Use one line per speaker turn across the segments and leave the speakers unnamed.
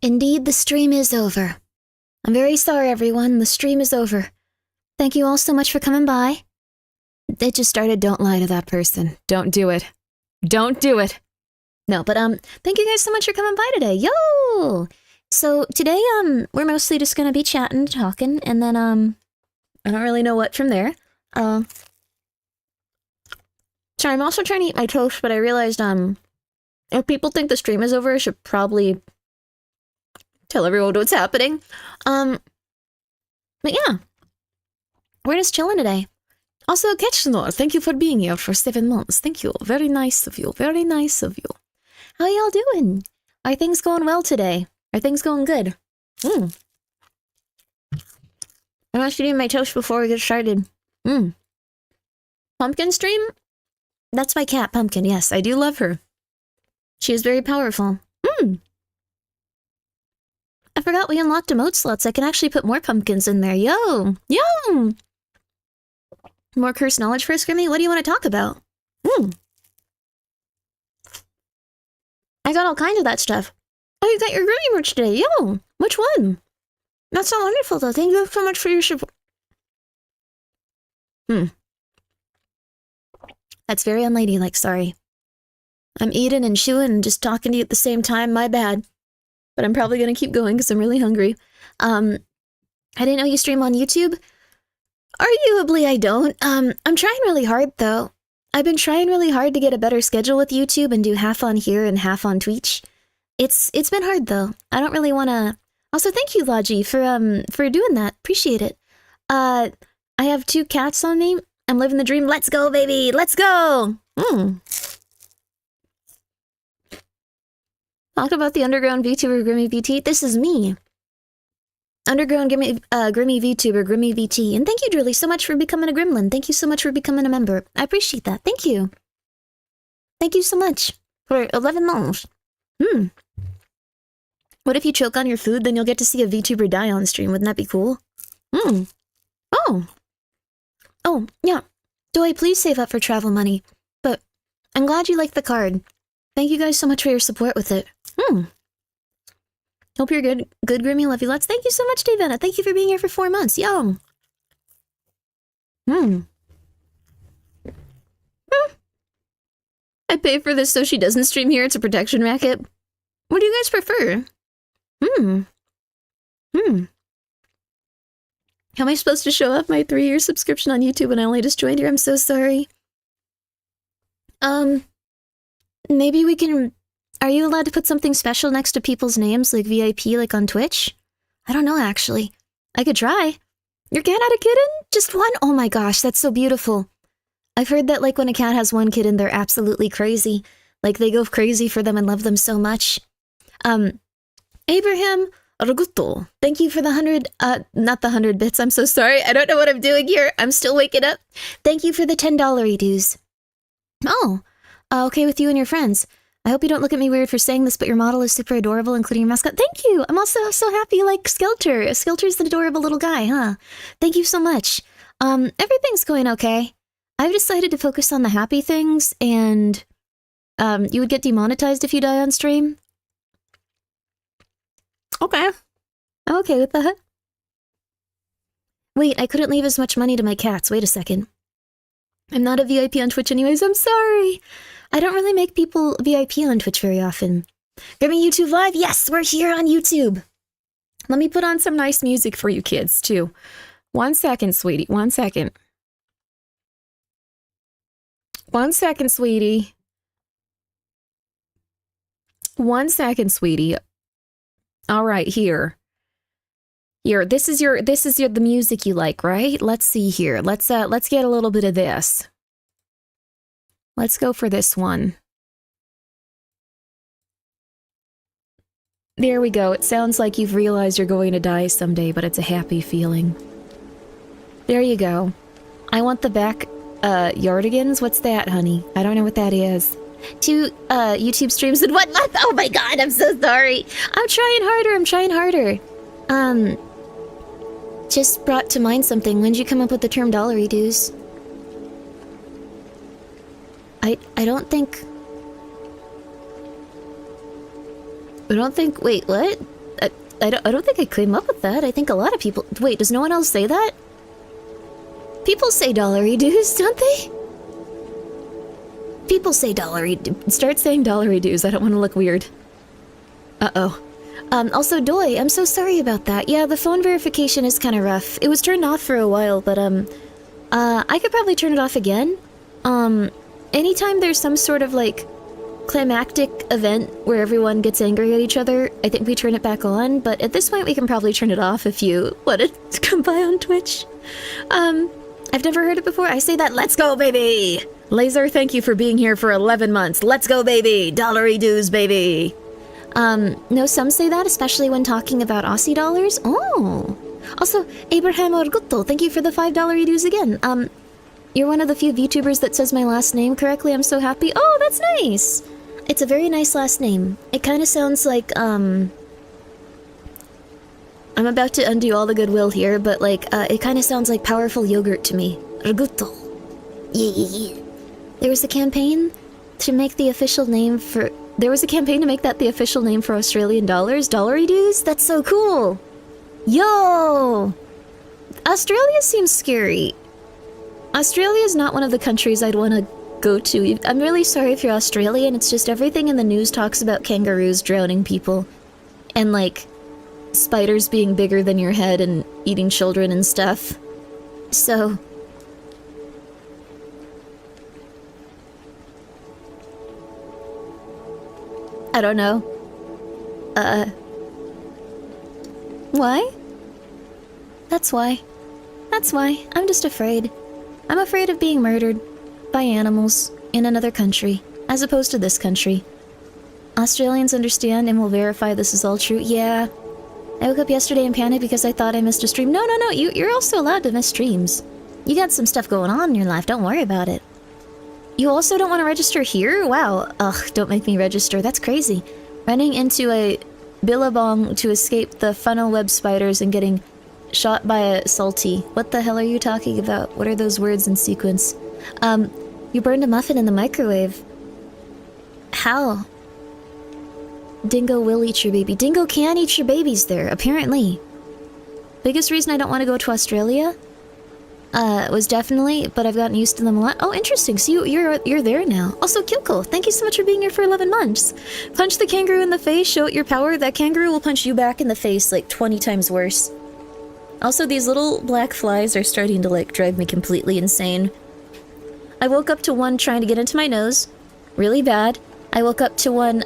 Indeed, the stream is over. I'm very sorry, everyone. The stream is over. Thank you all so much for coming by. It just started. Don't lie to that person. Don't do it. Don't do it. No, but thank you guys so much for coming by today. Yo! So today we're mostly just gonna be chatting, talking, and then I don't really know what from there. So I'm also trying to eat my toast, but I realized if people think the stream is over, I should probably tell everyone what's happening. But yeah, we're just chilling today. Also, Ketchnor, thank you for being here for 7 months. Thank you. Very nice of you. Very nice of you. How y'all doing? Are things going well today? Are things going good? I'm actually eating my toast before we get started. Pumpkin stream? That's my cat, Pumpkin. Yes, I do love her. She is very powerful. I forgot we unlocked emote slots. I can actually put more pumpkins in there. Yo! Yo! More cursed knowledge for us, Grimmi? What do you want to talk about? I got all kinds of that stuff. Oh, you got your Grimmi merch today. Yo! Which one? That's so wonderful, though. Thank you so much for your support. That's very unladylike, sorry. I'm eating and chewing and just talking to you at the same time. My bad. But I'm probably going to keep going because I'm really hungry. I didn't know you stream on YouTube. Arguably, I don't. I'm trying really hard, though. I've been trying really hard to get a better schedule with YouTube and do half on here and half on Twitch. It's been hard, though. I don't really want to... Also, thank you, Logi, for doing that. Appreciate it. I have 2 cats on me. I'm living the dream. Let's go, baby! Let's go! Talk about the underground VTuber Grimmi VT. This is me. Underground Grimmi VTuber Grimmi VT. And thank you, Drilly, so much for becoming a gremlin. Thank you so much for becoming a member. I appreciate that. Thank you. Thank you so much for 11 months. What if you choke on your food, then you'll get to see a VTuber die on stream. Wouldn't that be cool? Oh, yeah. Doy, please save up for travel money. But I'm glad you liked the card. Thank you guys so much for your support with it. Hope you're good. Good, Grimmi. Love you lots. Thank you so much, Davena. Thank you for being here for 4 months. Yo. I pay for this so she doesn't stream here. It's a protection racket. What do you guys prefer? How am I supposed to show off my 3-year subscription on YouTube when I only just joined here? I'm so sorry. Maybe we can... Are you allowed to put something special next to people's names, like VIP, like on Twitch? I don't know, actually. I could try. Your cat had a kitten? Just one? Oh my gosh, that's so beautiful. I've heard that, like, when a cat has one kitten, they're absolutely crazy. Like, they go crazy for them and love them so much. Abraham Raguto, thank you for the 100, not the 100 bits, I'm so sorry. I don't know what I'm doing here. I'm still waking up. Thank you for the $10 dues. Oh, okay with you and your friends. I hope you don't look at me weird for saying this, but your model is super adorable, including your mascot. Thank you! I'm also so happy you like Skelter. Skelter's an adorable little guy, huh? Thank you so much. Everything's going okay. I've decided to focus on the happy things, and, you would get demonetized if you die on stream. Okay. I'm okay with that. Wait, I couldn't leave as much money to my cats. Wait a second. I'm not a VIP on Twitch anyways, I'm sorry. I don't really make people VIP on Twitch very often. Grimmi YouTube Live? Yes, we're here on YouTube. Let me put on some nice music for you kids, too. 1 second, sweetie. 1 second. 1 second, sweetie. 1 second, sweetie. All right, here. Here, this is the music you like, right? Let's see here. Let's get a little bit of this. Let's go for this one. There we go. It sounds like you've realized you're going to die someday, but it's a happy feeling. There you go. I want the back, yardigans? What's that, honey? I don't know what that is. 2, YouTube streams in 1 month? Oh my god, I'm so sorry! I'm trying harder. Just brought to mind something. When did you come up with the term dollary dues? I don't think... wait, what? I don't think I came up with that. I think a lot of people... Wait, does no one else say that? People say dollary dues, don't they? People say dollary... Start saying dollary dues. I don't want to look weird. Uh-oh. Also, Doi, I'm so sorry about that. Yeah, the phone verification is kind of rough. It was turned off for a while, but, I could probably turn it off again. Anytime there's some sort of, like, climactic event where everyone gets angry at each other, I think we turn it back on, but at this point we can probably turn it off if you want to come by on Twitch. I've never heard it before. I say that, let's go, baby! Laser, thank you for being here for 11 months. Let's go, baby! Dollary dues, baby! No, some say that, especially when talking about Aussie dollars. Oh! Also, Abraham Orgutto, thank you for the $5 dues again. You're one of the few VTubers that says my last name correctly. I'm so happy. Oh, that's nice! It's a very nice last name. It kind of sounds like, I'm about to undo all the goodwill here, but, like, it kind of sounds like powerful yogurt to me. Orgutto. Yeah. There was a campaign to make the official name for... There was a campaign to make that the official name for Australian dollars. Dollary dues? That's so cool! Yo! Australia seems scary. Australia is not one of the countries I'd want to go to. I'm really sorry if you're Australian, it's just everything in the news talks about kangaroos drowning people. And, like, spiders being bigger than your head and eating children and stuff. So... I don't know. Why? That's why. That's why. I'm just afraid. I'm afraid of being murdered by animals in another country, as opposed to this country. Australians understand and will verify this is all true. Yeah. I woke up yesterday in panic because I thought I missed a stream. No, you're also allowed to miss streams. You got some stuff going on in your life, don't worry about it. You also don't want to register here? Wow. Ugh, don't make me register. That's crazy. Running into a billabong to escape the funnel web spiders and getting shot by a salty. What the hell are you talking about? What are those words in sequence? You burned a muffin in the microwave. How? Dingo will eat your baby. Dingo can eat your babies there, apparently. Biggest reason I don't want to go to Australia? Was definitely, but I've gotten used to them a lot. Oh, interesting. So you're there now. Also, Kyoko, thank you so much for being here for 11 months. Punch the kangaroo in the face, show it your power. That kangaroo will punch you back in the face like 20 times worse. Also, these little black flies are starting to, like, drive me completely insane. I woke up to one trying to get into my nose. Really bad. I woke up to one,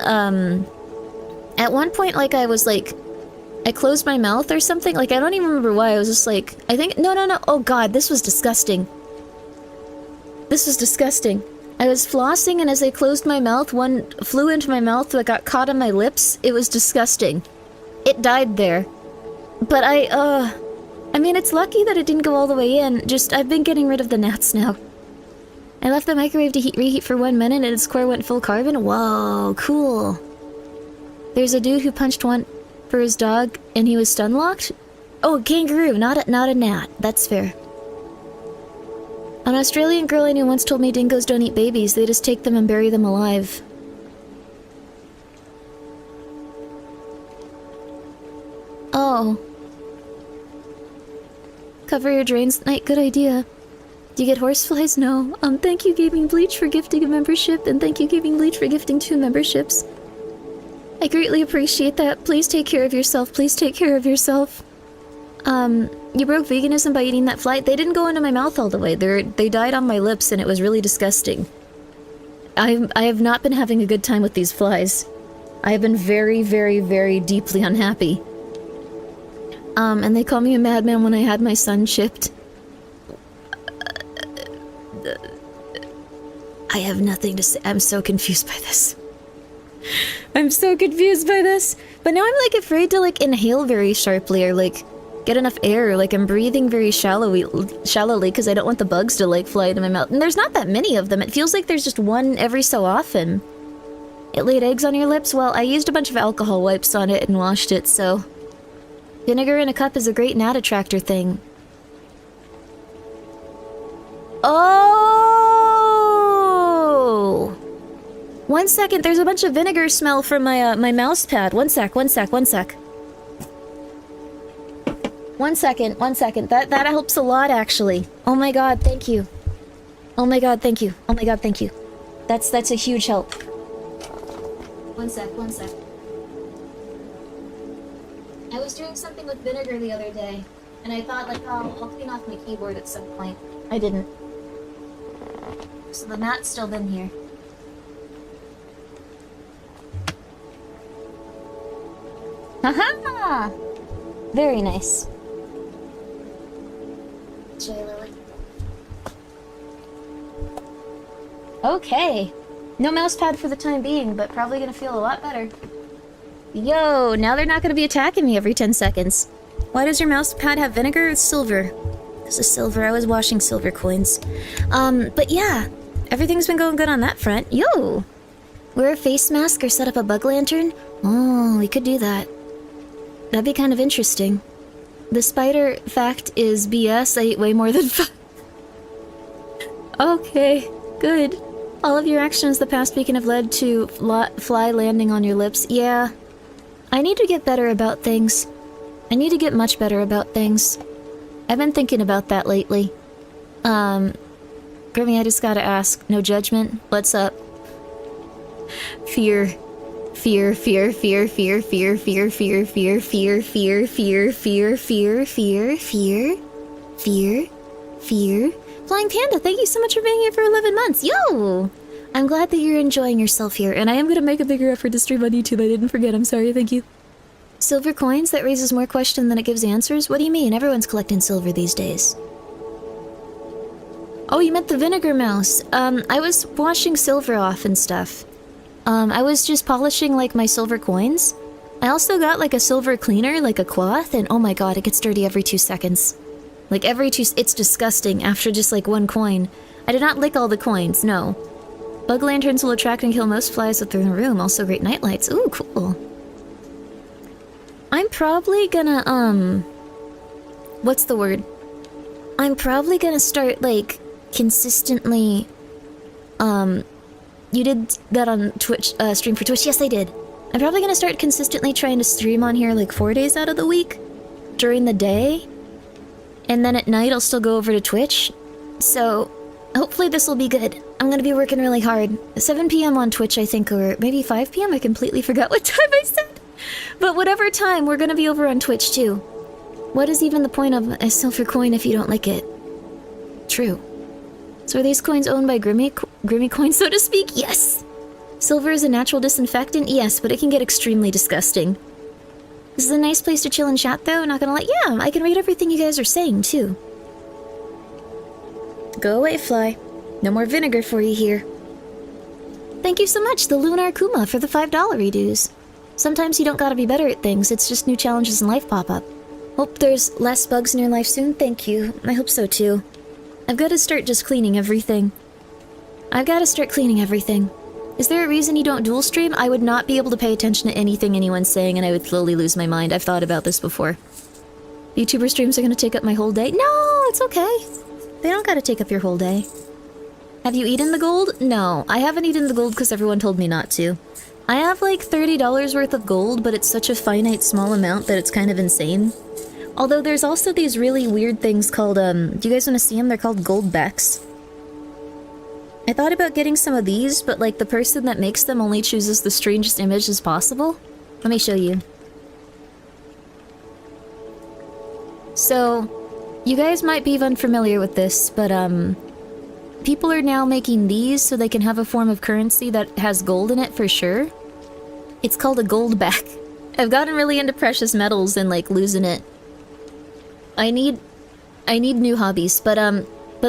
at one point, like, I was, like... I closed my mouth or something. Like, I don't even remember why. I was just like... I think... No. Oh, God. This was disgusting. This was disgusting. I was flossing, and as I closed my mouth, one flew into my mouth that got caught on my lips. It was disgusting. It died there. But I mean, it's lucky that it didn't go all the way in. Just, I've been getting rid of the gnats now. I left the microwave to reheat for 1 minute, and its core went full carbon. Whoa, cool. There's a dude who punched one... for his dog, and he was stun locked? Oh, a kangaroo, not a gnat. That's fair. An Australian girl I knew once told me dingoes don't eat babies, they just take them and bury them alive. Oh. Cover your drains at night, good idea. Do you get horseflies? No. Thank you Gaming Bleach for gifting a membership, and thank you Gaming Bleach for gifting 2 memberships. I greatly appreciate that. Please take care of yourself. Please take care of yourself. You broke veganism by eating that fly. They didn't go into my mouth all the way. They died on my lips, and it was really disgusting. I have not been having a good time with these flies. I have been very, very, very deeply unhappy. And they call me a madman when I had my son chipped. I have nothing to say. I'm so confused by this. I'm so confused by this. But now I'm, like, afraid to, like, inhale very sharply or, like, get enough air. Like, I'm breathing very shallowly because I don't want the bugs to, like, fly into my mouth. And there's not that many of them. It feels like there's just one every so often. It laid eggs on your lips? Well, I used a bunch of alcohol wipes on it and washed it, so... Vinegar in a cup is a great gnat attractor thing. Oh! 1 second, there's a bunch of vinegar smell from my, my mouse pad. One sec. 1 second, 1 second. That helps a lot, actually. Oh my god, thank you. Oh my god, thank you. Oh my god, thank you. That's a huge help. 1 sec, 1 sec. I was doing something with vinegar the other day, and I thought, like, oh, I'll clean off my keyboard at some point. I didn't. So the mat's still in here. Haha! Very nice. Jay Lily. Okay. No mouse pad for the time being, but probably gonna feel a lot better. Yo, now they're not gonna be attacking me every 10 seconds. Why does your mouse pad have vinegar? It's silver. This is silver. I was washing silver coins. But yeah, everything's been going good on that front. Yo! Wear a face mask or set up a bug lantern? Oh, we could do that. That'd be kind of interesting. The spider fact is BS. I ate way more than 5. Okay, good. All of your actions the past weekend have led to fly landing on your lips. Yeah. I need to get better about things. I need to get much better about things. I've been thinking about that lately. Grimmi, I just gotta ask. No judgment. What's up? Fear. Fear, fear, fear, fear, fear, fear, fear, fear, fear, fear, fear, fear, fear, fear, fear, fear, fear. Flying Panda, thank you so much for being here for 11 months. Yo! I'm glad that you're enjoying yourself here, and I am going to make a bigger effort to stream on YouTube. I didn't forget, I'm sorry, thank you. Silver coins? That raises more questions than it gives answers? What do you mean? Everyone's collecting silver these days. Oh, you meant the vinegar mouse. I was washing silver off and stuff. I was just polishing, like, my silver coins. I also got, like, a silver cleaner, like a cloth, and oh my god, it gets dirty every 2 seconds. Like, it's disgusting after just, like, 1 coin. I did not lick all the coins, no. Bug lanterns will attract and kill most flies within the room, also great night lights. Ooh, cool. I'm probably gonna, what's the word? I'm probably gonna start, like, consistently, you did that on Twitch, stream for Twitch? Yes, I did. I'm probably gonna start consistently trying to stream on here, like, 4 days out of the week. During the day. And then at night, I'll still go over to Twitch. So, hopefully this will be good. I'm gonna be working really hard. 7 p.m. on Twitch, I think, or maybe 5 p.m.? I completely forgot what time I said. But whatever time, we're gonna be over on Twitch, too. What is even the point of a silver coin if you don't like it? True. So are these coins owned by Grimmi coins, so to speak? Yes! Silver is a natural disinfectant? Yes, but it can get extremely disgusting. This is a nice place to chill and chat, though, not gonna lie. Yeah, I can read everything you guys are saying, too. Go away, fly. No more vinegar for you here. Thank you so much, the Lunar Kuma, for the $5 redos. Sometimes you don't gotta be better at things, it's just new challenges in life pop up. Hope there's less bugs in your life soon, thank you. I hope so, too. I've gotta start just cleaning everything. I've gotta start cleaning everything. Is there a reason you don't dual stream? I would not be able to pay attention to anything anyone's saying and I would slowly lose my mind. I've thought about this before. YouTuber streams are gonna take up my whole day? No, it's okay. They don't gotta take up your whole day. Have you eaten the gold? No, I haven't eaten the gold because everyone told me not to. I have like $30 worth of gold, but it's such a finite small amount that it's kind of insane. Although there's also these really weird things called, do you guys want to see them? They're called gold becks. I thought about getting some of these, but like the person that makes them only chooses the strangest images possible. Let me show you. So, you guys might be unfamiliar with this, but people are now making these so they can have a form of currency that has gold in it for sure. It's called a gold back. I've gotten really into precious metals and like losing it. I need new hobbies, but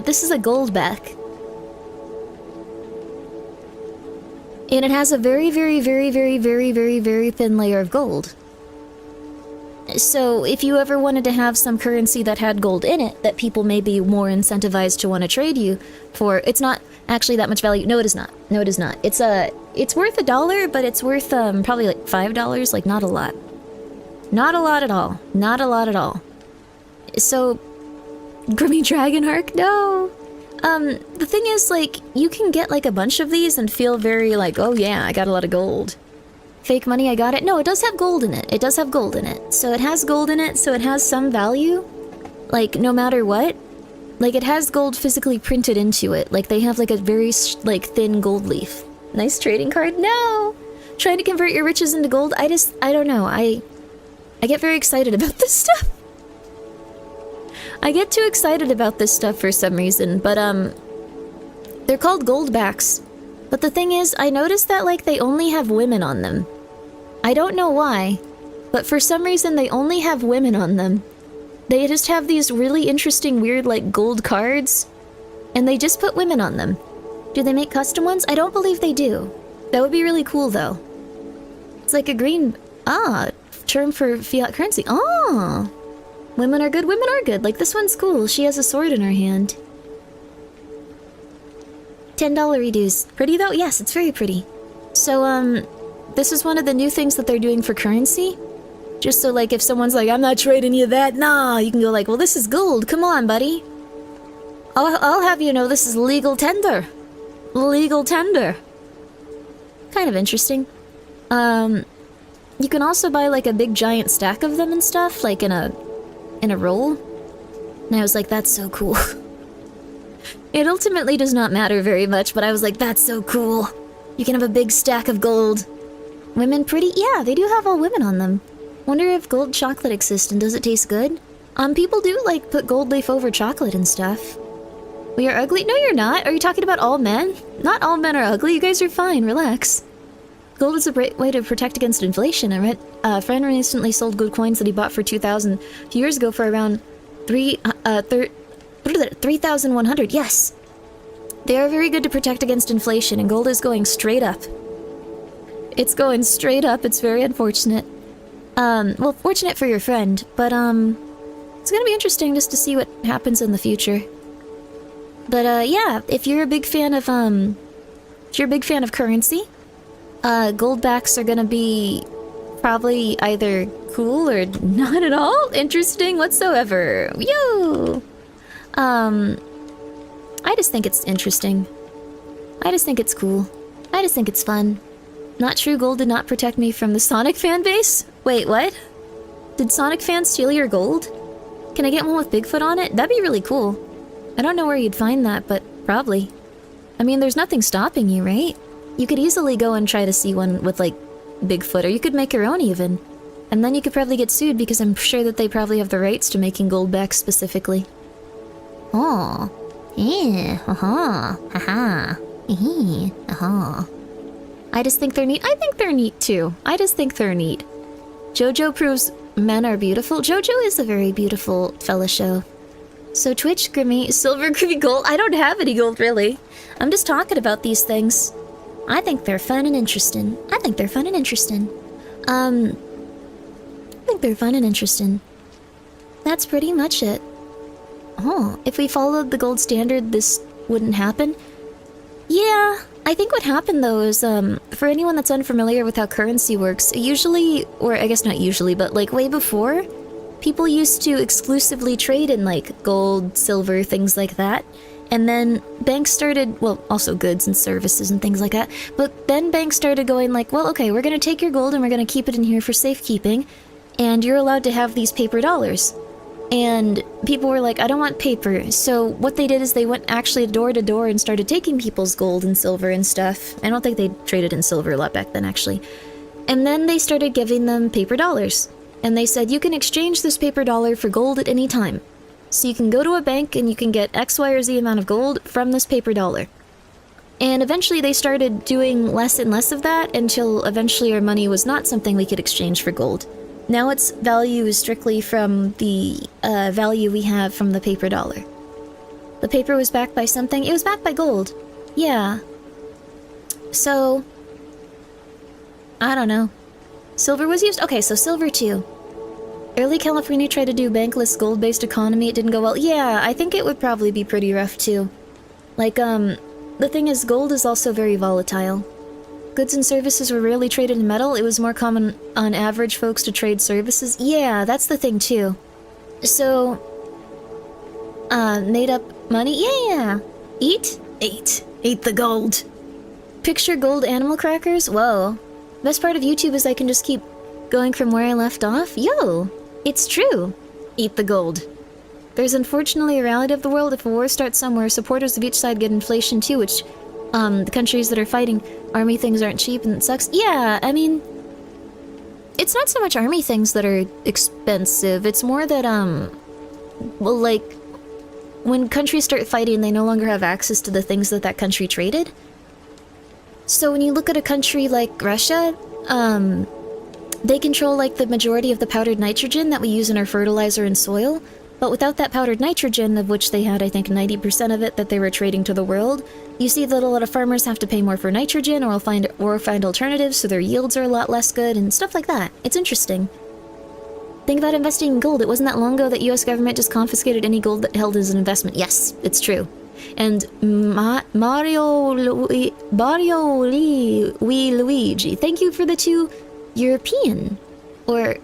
this is a gold back. And it has a very, very, very, very, very, very, very thin layer of gold. So, if you ever wanted to have some currency that had gold in it, that people may be more incentivized to want to trade you for, it's not actually that much value. No, it is not. No, it is not. It's worth $1, but it's worth, probably like $5, like not a lot. Not a lot at all. Not a lot at all. So, Grimmi Dragonheart? No! The thing is, like, you can get, like, a bunch of these and feel very, like, oh yeah, I got a lot of gold. Fake money, I got it. No, it does have gold in it. It does have gold in it. So it has gold in it, so it has some value. Like, no matter what. Like, it has gold physically printed into it. Like, they have, like, a very, like, thin gold leaf. Nice trading card. No! Trying to convert your riches into gold. I don't know. I get very excited about this stuff. I get too excited about this stuff for some reason. But, they're called goldbacks. But the thing is, I noticed that, like, they only have women on them. I don't know why, but for some reason they only have women on them. They just have these really interesting, weird, like, gold cards, and they just put women on them. Do they make custom ones? I don't believe they do. That would be really cool, though. It's like a green... term for fiat currency. Women are good, women are good. Like, this one's cool. She has a sword in her hand. $10 redos. Pretty, though? Yes, it's very pretty. So, this is one of the new things that they're doing for currency. Just so, like, if someone's like, I'm not trading you that, nah, you can go like, well, this is gold, come on, buddy. I'll have you know this is legal tender. Legal tender. Kind of interesting. You can also buy, like, a big giant stack of them and stuff, like in a roll. And I was like, that's so cool. It ultimately does not matter very much, but I was like, that's so cool. You can have a big stack of gold. Women pretty? Yeah, they do have all women on them. Wonder if gold chocolate exists and does it taste good? People do, like, put gold leaf over chocolate and stuff. We are ugly? No, you're not. Are you talking about all men? Not all men are ugly. You guys are fine. Relax. Gold is a great way to protect against inflation. I read a friend recently sold gold coins that he bought for 2,000 years ago for around 3,100. Yes. They are very good to protect against inflation, and gold is going straight up. It's going straight up. It's very unfortunate. Well, fortunate for your friend, but, it's gonna be interesting just to see what happens in the future. But, yeah, if you're a big fan of, currency, goldbacks are gonna be probably either cool or not at all interesting whatsoever. Yo! I just think it's interesting. I just think it's cool. I just think it's fun. Not true, gold did not protect me from the Sonic fan base? Wait, what? Did Sonic fans steal your gold? Can I get one with Bigfoot on it? That'd be really cool. I don't know where you'd find that, but probably. I mean, there's nothing stopping you, right? You could easily go and try to see one with, like, Bigfoot, or you could make your own even. And then you could probably get sued because I'm sure that they probably have the rights to making goldbacks specifically. Oh. Yeah. Haha. Haha. Haha. I just think they're neat. I think they're neat too. I just think they're neat. JoJo proves men are beautiful. JoJo is a very beautiful fella show. So Twitch, Grimmi, silver, Grimmi, gold. I don't have any gold really. I'm just talking about these things. I think they're fun and interesting. I think they're fun and interesting. I think they're fun and interesting. That's pretty much it. Oh, if we followed the gold standard, this wouldn't happen? Yeah, I think what happened though is, for anyone that's unfamiliar with how currency works, usually, or I guess not usually, but like way before, people used to exclusively trade in like gold, silver, things like that. And then banks started, well, also goods and services and things like that, but then banks started going like, well, okay, we're gonna take your gold and we're gonna keep it in here for safekeeping, and you're allowed to have these paper dollars. And people were like, I don't want paper. So what they did is they went actually door to door and started taking people's gold and silver and stuff. I don't think they traded in silver a lot back then, actually. And then they started giving them paper dollars. And they said, you can exchange this paper dollar for gold at any time. So you can go to a bank and you can get X, Y, or Z amount of gold from this paper dollar. And eventually they started doing less and less of that until eventually our money was not something we could exchange for gold. Now its value is strictly from the value we have from the paper dollar. The paper was backed by something. It was backed by gold. Yeah. So, I don't know. Silver was used? Okay, so silver too. Early California tried to do bankless gold-based economy. It didn't go well. Yeah, I think it would probably be pretty rough too. Like, the thing is, gold is also very volatile. Goods and services were rarely traded in metal. It was more common on average folks to trade services. Yeah, that's the thing too. So, made up money? Yeah. Eat? Ate the gold. Picture gold animal crackers? Whoa. Best part of YouTube is I can just keep going from where I left off. Yo, it's true. Eat the gold. There's unfortunately a reality of the world. If a war starts somewhere, supporters of each side get inflation too, which, the countries that are fighting, army things aren't cheap and it sucks. Yeah, I mean, it's not so much army things that are expensive. It's more that, well, like, when countries start fighting, they no longer have access to the things that that country traded. So when you look at a country like Russia, they control, like, the majority of the powdered nitrogen that we use in our fertilizer and soil. But without that powdered nitrogen, of which they had, I think, 90% of it that they were trading to the world, you see that a lot of farmers have to pay more for nitrogen or find alternatives, so their yields are a lot less good and stuff like that. It's interesting. Think about investing in gold. It wasn't that long ago that US government just confiscated any gold that held as an investment. Yes, it's true. And Luigi, thank you for the 2 European or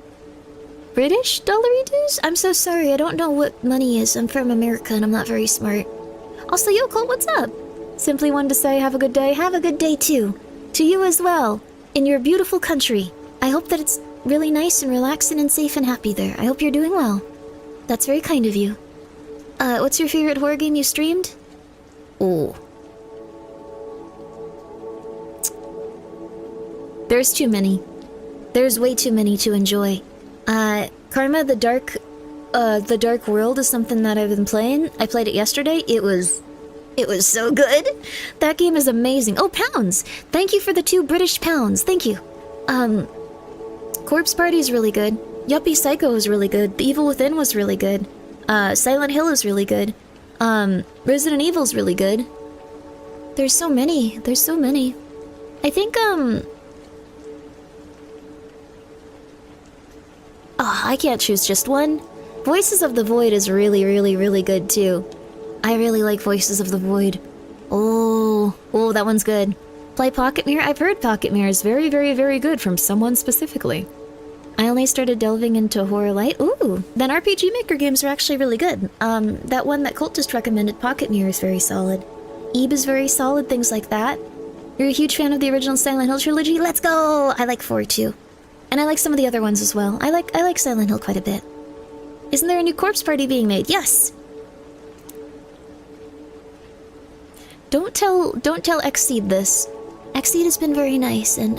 British dollary dues? I'm so sorry, I don't know what money is. I'm from America and I'm not very smart. Also, yo, Colt, what's up? Simply wanted to say have a good day. Have a good day too. To you as well, in your beautiful country. I hope that it's really nice and relaxing and safe and happy there. I hope you're doing well. That's very kind of you. What's your favorite horror game you streamed? Oh. There's too many. There's way too many to enjoy. Karma, the Dark World is something that I've been playing. I played it yesterday. It was so good. That game is amazing. Oh, pounds! Thank you for the 2 British pounds. Thank you. Corpse Party is really good. Yuppie Psycho is really good. The Evil Within was really good. Silent Hill is really good. Resident Evil's really good. There's so many. There's so many. I think, oh, I can't choose just one. Voices of the Void is really, really, really good too. I really like Voices of the Void. Oh, that one's good. Play Pocket Mirror? I've heard Pocket Mirror is very, very, very good from someone specifically. I only started delving into Horror Light. Ooh, then RPG Maker games are actually really good. That one that Colt just recommended, Pocket Mirror, is very solid. Eve is very solid, things like that. You're a huge fan of the original Silent Hill trilogy? Let's go! I like 4 too. And I like some of the other ones as well. I like Silent Hill quite a bit. Isn't there a new Corpse Party being made? Yes! Don't tell Xseed this. Xseed has been very nice, and,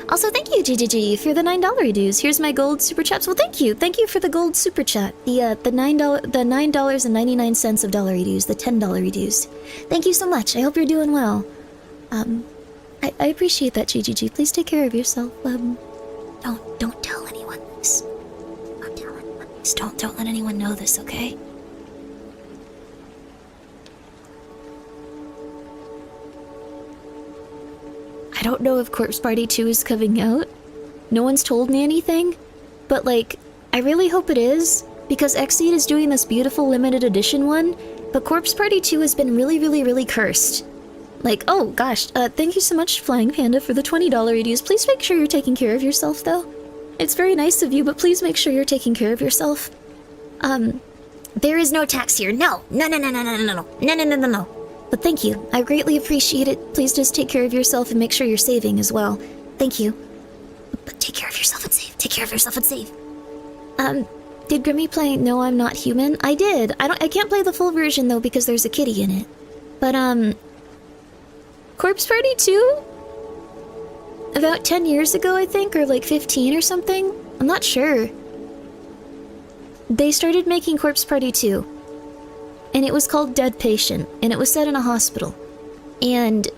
also thank you, GGG, for the $9 dues. Here's my gold super chats. Well, thank you for the gold super chat. The $9.99 of dollary dues, the $10 dues. Thank you so much. I hope you're doing well. I appreciate that, GGG. Please take care of yourself. Don't tell anyone this. Don't tell anyone this. Don't let anyone know this, okay? I don't know if Corpse Party 2 is coming out. No one's told me anything. But, like, I really hope it is, because Xseed is doing this beautiful limited edition one, but Corpse Party 2 has been really, really, really cursed. Like, oh gosh, thank you so much, Flying Panda, for the $20 dues. Please make sure you're taking care of yourself, though. It's very nice of you, but please make sure you're taking care of yourself. There is no tax here. No. But thank you. I greatly appreciate it. Please just take care of yourself and make sure you're saving as well. Thank you. But take care of yourself and save. Take care of yourself and save. Did Grimmi play No, I'm Not Human? I did. I can't play the full version, though, because there's a kitty in it. But, Corpse Party 2? About 10 years ago, I think, or like 15 or something? I'm not sure. They started making Corpse Party 2. And it was called Dead Patient, and it was set in a hospital. And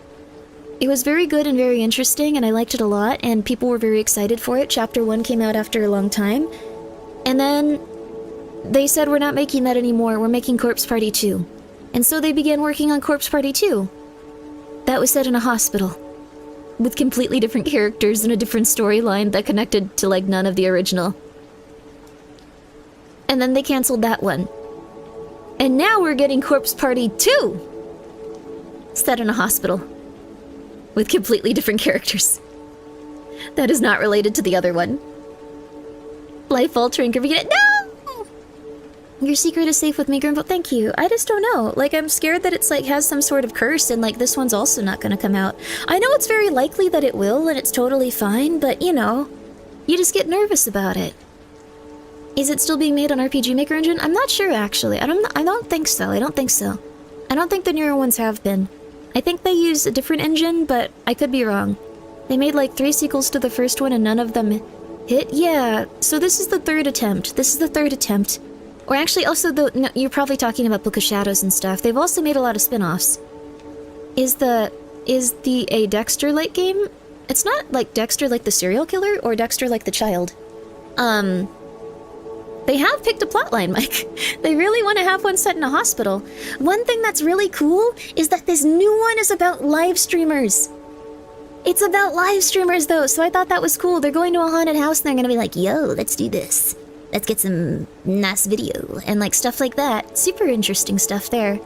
it was very good and very interesting, and I liked it a lot, and people were very excited for it. Chapter 1 came out after a long time. And then they said, we're not making that anymore, we're making Corpse Party 2. And so they began working on Corpse Party 2. That was set in a hospital, with completely different characters and a different storyline that connected to, like, none of the original. And then they canceled that one. And now we're getting Corpse Party 2! Set in a hospital. With completely different characters. That is not related to the other one. Life-altering, no! Your secret is safe with me, Grimbo. Thank you. I just don't know. Like, I'm scared that it's like has some sort of curse and like this one's also not gonna come out. I know it's very likely that it will and it's totally fine, but you know, you just get nervous about it. Is it still being made on RPG Maker Engine? I'm not sure actually. I don't think so. I don't think so. I don't think the newer ones have been. I think they use a different engine, but I could be wrong. They made like 3 sequels to the first one and none of them hit? Yeah, so this is the 3rd attempt. This is the 3rd attempt. Or actually, also, no, you're probably talking about Book of Shadows and stuff. They've also made a lot of spin-offs. Is a Dexter-like game? It's not like Dexter like the serial killer, or Dexter like the child. They have picked a plotline, Mike. They really want to have one set in a hospital. One thing that's really cool is that this new one is about live streamers. It's about live streamers, though, so I thought that was cool. They're going to a haunted house and they're gonna be like, yo, let's do this. Let's get some nice video and like stuff like that. Super interesting stuff there.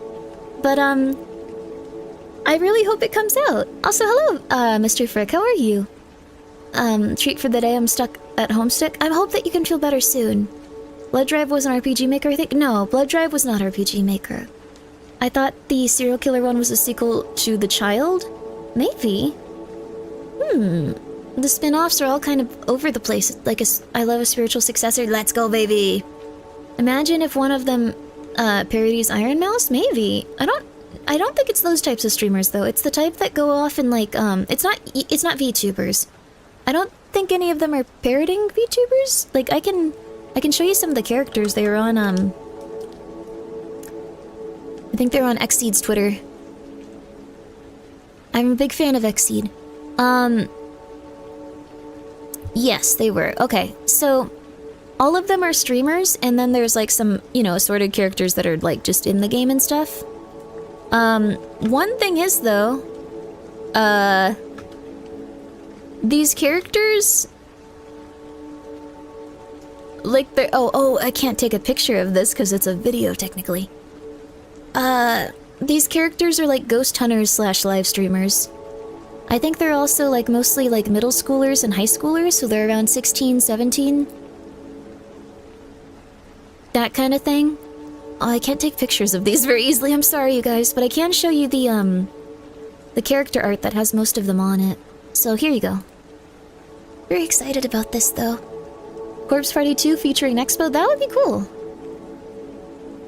But I really hope it comes out. Also, hello, Mr. Frick, how are you? Treat for the day I'm stuck at homestick. I hope that you can feel better soon. Blood Drive was an RPG Maker, I think? No, Blood Drive was not RPG Maker. I thought the serial killer one was a sequel to The Child? Maybe. The spin-offs are all kind of over the place. Like I love a spiritual successor. Let's go, baby. Imagine if one of them parodies Iron Mouse. Maybe. I don't think it's those types of streamers though. It's the type that go off and like it's not VTubers. I don't think any of them are parodying VTubers. Like I can show you some of the characters. They were on I think they were on Xseed's Twitter. I'm a big fan of Xseed. Yes, they were. Okay, so all of them are streamers, and then there's like some, you know, assorted characters that are like just in the game and stuff. One thing is though, these characters, like they're, oh, I can't take a picture of this because it's a video technically. These characters are like ghost hunters / live streamers. I think they're also like mostly like middle schoolers and high schoolers, so they're around 16, 17. That kind of thing. Oh, I can't take pictures of these very easily, I'm sorry you guys, but I can show you the character art that has most of them on it. So here you go. Very excited about this though. Corpse Party 2 featuring Expo, that would be cool.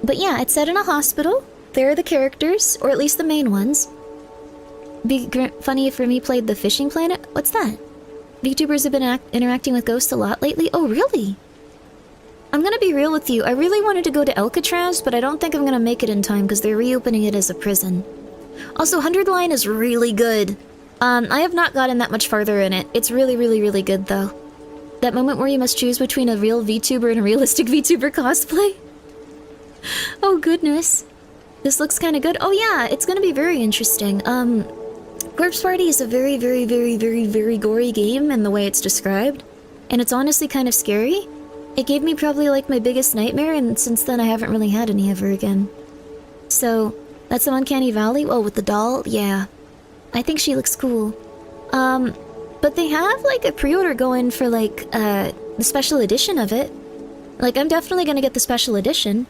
But yeah, it's set in a hospital. There are the characters, or at least the main ones. Be funny if Grimmi played the Fishing Planet? What's that? VTubers have been interacting with ghosts a lot lately? Oh, really? I'm gonna be real with you. I really wanted to go to Alcatraz, but I don't think I'm gonna make it in time because they're reopening it as a prison. Also, 100 Line is really good. I have not gotten that much farther in it. It's really, really, really good, though. That moment where you must choose between a real VTuber and a realistic VTuber cosplay? Oh, goodness. This looks kind of good. Oh, yeah, it's gonna be very interesting. Corpse Party is a very, very, very, very, very gory game in the way it's described. And it's honestly kind of scary. It gave me probably like my biggest nightmare, and since then I haven't really had any ever again. So, that's the Uncanny Valley? Oh, with the doll? Yeah. I think she looks cool. But they have like a pre-order going for like, the special edition of it. Like, I'm definitely gonna get the special edition.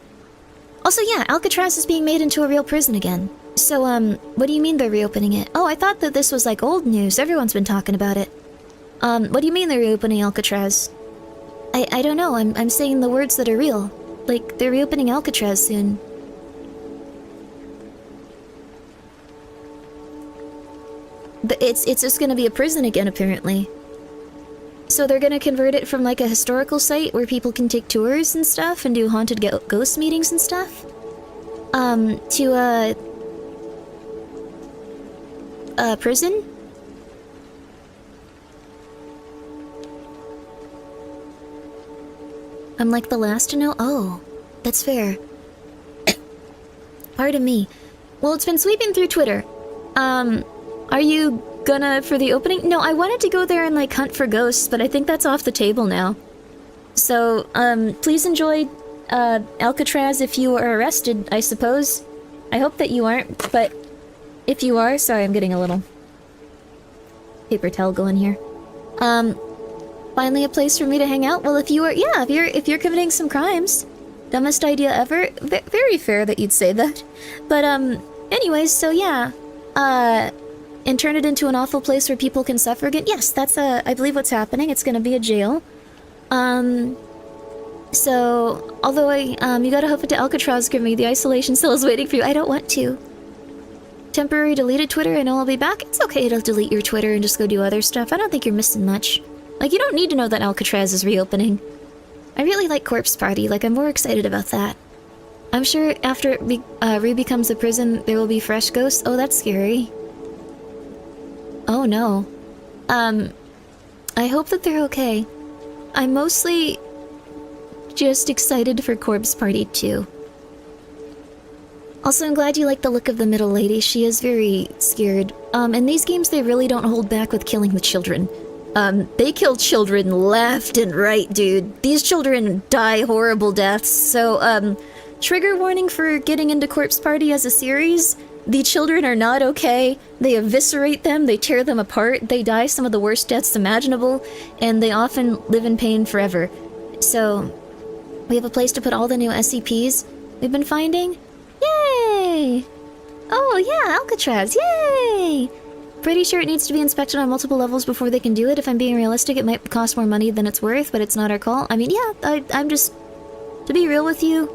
Also, yeah, Alcatraz is being made into a real prison again. So, what do you mean they're reopening it? Oh, I thought that this was like old news. Everyone's been talking about it. What do you mean they're reopening Alcatraz? I don't know. I'm saying the words that are real. Like, they're reopening Alcatraz soon. It's just gonna be a prison again, apparently. So they're gonna convert it from like a historical site where people can take tours and stuff and do haunted ghost meetings and stuff, to a prison? I'm like the last to know? Oh, that's fair. Pardon me. Well, it's been sweeping through Twitter. Are you gonna for the opening? No, I wanted to go there and like hunt for ghosts, but I think that's off the table now. So, please enjoy Alcatraz if you are arrested, I suppose. I hope that you aren't, but if you are, sorry, I'm getting a little paper towel going here. Finally a place for me to hang out. Well, if you are, yeah, if you're committing some crimes, Dumbest idea ever? Very fair that you'd say that. But, anyways, so yeah. And turn it into an awful place where people can suffer again? Yes, that's, I believe what's happening. It's gonna be a jail. So, although you gotta hoof it to Alcatraz, Grimmi, the isolation cell is waiting for you. I don't want to. Temporary deleted Twitter, I know I'll be back. It's okay to delete your Twitter and just go do other stuff. I don't think you're missing much. Like, you don't need to know that Alcatraz is reopening. I really like Corpse Party, like, I'm more excited about that. I'm sure after Re becomes a prison, there will be fresh ghosts. Oh, that's scary. Oh, no. I hope that they're okay. I'm mostly just excited for Corpse Party 2. Also, I'm glad you like the look of the middle lady. She is very scared. In these games, they really don't hold back with killing the children. They kill children left and right, dude. These children die horrible deaths. So, trigger warning for getting into Corpse Party as a series. The children are not okay. They eviscerate them, they tear them apart, they die some of the worst deaths imaginable, and they often live in pain forever. So, we have a place to put all the new SCPs we've been finding. Yay! Oh yeah, Alcatraz, yay! Pretty sure it needs to be inspected on multiple levels before they can do it. If I'm being realistic, it might cost more money than it's worth, but it's not our call. I mean, yeah, I'm just... To be real with you,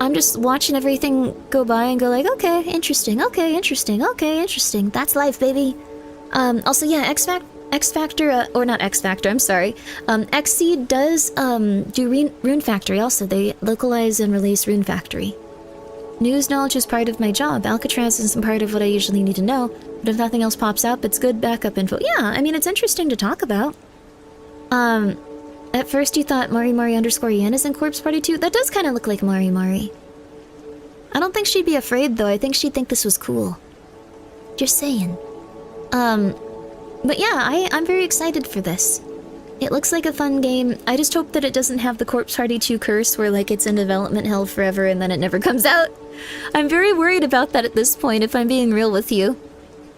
I'm just watching everything go by and go like, okay, interesting, okay, interesting, okay, interesting. That's life, baby. Also, yeah, X Factor, or not X Factor, I'm sorry. Xseed does, do Rune Factory also. They localize and release Rune Factory. News knowledge is part of my job. Alcatraz isn't part of what I usually need to know, but if nothing else pops up, it's good backup info. Yeah, I mean, it's interesting to talk about. At first you thought Mari _ Yen is in Corpse Party 2? That does kind of look like Mari. I don't think she'd be afraid, though. I think she'd think this was cool. Just saying. But yeah, I'm very excited for this. It looks like a fun game. I just hope that it doesn't have the Corpse Party 2 curse where, like, it's in development hell forever and then it never comes out. I'm very worried about that at this point, if I'm being real with you.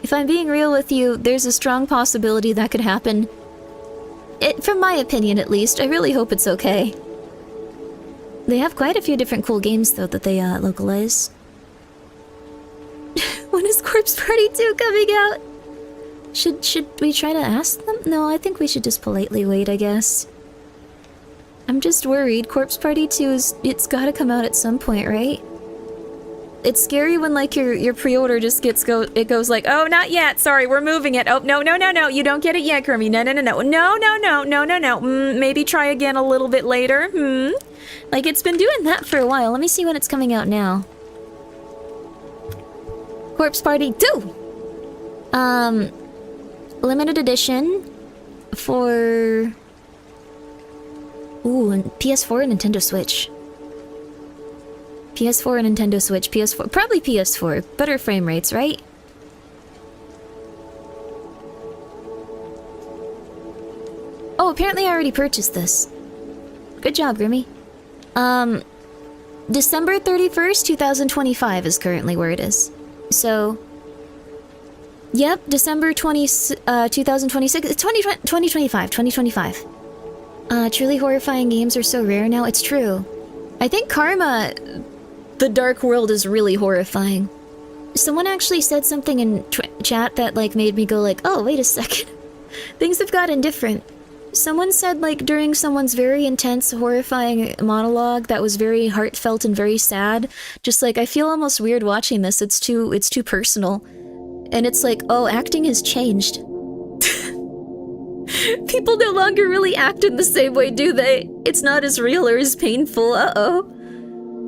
If I'm being real with you, there's a strong possibility that could happen. From my opinion, at least. I really hope it's okay. They have quite a few different cool games, though, that they, localize. When is Corpse Party 2 coming out? Should we try to ask them? No, I think we should just politely wait, I guess. I'm just worried. Corpse Party 2 it's gotta come out at some point, right? It's scary when, like, your pre-order just it goes like, oh, not yet, sorry, we're moving it. Oh, no, you don't get it yet, Grimmi. No. Maybe try again a little bit later. Like, it's been doing that for a while. Let me see when it's coming out now. Corpse Party 2! Limited edition for... Ooh, and PS4 and Nintendo Switch. PS4 and Nintendo Switch. PS4. Probably PS4. Better frame rates, right? Oh, apparently I already purchased this. Good job, Grimmi. December 31st, 2025 is currently where it is. So... Yep, December 2026. It's 2025. Truly horrifying games are so rare now. It's true. I think Karma... The Dark World is really horrifying. Someone actually said something in chat that, like, made me go like, oh, wait a second. Things have gotten different. Someone said, like, during someone's very intense, horrifying monologue that was very heartfelt and very sad, just like, I feel almost weird watching this. It's too personal. And it's like, oh, acting has changed. People no longer really act in the same way, do they? It's not as real or as painful, uh-oh.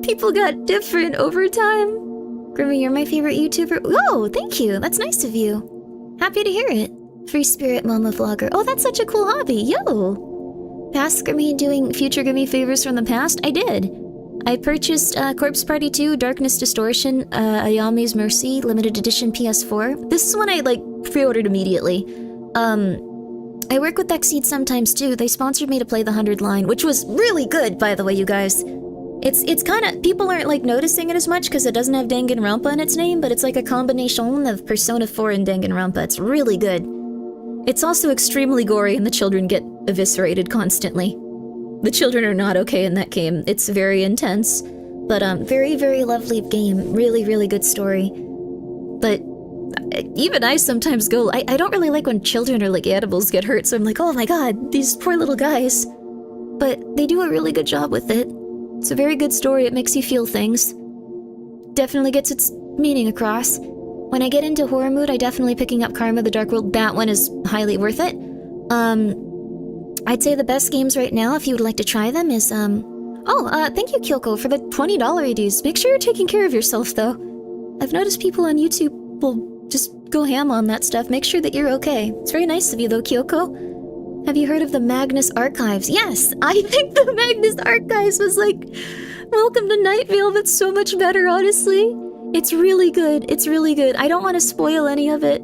People got different over time. Grimmi, you're my favorite YouTuber. Oh, thank you. That's nice of you. Happy to hear it. Free Spirit Mama Vlogger. Oh, that's such a cool hobby. Yo! Past Grimmi doing future Grimmi favors from the past? I did. I purchased Corpse Party 2, Darkness Distortion, Ayami's Mercy, limited edition PS4. This is one I, like, pre-ordered immediately. I work with Xseed sometimes too. They sponsored me to play the 100 line, which was really good, by the way, you guys. It's kind of... People aren't, like, noticing it as much because it doesn't have Danganronpa in its name, but it's like a combination of Persona 4 and Danganronpa. It's really good. It's also extremely gory and the children get eviscerated constantly. The children are not okay in that game. It's very intense, but very, very lovely game. Really, really good story. But even I sometimes go, I don't really like when children or like animals get hurt, so I'm like, oh my god, these poor little guys. But they do a really good job with it. It's a very good story. It makes you feel things. Definitely gets its meaning across. When I get into horror mood, I definitely picking up Karma the Dark World. That one is highly worth it. I'd say the best games right now, if you would like to try them, is thank you, Kyoko, for the $20 reduce. Make sure you're taking care of yourself, though. I've noticed people on YouTube will just go ham on that stuff. Make sure that you're okay. It's very nice of you, though, Kyoko. Have you heard of the Magnus Archives? Yes, I think the Magnus Archives was like Welcome to Night Vale. That's so much better, honestly. It's really good. It's really good. I don't want to spoil any of it.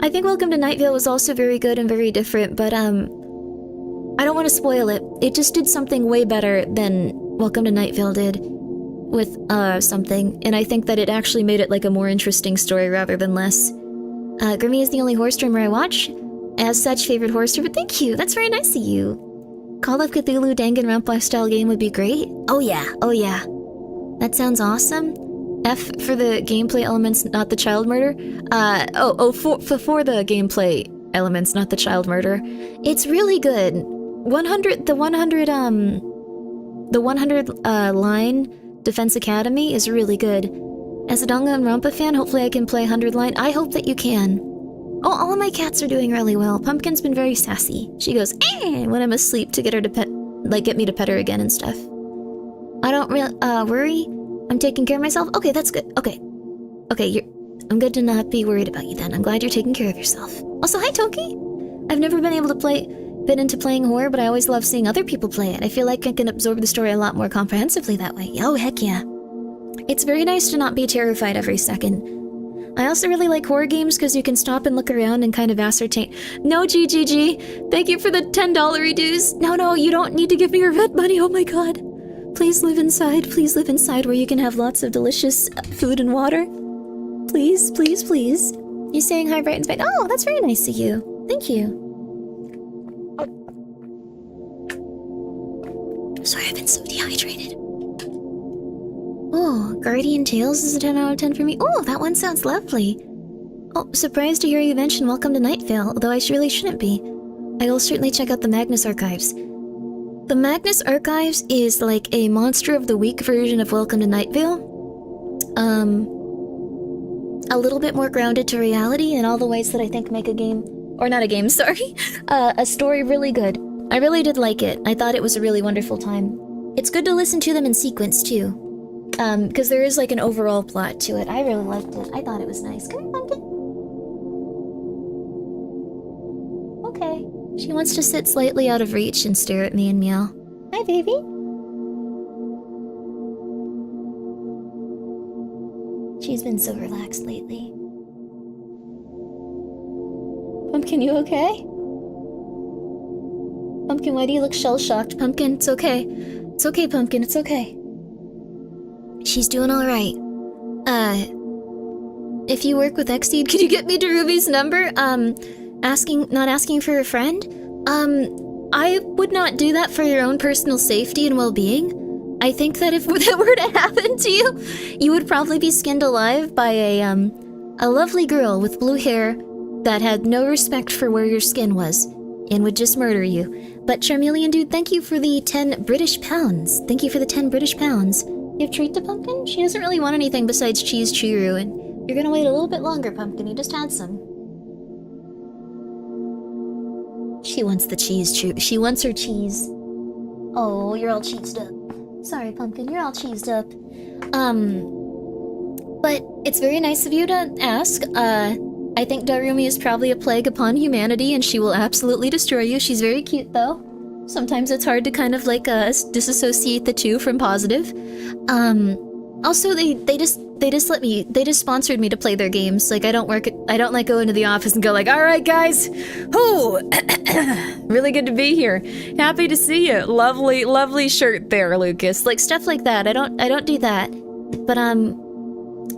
I think Welcome to Night Vale was also very good and very different, but I don't want to spoil it. It just did something way better than Welcome to Night Vale did with something, and I think that it actually made it like a more interesting story rather than less. Grimmi is the only horror streamer I watch. As such, favorite horror streamer. Thank you. That's very nice of you. Call of Cthulhu Danganronpa style game would be great. Oh yeah. Oh yeah. That sounds awesome. F for the gameplay elements, not the child murder. For the gameplay elements, not the child murder. It's really good. The 100 line Defense Academy is really good. As a Danganronpa fan, hopefully I can play 100 line. I hope that you can. Oh, all of my cats are doing really well. Pumpkin's been very sassy. She goes, eh, when I'm asleep to get her to get me to pet her again and stuff. I don't worry. I'm taking care of myself. Okay, that's good. Okay, I'm good to not be worried about you then. I'm glad you're taking care of yourself. Also, hi, Toki. I've never been able to been into playing horror, but I always love seeing other people play it. I feel like I can absorb the story a lot more comprehensively that way. Oh, heck yeah. It's very nice to not be terrified every second. I also really like horror games because you can stop and look around and kind of ascertain. No, GGG. Thank you for the $10 reduce. No, you don't need to give me your vet money. Oh my god. Please live inside. Please live inside where you can have lots of delicious food and water. Please, please, please. You saying hi bright and bright. Oh, that's very nice of you. Thank you. Sorry, I've been so dehydrated. Oh, Guardian Tales is a 10 out of 10 for me. Oh, that one sounds lovely. Oh, surprised to hear you mention Welcome to Night Vale, although I really shouldn't be. I will certainly check out the Magnus Archives. The Magnus Archives is like a Monster of the Week version of Welcome to Night Vale. A little bit more grounded to reality in all the ways that I think make a game, or not a game, sorry, a story really good. I really did like it. I thought it was a really wonderful time. It's good to listen to them in sequence too. Because there is like an overall plot to it. I really liked it. I thought it was nice. Come here, Pumpkin. Okay. She wants to sit slightly out of reach and stare at me and meow. Hi, baby. She's been so relaxed lately. Pumpkin, you okay? Pumpkin, why do you look shell-shocked? Pumpkin, it's okay. It's okay, Pumpkin, it's okay. She's doing alright. If you work with Xseed, could you get me to Ruby's number? Not asking for a friend? I would not do that for your own personal safety and well-being. I think that if that were to happen to you, you would probably be skinned alive by a lovely girl with blue hair that had no respect for where your skin was and would just murder you. But Charmeleon Dude, thank you for the 10 British pounds. Thank you for the 10 British pounds. You have treat to Pumpkin? She doesn't really want anything besides cheese churu, and you're gonna wait a little bit longer, Pumpkin. You just had some. She wants the cheese churu. She wants her cheese. Oh, you're all cheesed up. Sorry, Pumpkin, you're all cheesed up. But it's very nice of you to ask. I think Darumi is probably a plague upon humanity, and she will absolutely destroy you. She's very cute, though. Sometimes it's hard to kind of like disassociate the two from positive. Also they just sponsored me to play their games. Like I don't like go into the office and go like, all right guys, whoo, really good to be here. Happy to see you. Lovely shirt there, Lucas. Like stuff like that. I don't do that. But I'm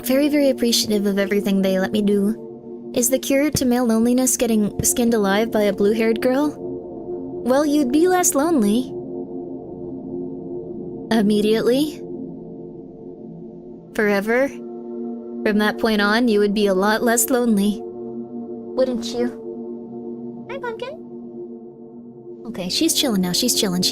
very, very appreciative of everything they let me do. Is the cure to male loneliness getting skinned alive by a blue-haired girl? Well, you'd be less lonely. Immediately. Forever. From that point on, you would be a lot less lonely. Wouldn't you? Hi, Pumpkin. Okay, she's chilling now. She's chilling.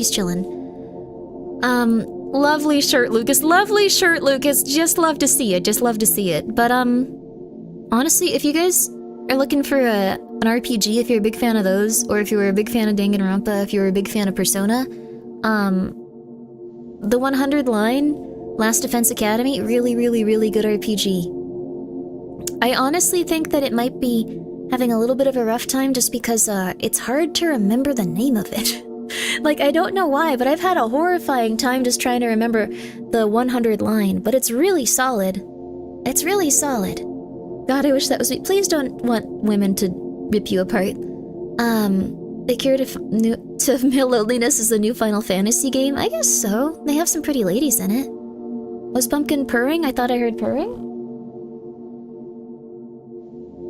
Lovely shirt, Lucas. Lovely shirt, Lucas. Just love to see it. Just love to see it. But, honestly, if you guys are looking for an RPG, if you're a big fan of those, or if you were a big fan of Danganronpa, if you were a big fan of Persona, the 100 line, Last Defense Academy, really, really, really good RPG. I honestly think that it might be having a little bit of a rough time just because, it's hard to remember the name of it. Like, I don't know why, but I've had a horrifying time just trying to remember the 100 line, but it's really solid. It's really solid. God, I wish that was me. Please don't want women to rip you apart. The Cure to Male Loneliness is the new Final Fantasy game? I guess so. They have some pretty ladies in it. Was Pumpkin purring? I thought I heard purring.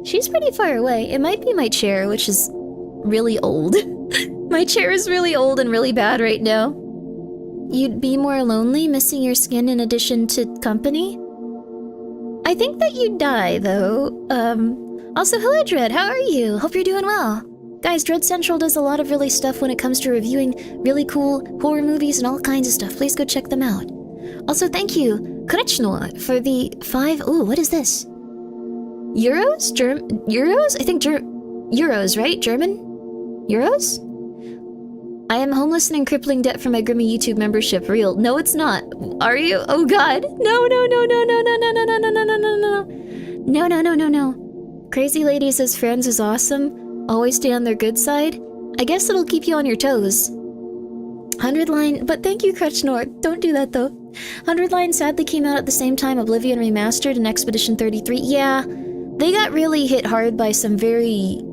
She's pretty far away. It might be my chair, which is really old. My chair is really old and really bad right now. You'd be more lonely, missing your skin in addition to company? I think that you'd die, though. Also, hello, Dread. How are you? Hope you're doing well. Guys, Dread Central does a lot of really stuff when it comes to reviewing really cool horror movies and all kinds of stuff. Please go check them out. Also, thank you, Kretschnor, for the 5... Ooh, what is this? Euros? Euros? I think Euros, right? German? Euros? I am homeless and in crippling debt for my Grimmi YouTube membership. Real. No, it's not. Are you? Oh god. No. Crazy ladies as friends is awesome. Always stay on their good side. I guess it'll keep you on your toes. 100 line, but thank you, Crutchnor. Don't do that though. 100 line sadly came out at the same time Oblivion Remastered and Expedition 33. Yeah, they got really hit hard by some very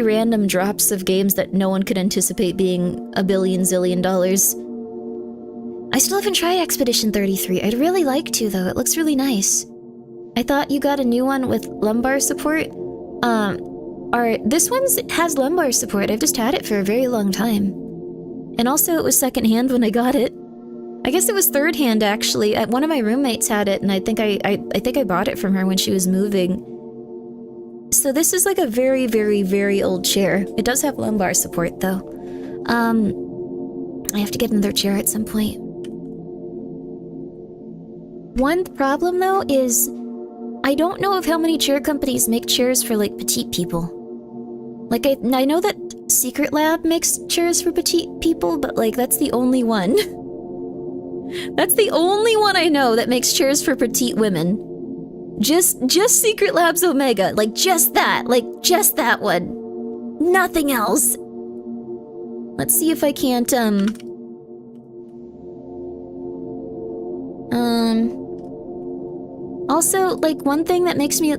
random drops of games that no one could anticipate being a billion zillion dollars. I still haven't tried Expedition 33. I'd really like to, though. It looks really nice. I thought you got a new one with lumbar support. This one has lumbar support. I've just had it for a very long time. And also, it was secondhand when I got it. I guess it was third hand, actually. One of my roommates had it, and I think I bought it from her when she was moving. So this is like a very, very, very old chair. It does have lumbar support, though. I have to get another chair at some point. One problem, though, is I don't know of how many chair companies make chairs for, like, petite people. Like, I know that Secret Lab makes chairs for petite people, but, like, that's the only one. That's the only one I know that makes chairs for petite women. Just Secret Labs Omega, like just that one. Nothing else. Let's see if I can't, also, like, one thing that makes me...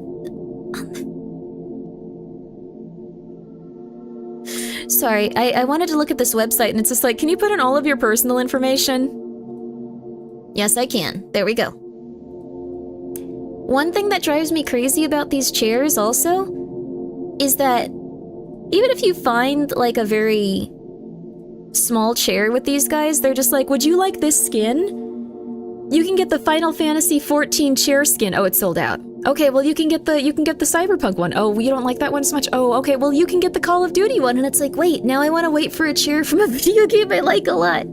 Sorry, I wanted to look at this website and it's just like, can you put in all of your personal information? Yes, I can. There we go. One thing that drives me crazy about these chairs also is that even if you find like a very small chair with these guys, they're just like, would you like this skin? You can get the Final Fantasy 14 chair skin. Oh, it's sold out. Okay, well you can get the Cyberpunk one. Oh, you don't like that one so much? Oh, okay, well you can get the Call of Duty one. And it's like, wait, now I want to wait for a chair from a video game I like a lot.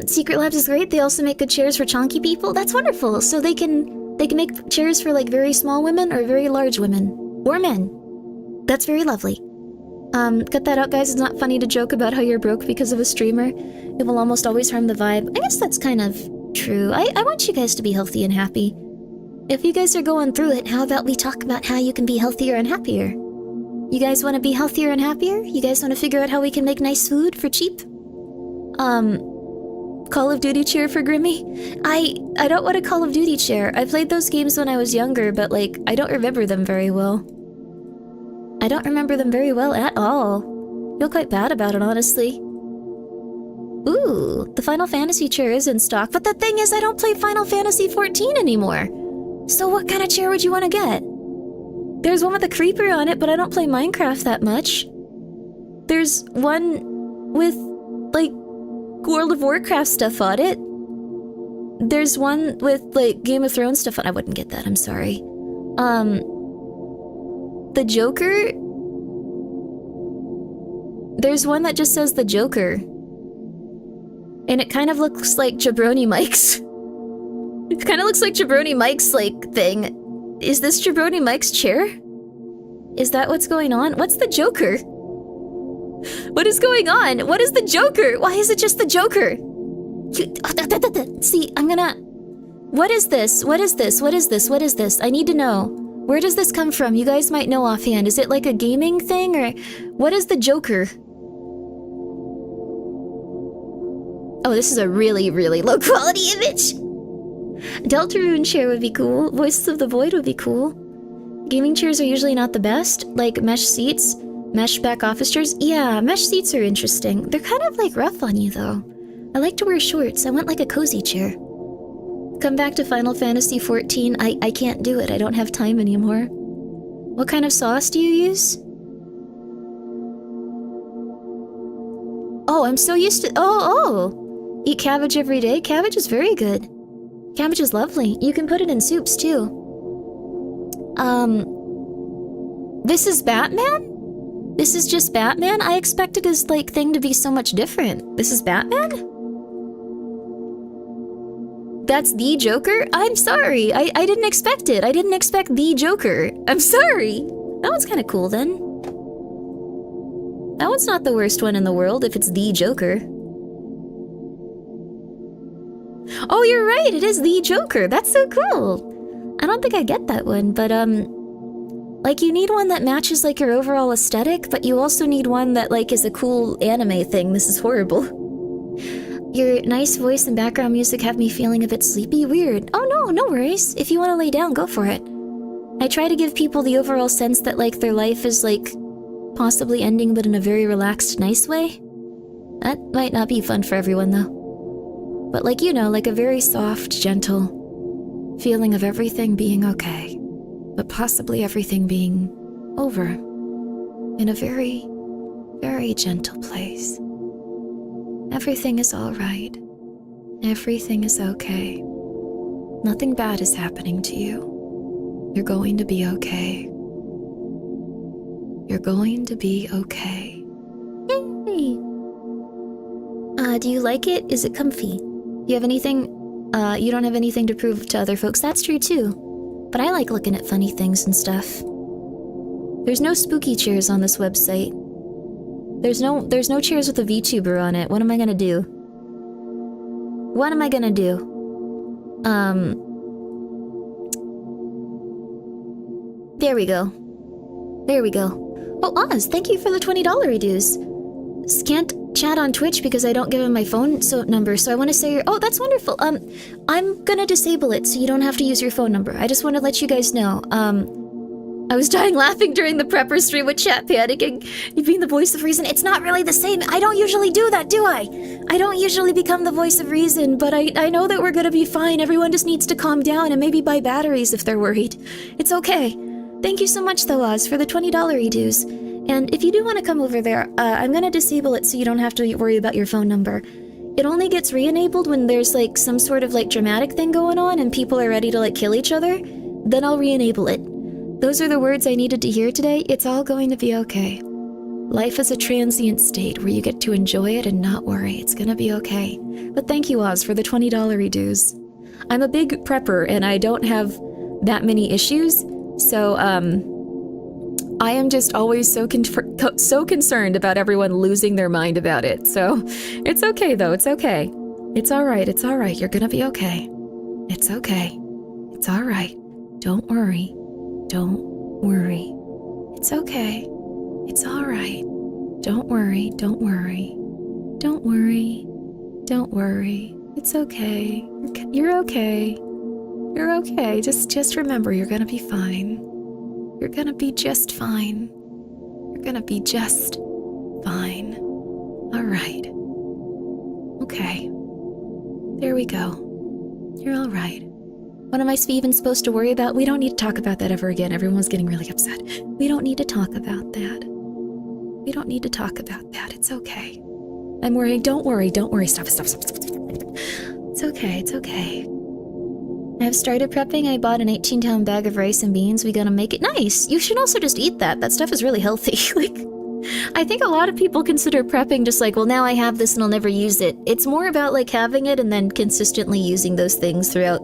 Secret Labs is great. They also make good chairs for chonky people. That's wonderful. So they can make chairs for like very small women or very large women. Or men. That's very lovely. Cut that out, guys. It's not funny to joke about how you're broke because of a streamer. It will almost always harm the vibe. I guess that's kind of true. I want you guys to be healthy and happy. If you guys are going through it, how about we talk about how you can be healthier and happier? You guys want to be healthier and happier? You guys want to figure out how we can make nice food for cheap? Call of Duty chair for Grimmi? I don't want a Call of Duty chair. I played those games when I was younger, but like, I don't remember them very well. I don't remember them very well at all. Feel quite bad about it, honestly. Ooh, the Final Fantasy chair is in stock, but the thing is I don't play Final Fantasy 14 anymore. So what kind of chair would you want to get? There's one with a creeper on it, but I don't play Minecraft that much. There's one with, like, World of Warcraft stuff on it. There's one with, like, Game of Thrones stuff on. I wouldn't get that, I'm sorry. The Joker? There's one that just says the Joker. And it kind of looks like Jabroni Mike's. It kind of looks like Jabroni Mike's, like, thing. Is this Jabroni Mike's chair? Is that what's going on? What's the Joker? What is going on? What is the Joker? Why is it just the Joker? See, I'm gonna... What is this? What is this? What is this? What is this? I need to know. Where does this come from? You guys might know offhand. Is it like a gaming thing, or... What is the Joker? Oh, this is a really, really low quality image! Deltarune chair would be cool. Voices of the Void would be cool. Gaming chairs are usually not the best. Like mesh seats, mesh back office chairs. Yeah, mesh seats are interesting. They're kind of like rough on you though. I like to wear shorts. I want like a cozy chair. Come back to Final Fantasy XIV. I can't do it. I don't have time anymore. What kind of sauce do you use? Oh, I'm so used to... Oh! Eat cabbage every day? Cabbage is very good. Cabbage is lovely. You can put it in soups, too. This is Batman? This is just Batman? I expected his, like, thing to be so much different. This is Batman? That's the Joker? I'm sorry. I didn't expect it. I didn't expect the Joker. I'm sorry. That one's kind of cool, then. That one's not the worst one in the world if it's the Joker. Oh, you're right, it is the Joker. That's so cool. I don't think I get that one, but like you need one that matches like your overall aesthetic, but you also need one that like is a cool anime thing. This is horrible. Your nice voice and background music have me feeling a bit sleepy. Weird. Oh no, no worries. If you want to lay down, go for it. I try to give people the overall sense that like their life is like possibly ending, but in a very relaxed, nice way. That might not be fun for everyone though. But like, you know, like a very soft, gentle feeling of everything being okay, but possibly everything being over in a very, very gentle place. Everything is all right. Everything is okay. Nothing bad is happening to you. You're going to be okay. You're going to be okay. Yay! Do you like it? Is it comfy? You have anything, you don't have anything to prove to other folks. That's true too. But I like looking at funny things and stuff. There's no spooky chairs on this website. There's no chairs with a VTuber on it. What am I gonna do? What am I gonna do? There we go. There we go. Oh, Oz, thank you for the $20 dues. Can't chat on Twitch because I don't give him my phone number, so I want to say oh, that's wonderful. I'm gonna disable it so you don't have to use your phone number. I just want to let you guys know. I was dying laughing during the prepper stream with chat panicking. You being the voice of reason. It's not really the same. I don't usually do that, do I? I don't usually become the voice of reason, but I know that we're gonna be fine. Everyone just needs to calm down and maybe buy batteries if they're worried. It's okay. Thank you so much, though, Oz, for the $20 dues. And if you do want to come over there, I'm gonna disable it so you don't have to worry about your phone number. It only gets re-enabled when there's like some sort of like dramatic thing going on and people are ready to like kill each other. Then I'll re-enable it. Those are the words I needed to hear today. It's all going to be okay. Life is a transient state where you get to enjoy it and not worry. It's gonna be okay. But thank you, Oz, for the $20 dues. I'm a big prepper and I don't have that many issues, so I am just always so concerned about everyone losing their mind about it. So it's okay though, it's okay. It's alright, it's alright. You're gonna be okay. It's okay. It's alright. Don't worry. Don't worry. It's okay. It's alright. Don't worry, don't worry. Don't worry. Don't worry. It's okay. You're okay. You're okay. Just remember, you're gonna be fine. You're gonna be just fine. You're gonna be just fine. Alright. Okay. There we go. You're alright. What am I even supposed to worry about? We don't need to talk about that ever again. Everyone's getting really upset. We don't need to talk about that. We don't need to talk about that. It's okay. I'm worrying. Don't worry. Don't worry. Stop. It's okay, it's okay. I've started prepping. I bought an 18-pound bag of rice and beans. We gotta make it nice. You should also just eat that. That stuff is really healthy. Like, I think a lot of people consider prepping just like, well, now I have this and I'll never use it. It's more about like having it and then consistently using those things throughout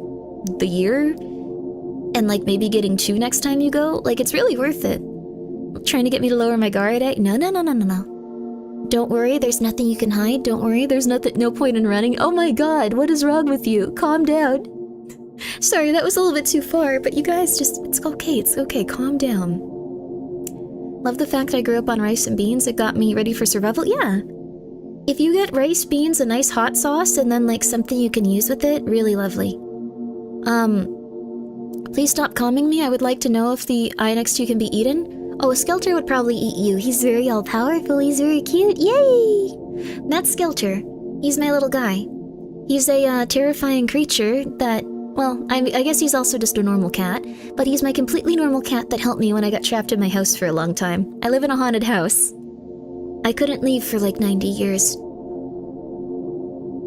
the year. And like maybe getting 2 next time you go. Like, it's really worth it. Trying to get me to lower my guard, eh? No. Don't worry, there's nothing you can hide. Don't worry, there's no point in running. Oh my god, what is wrong with you? Calm down. Sorry, that was a little bit too far, but you guys just, it's okay, calm down. Love the fact I grew up on rice and beans. It got me ready for survival. Yeah. If you get rice, beans, a nice hot sauce, and then like something you can use with it, really lovely. Please stop calming me. I would like to know if the eye next to you can be eaten. Oh, Skelter would probably eat you. He's very all-powerful, he's very cute. Yay! That's Skelter. He's my little guy. He's a terrifying creature that, well, I guess he's also just a normal cat, but he's my completely normal cat that helped me when I got trapped in my house for a long time. I live in a haunted house. I couldn't leave for like 90 years.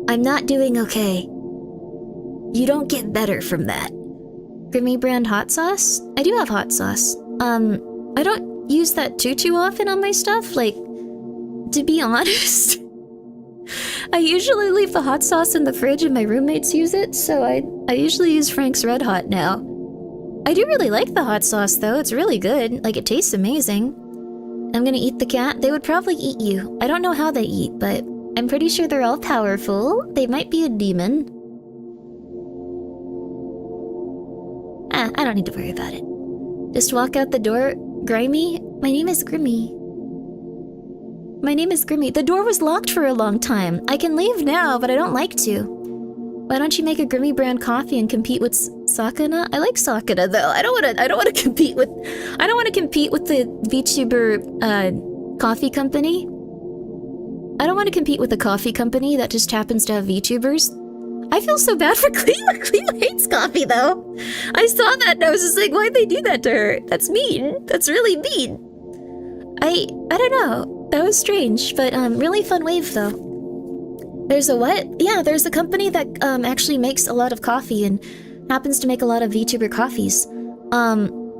I'm not doing okay. You don't get better from that. Grimmi brand hot sauce? I do have hot sauce. I don't use that too often on my stuff, like, to be honest. I usually leave the hot sauce in the fridge and my roommates use it, so I usually use Frank's Red Hot now. I do really like the hot sauce though, it's really good, like it tastes amazing. I'm gonna eat the cat. They would probably eat you. I don't know how they eat, but I'm pretty sure they're all powerful. They might be a demon. I don't need to worry about it. Just walk out the door. Grimy? My name is Grimmi. My name is Grimmi. The door was locked for a long time. I can leave now, but I don't like to. Why don't you make a Grimmi brand coffee and compete with Sakana? I like Sakana though. I don't want to compete with the VTuber coffee company. I don't want to compete with a coffee company that just happens to have VTubers. I feel so bad for Cleo. Cleo hates coffee though. I saw that and I was just like, why'd they do that to her? That's mean. That's really mean. I don't know. That was strange, but really fun wave though. There's a what? Yeah, there's a company that actually makes a lot of coffee and happens to make a lot of VTuber coffees.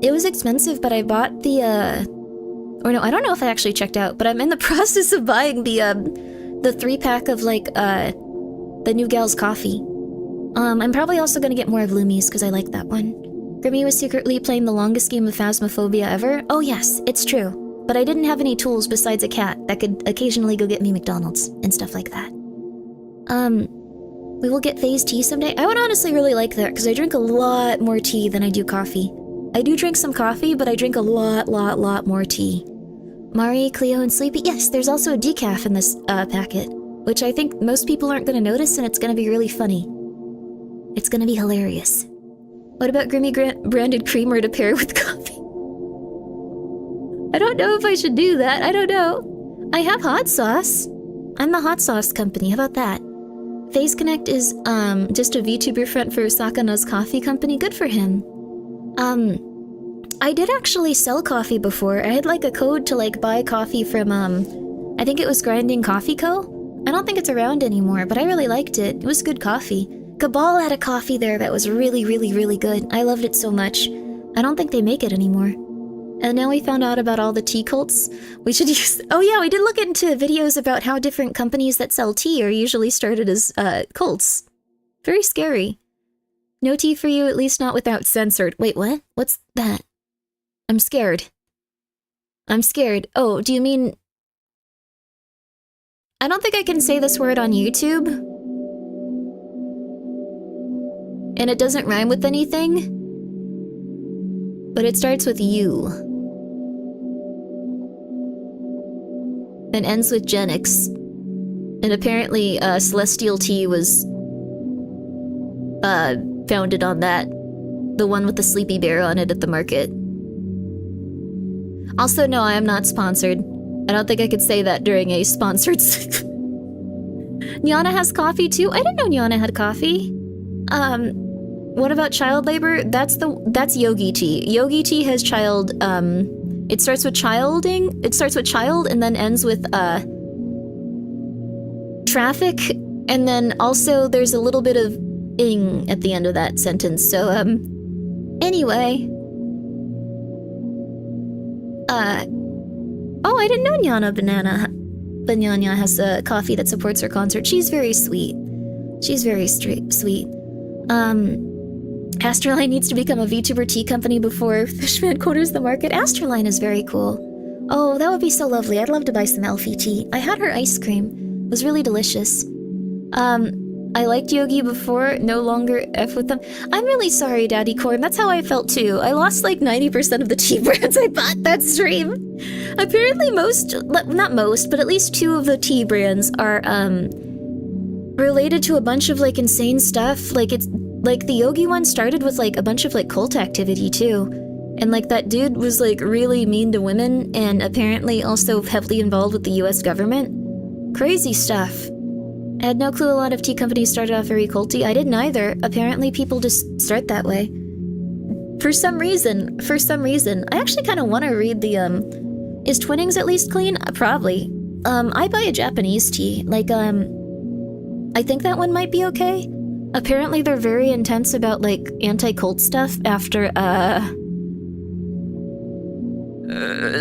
It was expensive, but I bought the or no, I don't know if I actually checked out, but I'm in the process of buying the 3-pack of like the New Gal's coffee. I'm probably also gonna get more of Lumi's because I like that one. Grimmi was secretly playing the longest game of Phasmophobia ever. Oh yes, it's true. But I didn't have any tools besides a cat that could occasionally go get me McDonald's and stuff like that. We will get phase tea someday. I would honestly really like that because I drink a lot more tea than I do coffee. I do drink some coffee, but I drink a lot more tea. Mari, Cleo, and Sleepy. Yes, there's also a decaf in this packet, which I think most people aren't going to notice, and it's going to be really funny. It's going to be hilarious. What about Grimmi branded creamer to pair with coffee? I don't know if I should do that. I don't know. I have hot sauce. I'm the hot sauce company. How about that? Phase Connect is just a VTuber front for Sakana's coffee company. Good for him. I did actually sell coffee before. I had like a code to like buy coffee from I think it was Grinding Coffee Co. I don't think it's around anymore, but I really liked it. It was good coffee. Cabal had a coffee there that was really good. I loved it so much. I don't think they make it anymore. And now we found out about all the tea cults. We should use... Oh yeah, we did look into videos about how different companies that sell tea are usually started as cults. Very scary. No tea for you, at least not without censored. Wait, what? What's that? I'm scared. I'm scared. Oh, do you mean... I don't think I can say this word on YouTube. And it doesn't rhyme with anything. But it starts with U. And ends with Genix. And apparently, Celestial Tea was founded on that. The one with the sleepy bear on it at the market. Also, no, I am not sponsored. I don't think I could say that during a sponsored... Nyana has coffee too? I didn't know Nyana had coffee. What about child labor? That's Yogi Tea. Yogi Tea has child, it starts with childing, it starts with child and then ends with, traffic And then also there's a little bit of ing at the end of that sentence. So, anyway. Oh, I didn't know Banana has a coffee that supports her concert. She's very sweet. She's very sweet. Astroline needs to become a VTuber tea company before Fishman corners the market. Astroline is very cool. Oh, that would be so lovely. I'd love to buy some Elfie tea. I had her ice cream. It was really delicious. I liked Yogi before, no longer F with them. I'm really sorry, Daddy Corn. That's how I felt too. I lost like 90% of the tea brands I bought that stream. Apparently not most, but at least 2 of the tea brands are, related to a bunch of like insane stuff. Like the Yogi one started with like a bunch of like cult activity too. And like that dude was like really mean to women and apparently also heavily involved with the US government. Crazy stuff. I had no clue a lot of tea companies started off very culty. I didn't either. Apparently people just start that way. For some reason. I actually kind of want to read the, is Twinnings at least clean? Probably. I buy a Japanese tea. Like, I think that one might be okay. Apparently they're very intense about, like, anti-cult stuff after,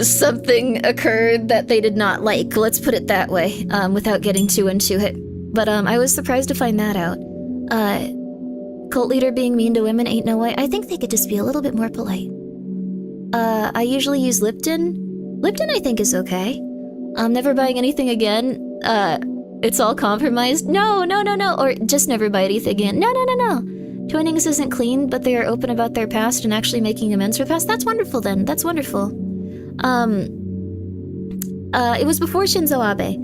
something occurred that they did not like. Let's put it that way, without getting too into it. But, I was surprised to find that out. Cult leader being mean to women ain't no way. I think they could just be a little bit more polite. I usually use Lipton. Lipton I think is okay. I'm never buying anything again. It's all compromised. No. Or just never buy anything again. No. Twinnings isn't clean, but they are open about their past and actually making amends for the past. That's wonderful then. That's wonderful. It was before Shinzo Abe.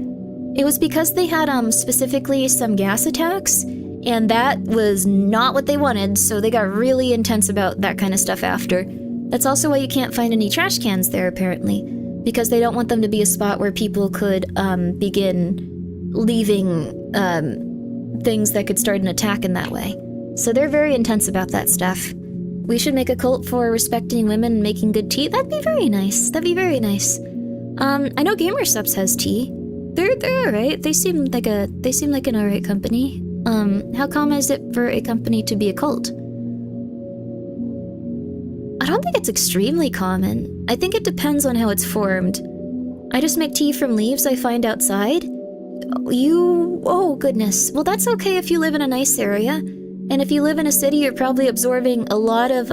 It was because they had, specifically some gas attacks, and that was not what they wanted, so they got really intense about that kind of stuff after. That's also why you can't find any trash cans there, apparently, because they don't want them to be a spot where people could, begin leaving, things that could start an attack in that way. So they're very intense about that stuff. We should make a cult for respecting women and making good tea. That'd be very nice. I know Gamer Subs has tea. They're alright. They seem like an alright company. How common is it for a company to be a cult? I don't think it's extremely common. I think it depends on how it's formed. I just make tea from leaves I find outside. Oh goodness. Well, that's okay if you live in a nice area. And if you live in a city, you're probably absorbing a lot of,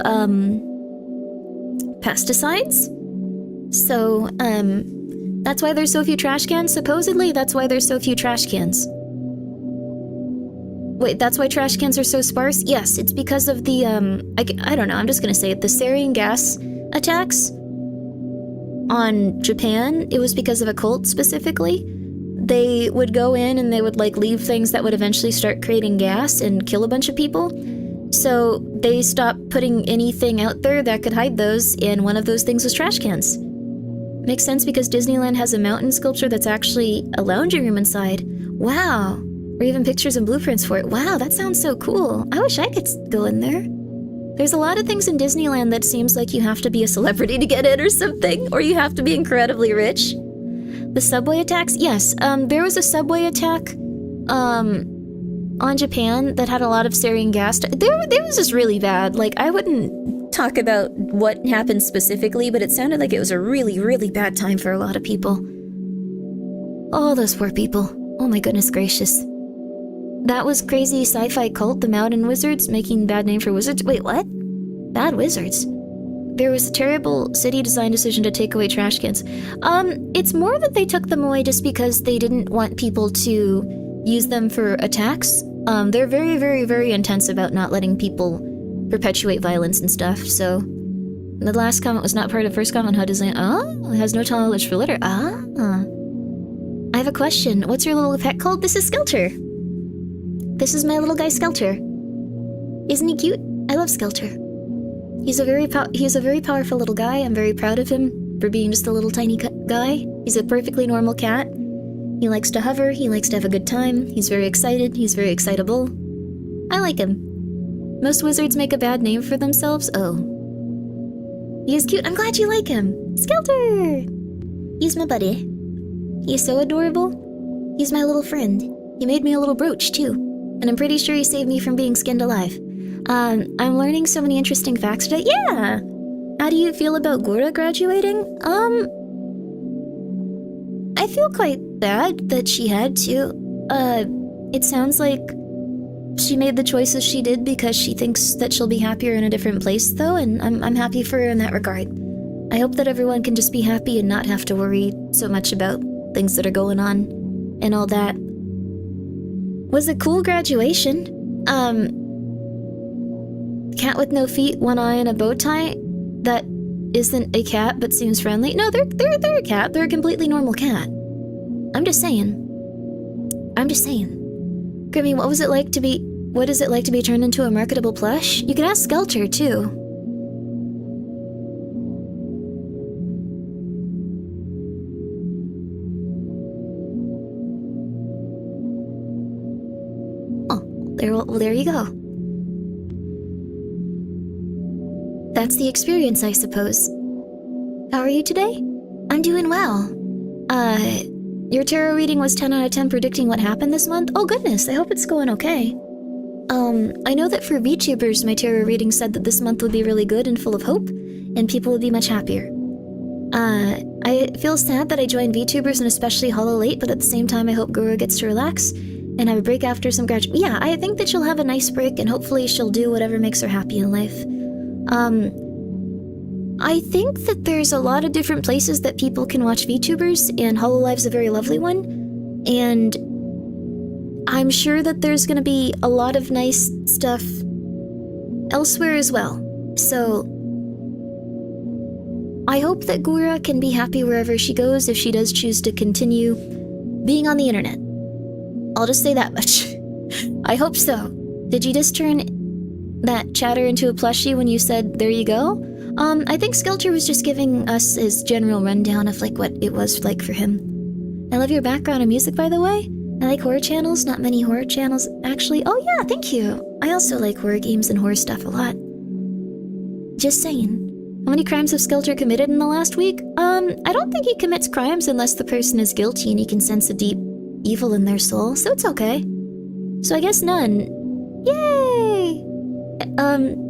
pesticides. So, that's why there's so few trash cans? Supposedly, that's why there's so few trash cans. Wait, that's why trash cans are so sparse? Yes, it's because of the, I don't know, I'm just gonna say it. The sarin gas attacks on Japan, it was because of a cult specifically. They would go in and they would, like, leave things that would eventually start creating gas and kill a bunch of people. So they stopped putting anything out there that could hide those, and one of those things was trash cans. Makes sense because Disneyland has a mountain sculpture that's actually a lounging room inside. Wow. Or even pictures and blueprints for it. Wow, that sounds so cool. I wish I could go in there. There's a lot of things in Disneyland that seems like you have to be a celebrity to get in or something, or you have to be incredibly rich. The subway attacks? Yes, there was a subway attack, on Japan that had a lot of sarin gas. There was just really bad. Like, I wouldn't talk about what happened specifically, but it sounded like it was a really, really bad time for a lot of people. Oh, those poor people. Oh my goodness gracious. That was crazy sci-fi cult, the Mountain Wizards, making bad name for wizards. Wait, what? Bad wizards? There was a terrible city design decision to take away trash cans. It's more that they took them away just because they didn't want people to use them for attacks. They're very, very, very intense about not letting people perpetuate violence and stuff, so... The last comment was not part of the first comment on how design... it has no knowledge for litter. I have a question. What's your little pet called? This is Skelter. This is my little guy Skelter. Isn't he cute? I love Skelter. He's a very powerful little guy. I'm very proud of him for being just a little tiny guy. He's a perfectly normal cat. He likes to hover. He likes to have a good time. He's very excited. He's very excitable. I like him. Most wizards make a bad name for themselves. Oh. He is cute. I'm glad you like him. Skelter! He's my buddy. He's so adorable. He's my little friend. He made me a little brooch, too. And I'm pretty sure he saved me from being skinned alive. I'm learning so many interesting facts today. Yeah! How do you feel about Gura graduating? I feel quite bad that she had to. It sounds like she made the choices she did because she thinks that she'll be happier in a different place, though, and I'm happy for her in that regard. I hope that everyone can just be happy and not have to worry so much about things that are going on and all that. Was a cool graduation. Cat with no feet, one eye, and a bow tie. That isn't a cat, but seems friendly. No, they're a cat. They're a completely normal cat. I'm just saying. Grimmi, what is it like to be turned into a marketable plush? You can ask Skelter, too. Oh, there you go. That's the experience, I suppose. How are you today? I'm doing well. Your tarot reading was 10 out of 10 predicting what happened this month? Oh goodness, I hope it's going okay. I know that for VTubers, my tarot reading said that this month would be really good and full of hope, and people would be much happier. I feel sad that I joined VTubers and especially Hollow late, but at the same time I hope Guru gets to relax and have a break after some Yeah, I think that she'll have a nice break and hopefully she'll do whatever makes her happy in life. I think that there's a lot of different places that people can watch VTubers, and Hololive's a very lovely one, and I'm sure that there's gonna be a lot of nice stuff elsewhere as well. So I hope that Gura can be happy wherever she goes if she does choose to continue being on the internet. I'll just say that much. I hope so. Did you just turn that chatter into a plushie when you said, there you go? I think Skelter was just giving us his general rundown of, like, what it was like for him. I love your background and music, by the way. I like horror channels, not many horror channels, actually. Oh yeah, thank you. I also like horror games and horror stuff a lot. Just saying. How many crimes have Skelter committed in the last week? I don't think he commits crimes unless the person is guilty and he can sense a deep evil in their soul, so it's okay. So I guess none. Yay!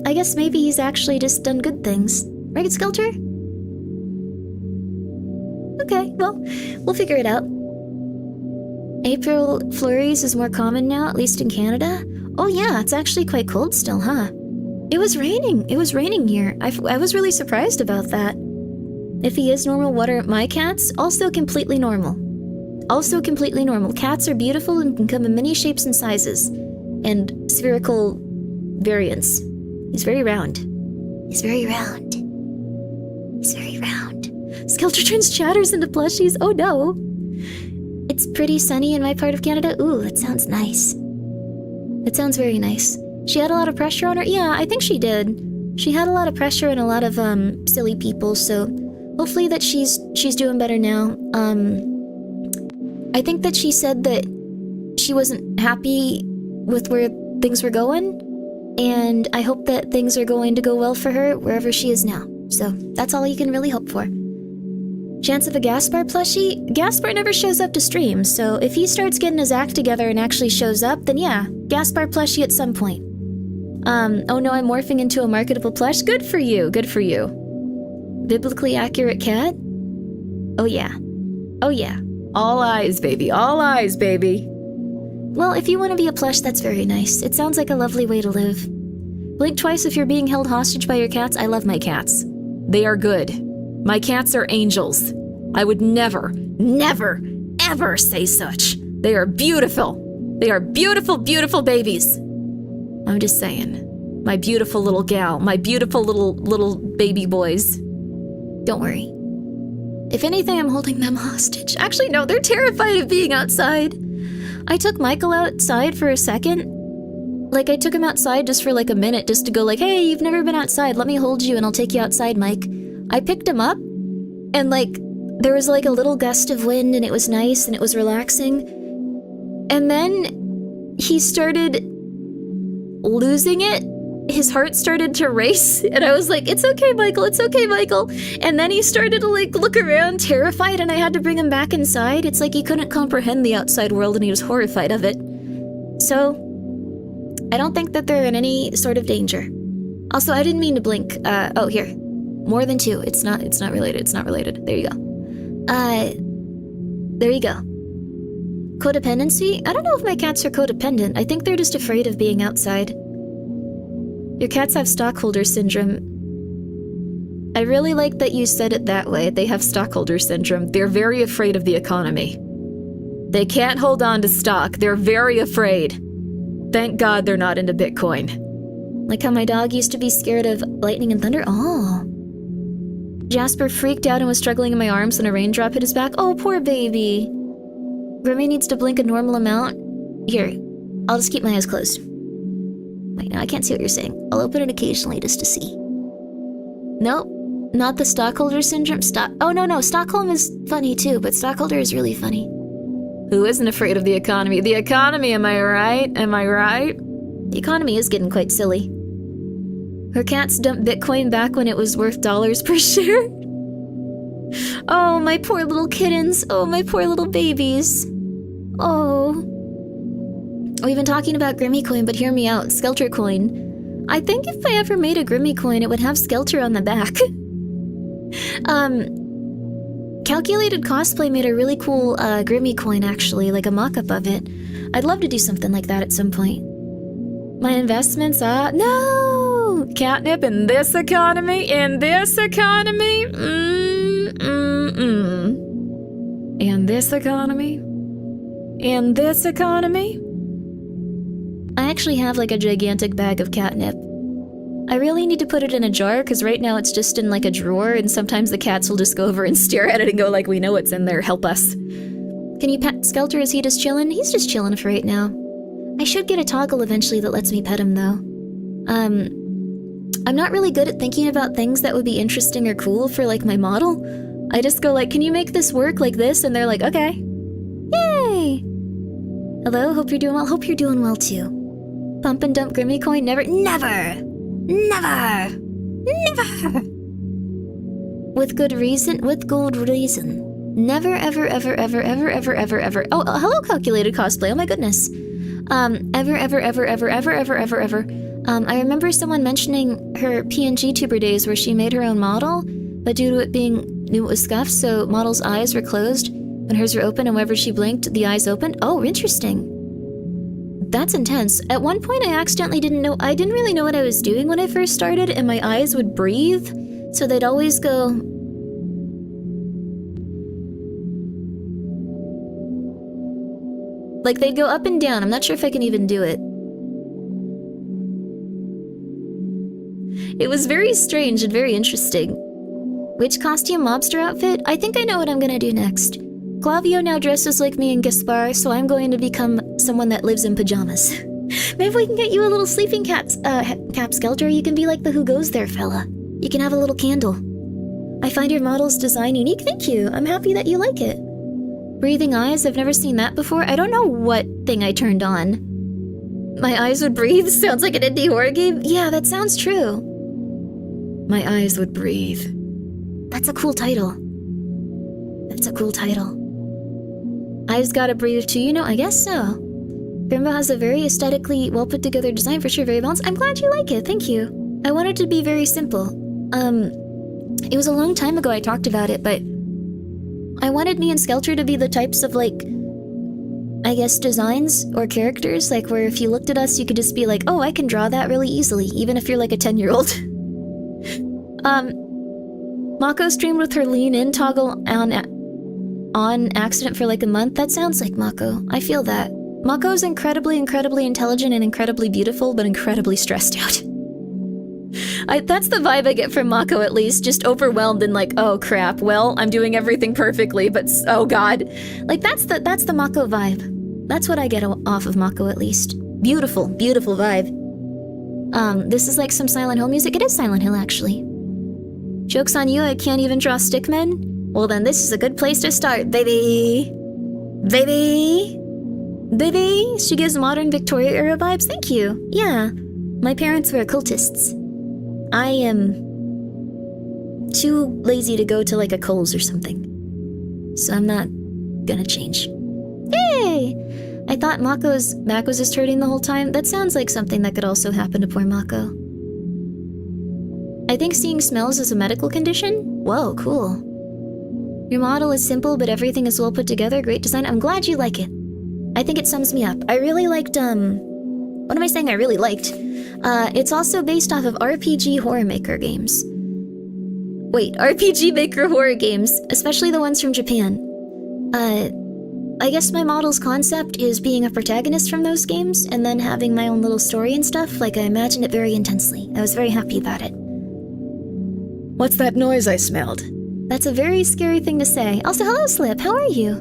I guess maybe he's actually just done good things. Right, Skelter? Okay, well, we'll figure it out. April flurries is more common now, at least in Canada. Oh yeah, it's actually quite cold still, huh? It was raining here. I was really surprised about that. If he is normal, what are my cats? Also completely normal. Cats are beautiful and can come in many shapes and sizes. And spherical variants. He's very round. Skelter turns chatters into plushies. Oh no. It's pretty sunny in my part of Canada. Ooh, that sounds nice. That sounds very nice. She had a lot of pressure on her? Yeah, I think she did. She had a lot of pressure and a lot of, silly people, so hopefully that she's doing better now. I think that she said that she wasn't happy with where things were going, and I hope that things are going to go well for her wherever she is now. So that's all you can really hope for. Chance of a Gaspar plushie? Gaspar never shows up to stream, so if he starts getting his act together and actually shows up, then yeah, Gaspar plushie at some point. Oh no, I'm morphing into a marketable plush? Good for you. Biblically accurate cat? Oh yeah. All eyes, baby. Well, if you want to be a plush, that's very nice. It sounds like a lovely way to live. Blink twice if you're being held hostage by your cats. I love my cats. They are good. My cats are angels. I would never, ever say such. They are beautiful. They are beautiful, beautiful babies. I'm just saying. My beautiful little gal. My beautiful little baby boys. Don't worry. If anything, I'm holding them hostage. Actually, no, they're terrified of being outside. I took Michael outside for a second. Like, I took him outside just for like a minute just to go like, hey, you've never been outside. Let me hold you and I'll take you outside, Mike. I picked him up and like, there was like a little gust of wind and it was nice and it was relaxing. And then he started losing it. His heart started to race and I was like, it's okay, Michael. And then he started to like look around terrified and I had to bring him back inside. It's like he couldn't comprehend the outside world and he was horrified of it. So, I don't think that they're in any sort of danger. Also, I didn't mean to blink. Oh, here. More than 2. It's not related. It's not related. There you go. There you go. Codependency? I don't know if my cats are codependent. I think they're just afraid of being outside. Your cats have stockholder syndrome. I really like that you said it that way. They have stockholder syndrome. They're very afraid of the economy. They can't hold on to stock. They're very afraid. Thank God they're not into Bitcoin. Like how my dog used to be scared of lightning and thunder. Oh. Jasper freaked out and was struggling in my arms when a raindrop hit his back. Oh, poor baby. Grimmi needs to blink a normal amount. Here, I'll just keep my eyes closed. Wait, no, I can't see what you're saying. I'll open it occasionally just to see. Nope, not the stockholder syndrome. Oh, no, Stockholm is funny too, but stockholder is really funny. Who isn't afraid of the economy? The economy, am I right? Am I right? The economy is getting quite silly. Her cats dumped Bitcoin back when it was worth dollars per share. Oh, my poor little kittens. Oh, my poor little babies. Oh. We've been talking about Grimmi coin, but hear me out. Skelter coin. I think if I ever made a Grimmi coin, it would have Skelter on the back. Calculated Cosplay made a really cool Grimmi coin, actually, like a mock-up of it. I'd love to do something like that at some point. My investments are... No! Catnip in this economy? In this economy? In this economy? In this economy? I actually have like a gigantic bag of catnip. I really need to put it in a jar because right now it's just in like a drawer and sometimes the cats will just go over and stare at it and go like, we know what's in there, help us. Can you pet Skelter? Is he just chillin'? He's just chillin' for right now. I should get a toggle eventually that lets me pet him though. I'm not really good at thinking about things that would be interesting or cool for like my model. I just go like, can you make this work like this? And they're like, okay. Yay! Hello, hope you're doing well. Hope you're doing well too. Pump and dump Grimmi coin? Never. With good reason? With good reason. Never, ever, ever, ever, ever, ever, ever, ever. Oh, hello, Calculated Cosplay. Oh my goodness. Ever. I remember someone mentioning her PNG tuber days where she made her own model, but due to it being knew it was scuffed, so model's eyes were closed when hers were open, and whenever she blinked, the eyes opened. Oh, interesting. That's intense. At one point, I didn't really know what I was doing when I first started, and my eyes would breathe, so they'd always go... Like, they'd go up and down. I'm not sure if I can even do it. It was very strange and very interesting. Which costume mobster outfit? I think I know what I'm gonna do next. Clavio now dresses like me in Gaspar, so I'm going to become someone that lives in pajamas. Maybe we can get you a little sleeping cap Skelter. You can be like the Who Goes There fella. You can have a little candle. I find your model's design unique. Thank you. I'm happy that you like it. Breathing eyes? I've never seen that before. I don't know what thing I turned on. My eyes would breathe? Sounds like an indie horror game? Yeah, that sounds true. My eyes would breathe. That's a cool title. That's a cool title. Eyes gotta breathe too, you know? I guess so. Grimmo has a very aesthetically well put together design, for sure, very balanced. I'm glad you like it, thank you. I wanted to be very simple. It was a long time ago I talked about it, but I wanted me and Skelter to be the types of, like, I guess designs or characters, like where if you looked at us, you could just be like, oh, I can draw that really easily, even if you're like a 10-year-old. Mako streamed with her lean-in toggle on accident for like a month. That sounds like Mako. I feel that. Mako's incredibly, incredibly intelligent and incredibly beautiful, but incredibly stressed out. That's the vibe I get from Mako, at least. Just overwhelmed and like, oh crap, well, I'm doing everything perfectly, but oh god. Like, that's the Mako vibe. That's what I get off of Mako, at least. Beautiful, beautiful vibe. This is like some Silent Hill music. It is Silent Hill, actually. Joke's on you, I can't even draw stickmen? Well then, this is a good place to start, baby! Baby! Baby! She gives modern Victoria-era vibes, thank you! Yeah, my parents were occultists. I am too lazy to go to like a Kohl's or something. So I'm not gonna change. Hey! I thought Mako's back was just hurting the whole time. That sounds like something that could also happen to poor Mako. I think seeing smells is a medical condition? Whoa, cool. Your model is simple, but everything is well put together. Great design. I'm glad you like it. I think it sums me up. I really liked, what am I saying I really liked? It's also based off of RPG Horror Maker games. Wait, RPG Maker horror games, especially the ones from Japan. I guess my model's concept is being a protagonist from those games, and then having my own little story and stuff. Like, I imagined it very intensely. I was very happy about it.
What's that noise I smelled?
That's a very scary thing to say. Also, hello, Slip. How are you?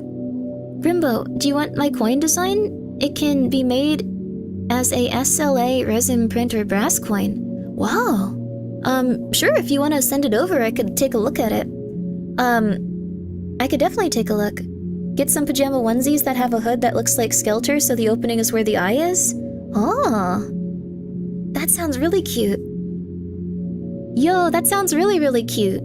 Grimbo, do you want my coin design? It can be made as a SLA, resin print, or brass coin. Wow. Sure, if you want to send it over, I could take a look at it. I could definitely take a look. Get some pajama onesies that have a hood that looks like Skelter, so the opening is where the eye is? Oh. That sounds really cute. Yo, that sounds really, really cute.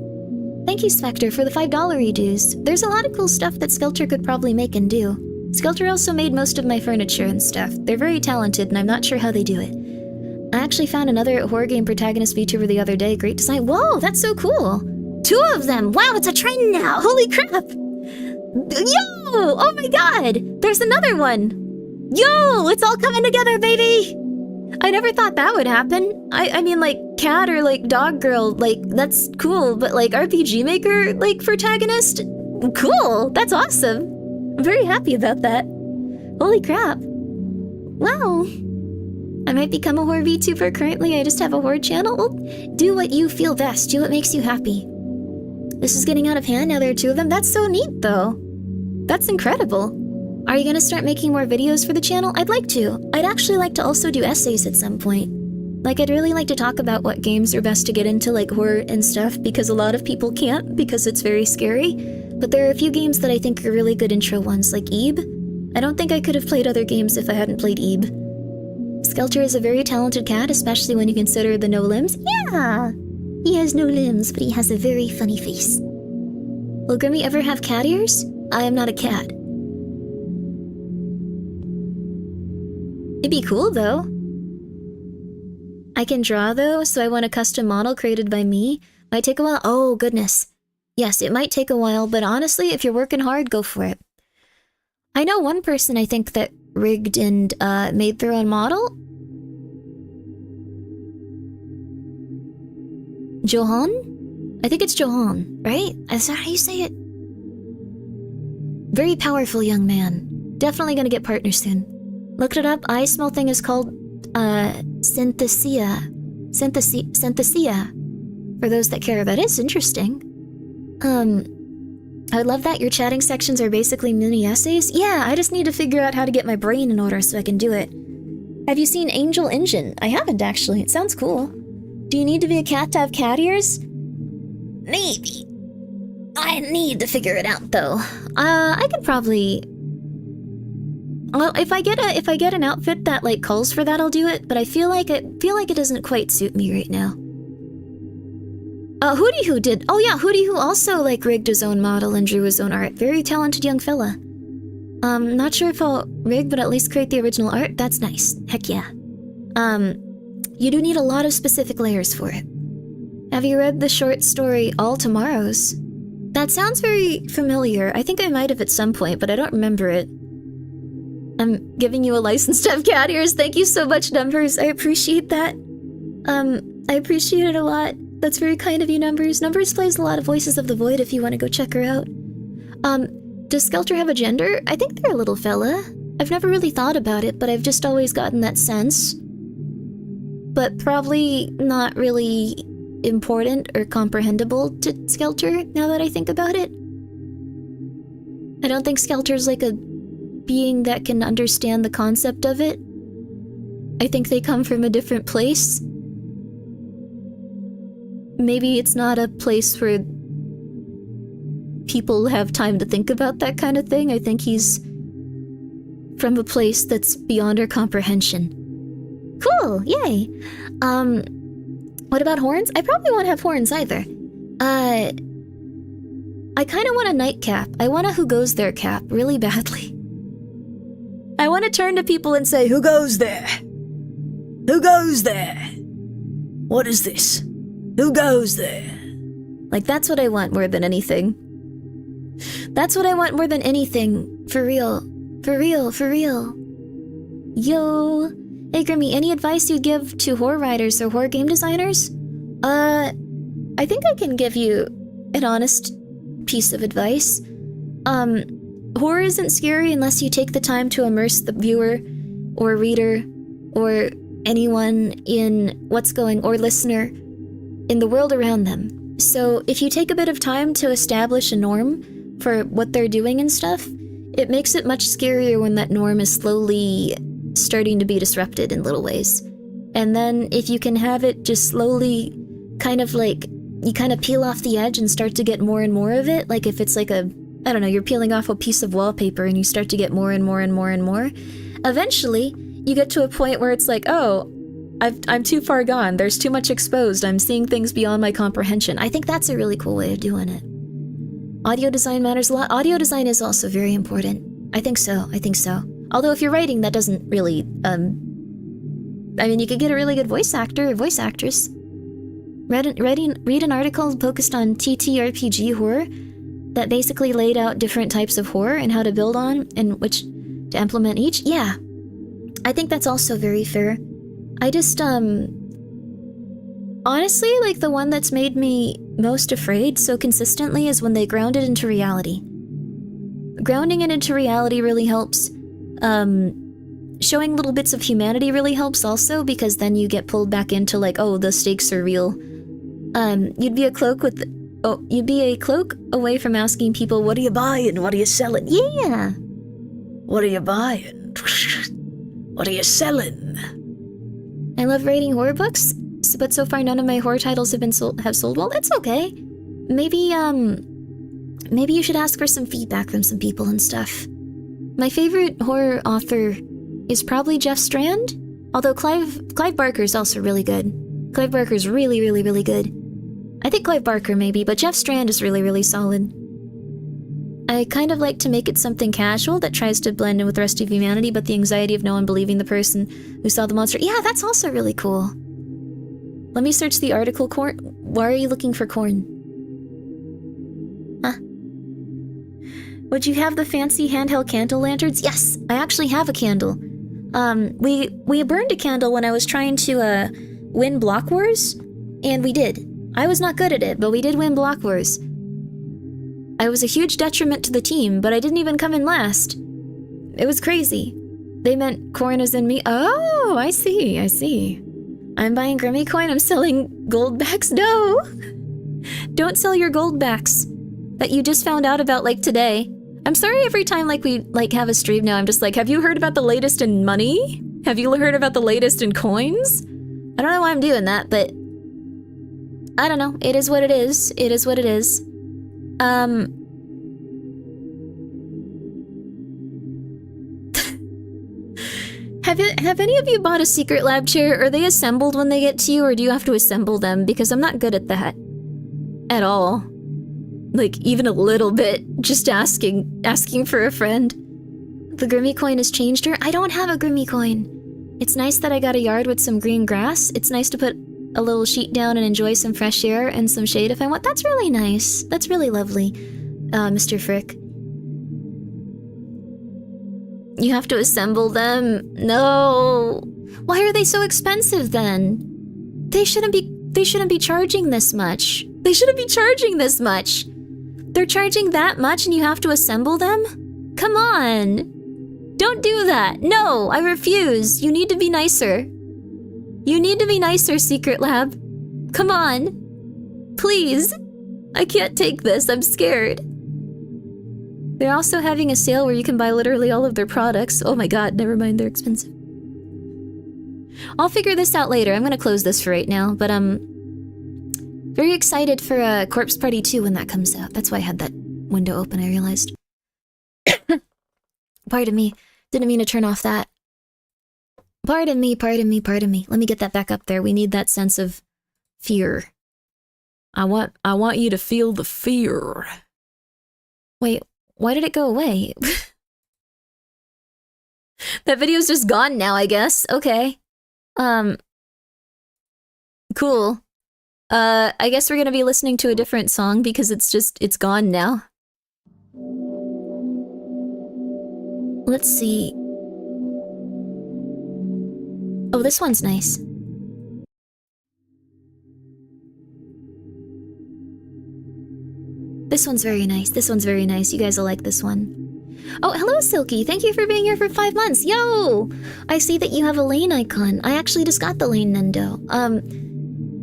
Thank you, Spectre, for the $5 dues. There's a lot of cool stuff that Skelter could probably make and do. Skelter also made most of my furniture and stuff. They're very talented, and I'm not sure how they do it. I actually found another horror game protagonist VTuber the other day. Great design. Whoa, that's so cool. 2 of them. Wow, it's a trend now. Holy crap. Yo! Oh my god! There's another one! Yo! It's all coming together, baby! I never thought that would happen. I mean, like, cat or, like, dog girl, like, that's cool, but, like, RPG Maker, like, protagonist? Cool! That's awesome! I'm very happy about that. Holy crap. Wow. I might become a horror VTuber. Currently, I just have a horror channel. Well, do what you feel best. Do what makes you happy. This is getting out of hand. Now there are 2 of them. That's so neat, though. That's incredible. Are you gonna start making more videos for the channel? I'd like to. I'd actually like to also do essays at some point. Like, I'd really like to talk about what games are best to get into, like horror and stuff, because a lot of people can't, because it's very scary. But there are a few games that I think are really good intro ones, like Ebe. I don't think I could have played other games if I hadn't played Ebe. Skelter is a very talented cat, especially when you consider the no limbs. Yeah! He has no limbs, but he has a very funny face. Will Grimmi ever have cat ears? I am not a cat. It'd be cool, though. I can draw, though, so I want a custom model created by me. Might take a while. Oh, goodness. Yes, it might take a while, but honestly, if you're working hard, go for it. I know one person, I think, that rigged and made their own model. Johan? I think it's Johan, right? Is that how you say it? Very powerful young man. Definitely gonna get partners soon. Looked it up. Eye smell thing is called synthesia. Synthesia. For those that care. That is interesting. I would love that. Your chatting sections are basically mini essays. Yeah, I just need to figure out how to get my brain in order so I can do it. Have you seen Angel Engine? I haven't, actually. It sounds cool. Do you need to be a cat to have cat ears? Maybe. I need to figure it out, though. I could probably... Well, if I get an outfit that, like, calls for that, I'll do it, but I feel like it doesn't quite suit me right now. Hootie Who did. Oh yeah, Hootie Who also, like, rigged his own model and drew his own art. Very talented young fella. Not sure if I'll rig, but at least create the original art. That's nice. Heck yeah. You do need a lot of specific layers for it. Have you read the short story All Tomorrows? That sounds very familiar. I think I might have at some point, but I don't remember it. I'm giving you a license to have cat ears. Thank you so much, Numbers. I appreciate that. I appreciate it a lot. That's very kind of you, Numbers. Numbers plays a lot of Voices of the Void if you want to go check her out. Does Skelter have a gender? I think they're a little fella. I've never really thought about it, but I've just always gotten that sense. But probably not really important or comprehensible to Skelter, now that I think about it. I don't think Skelter's like a being that can understand the concept of it. I think they come from a different place. Maybe it's not a place where people have time to think about that kind of thing. I think he's from a place that's beyond our comprehension. Cool, yay. What about horns? I probably won't have horns either. I kind of want a nightcap. I want a Who Goes There cap really badly. I want want to turn to people and say, "Who goes there? Who goes there? What is this? Who goes there?" Like, that's what I want more than anything. That's what I want more than anything. For real. For real, for real. Yo. Hey, Grimmi, any advice you'd give to horror writers or horror game designers? I think I can give you an honest piece of advice. Horror isn't scary unless you take the time to immerse the viewer or reader or anyone in what's going, or listener, in the world around them. So if you take a bit of time to establish a norm for what they're doing and stuff, it makes it much scarier when that norm is slowly starting to be disrupted in little ways. And then if you can have it just slowly kind of like, you kind of peel off the edge and start to get more and more of it, like if it's like a, I don't know, you're peeling off a piece of wallpaper and you start to get more and more and more and more, eventually you get to a point where it's like, oh, I'm too far gone, there's too much exposed, I'm seeing things beyond my comprehension. I think that's a really cool way of doing it. Audio design matters a lot. Audio design is also very important. I think so. Although if you're writing, that doesn't really, I mean, you could get a really good voice actor or voice actress. Read an article focused on TTRPG horror that basically laid out different types of horror and how to build on and which to implement each. Yeah, I think that's also very fair. I just, honestly, like, the one that's made me most afraid so consistently is when they ground it into reality. Grounding it into reality really helps. Showing little bits of humanity really helps also, because then you get pulled back into, like, oh, the stakes are real. You'd be a cloak away from asking people, what are you buying? What are you selling? Yeah! What are you buying? What are you selling? I love writing horror books, but so far none of my horror titles have sold well. That's okay. Maybe you should ask for some feedback from some people and stuff. My favorite horror author is probably Jeff Strand, although Clive Barker's also really good. Clive Barker's really, really, really good. I think Clive Barker maybe, but Jeff Strand is really, really solid. I kind of like to make it something casual that tries to blend in with the rest of humanity, but the anxiety of no one believing the person who saw the monster. Yeah, that's also really cool. Let me search the article. Corn. Why are you looking for corn? Huh? Would you have the fancy handheld candle lanterns? Yes, I actually have a candle. We burned a candle when I was trying to win Block Wars, and we did. I was not good at it, but we did win Block Wars. I was a huge detriment to the team, but I didn't even come in last. It was crazy. They meant coin as in me. Oh, I see. I'm buying Grimmi coin, I'm selling gold backs. No! Don't sell your gold backs that you just found out about, like, today. I'm sorry every time, like, we, like, have a stream now, I'm just like, have you heard about the latest in money? Have you heard about the latest in coins? I don't know why I'm doing that, but I don't know. It is what it is. It is what it is. Have any of you bought a Secret Lab chair? Are they assembled when they get to you, or do you have to assemble them? Because I'm not good at that. At all. Like, even a little bit. Just asking for a friend. The Grimmi coin has changed her? I don't have a Grimmi coin. It's nice that I got a yard with some green grass. It's nice to put a little sheet down and enjoy some fresh air and some shade if I want. That's really nice. That's really lovely, Mr. Frick. You have to assemble them? No. Why are they so expensive then? They shouldn't be charging this much. They shouldn't be charging this much. They're charging that much and you have to assemble them? Come on. Don't do that. No, I refuse. You need to be nicer. You need to be nicer, Secret Lab. Come on. Please. I can't take this. I'm scared. They're also having a sale where you can buy literally all of their products. Oh my god, never mind, they're expensive. I'll figure this out later. I'm gonna close this for right now, but very excited for Corpse Party 2 when that comes out. That's why I had that window open, I realized. Pardon me. Didn't mean to turn off that. Pardon me. Let me get that back up there. We need that sense of fear. I want you to feel the fear. Wait, why did it go away? That video's just gone now, I guess. Okay. Cool. I guess we're gonna be listening to a different song because it's gone now. Let's see. Oh, this one's nice. This one's very nice. This one's very nice. You guys will like this one. Oh, hello, Silky. Thank you for being here for 5 months. Yo! I see that you have a Lane icon. I actually just got the Lane Nendo.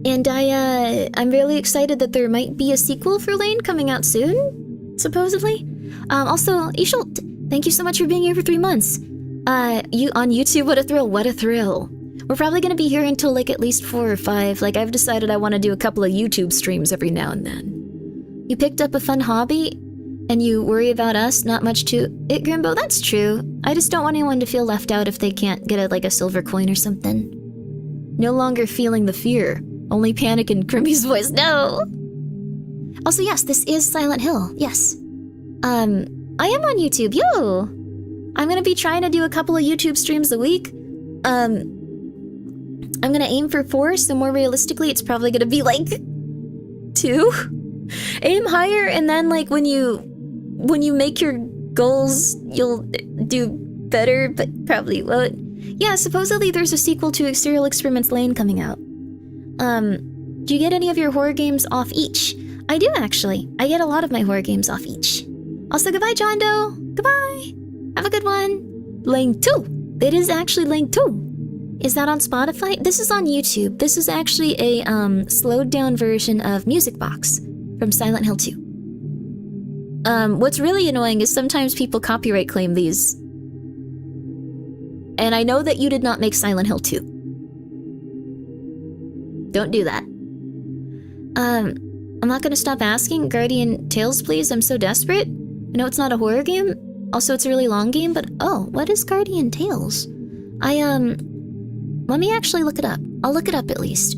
And I'm really excited that there might be a sequel for Lane coming out soon, supposedly. Also, Ishult, thank you so much for being here for 3 months. You on YouTube, what a thrill, what a thrill. We're probably gonna be here until like at least 4 or 5. Like I've decided I want to do a couple of YouTube streams every now and then. You picked up a fun hobby, and you worry about us, not much to it, Grimbo. That's true. I just don't want anyone to feel left out if they can't get like a silver coin or something. No longer feeling the fear, only panic in Grimmi's voice. No. Also, yes, this is Silent Hill. Yes. I am on YouTube. Yo. I'm gonna be trying to do a couple of YouTube streams a week. I'm gonna aim for 4, so more realistically, it's probably gonna be like 2. Aim higher, and then like when you make your goals, you'll do better, but probably won't. Yeah, supposedly there's a sequel to Serial Experiments Lane coming out. Do you get any of your horror games off each? I do, actually. I get a lot of my horror games off each. Also, goodbye, John Doe. Goodbye. Have a good one. Lane 2. It is actually Lane 2. Is that on Spotify? This is on YouTube. This is actually a slowed down version of Music Box from Silent Hill 2. What's really annoying is sometimes people copyright claim these. And I know that you did not make Silent Hill 2. Don't do that. I'm not gonna stop asking. Guardian Tales, please. I'm so desperate. I know it's not a horror game. Also, it's a really long game, but oh, what is Guardian Tales? Let me actually look it up. I'll look it up at least.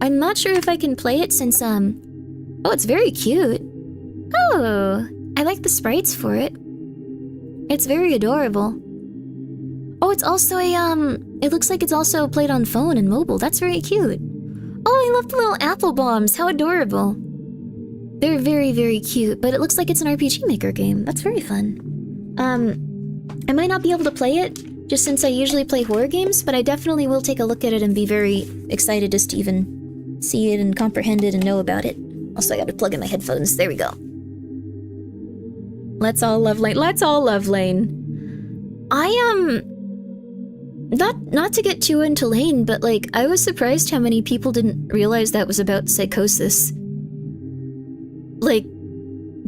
I'm not sure if I can play it since, oh, it's very cute. Oh, I like the sprites for it. It's very adorable. Oh, it's also a, it looks like it's also played on phone and mobile. That's very cute. Oh, I love the little apple bombs. How adorable. They're very, very cute, but it looks like it's an RPG Maker game. That's very fun. I might not be able to play it, just since I usually play horror games, but I definitely will take a look at it and be very excited just to even see it and comprehend it and know about it. Also, I gotta plug in my headphones. There we go. Let's all love Lane. Let's all love Lane. I not to get too into Lane, but like I was surprised how many people didn't realize that was about psychosis. Like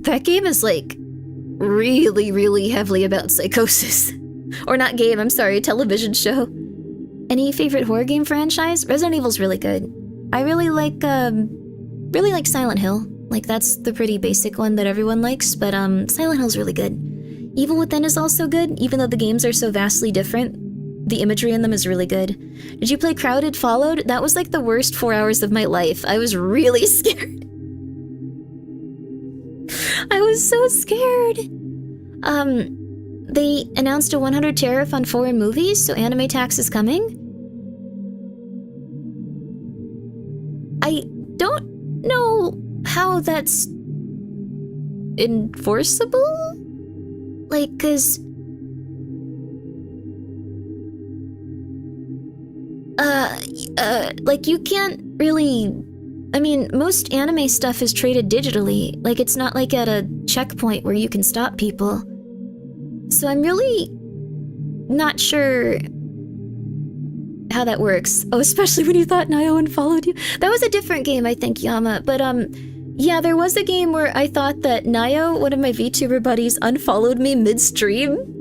that game is like really, really heavily about psychosis. Or not game, I'm sorry, television show. Any favorite horror game franchise? Resident Evil's really good. I really like Silent Hill. Like that's the pretty basic one that everyone likes, but Silent Hill's really good. Evil Within is also good, even though the games are so vastly different. The imagery in them is really good. Did you play Crowded Followed? That was like the worst 4 hours of my life. I was really scared. I was so scared. They announced a 100 tariff on foreign movies, so anime tax is coming. I don't know how that's enforceable? Like, 'cause like you can't really, I mean, most anime stuff is traded digitally. Like it's not like at a checkpoint where you can stop people. So I'm really not sure how that works. Oh, especially when you thought Nio unfollowed you. That was a different game, I think, Yama. But yeah, there was a game where I thought that Nio, one of my VTuber buddies, unfollowed me mid-stream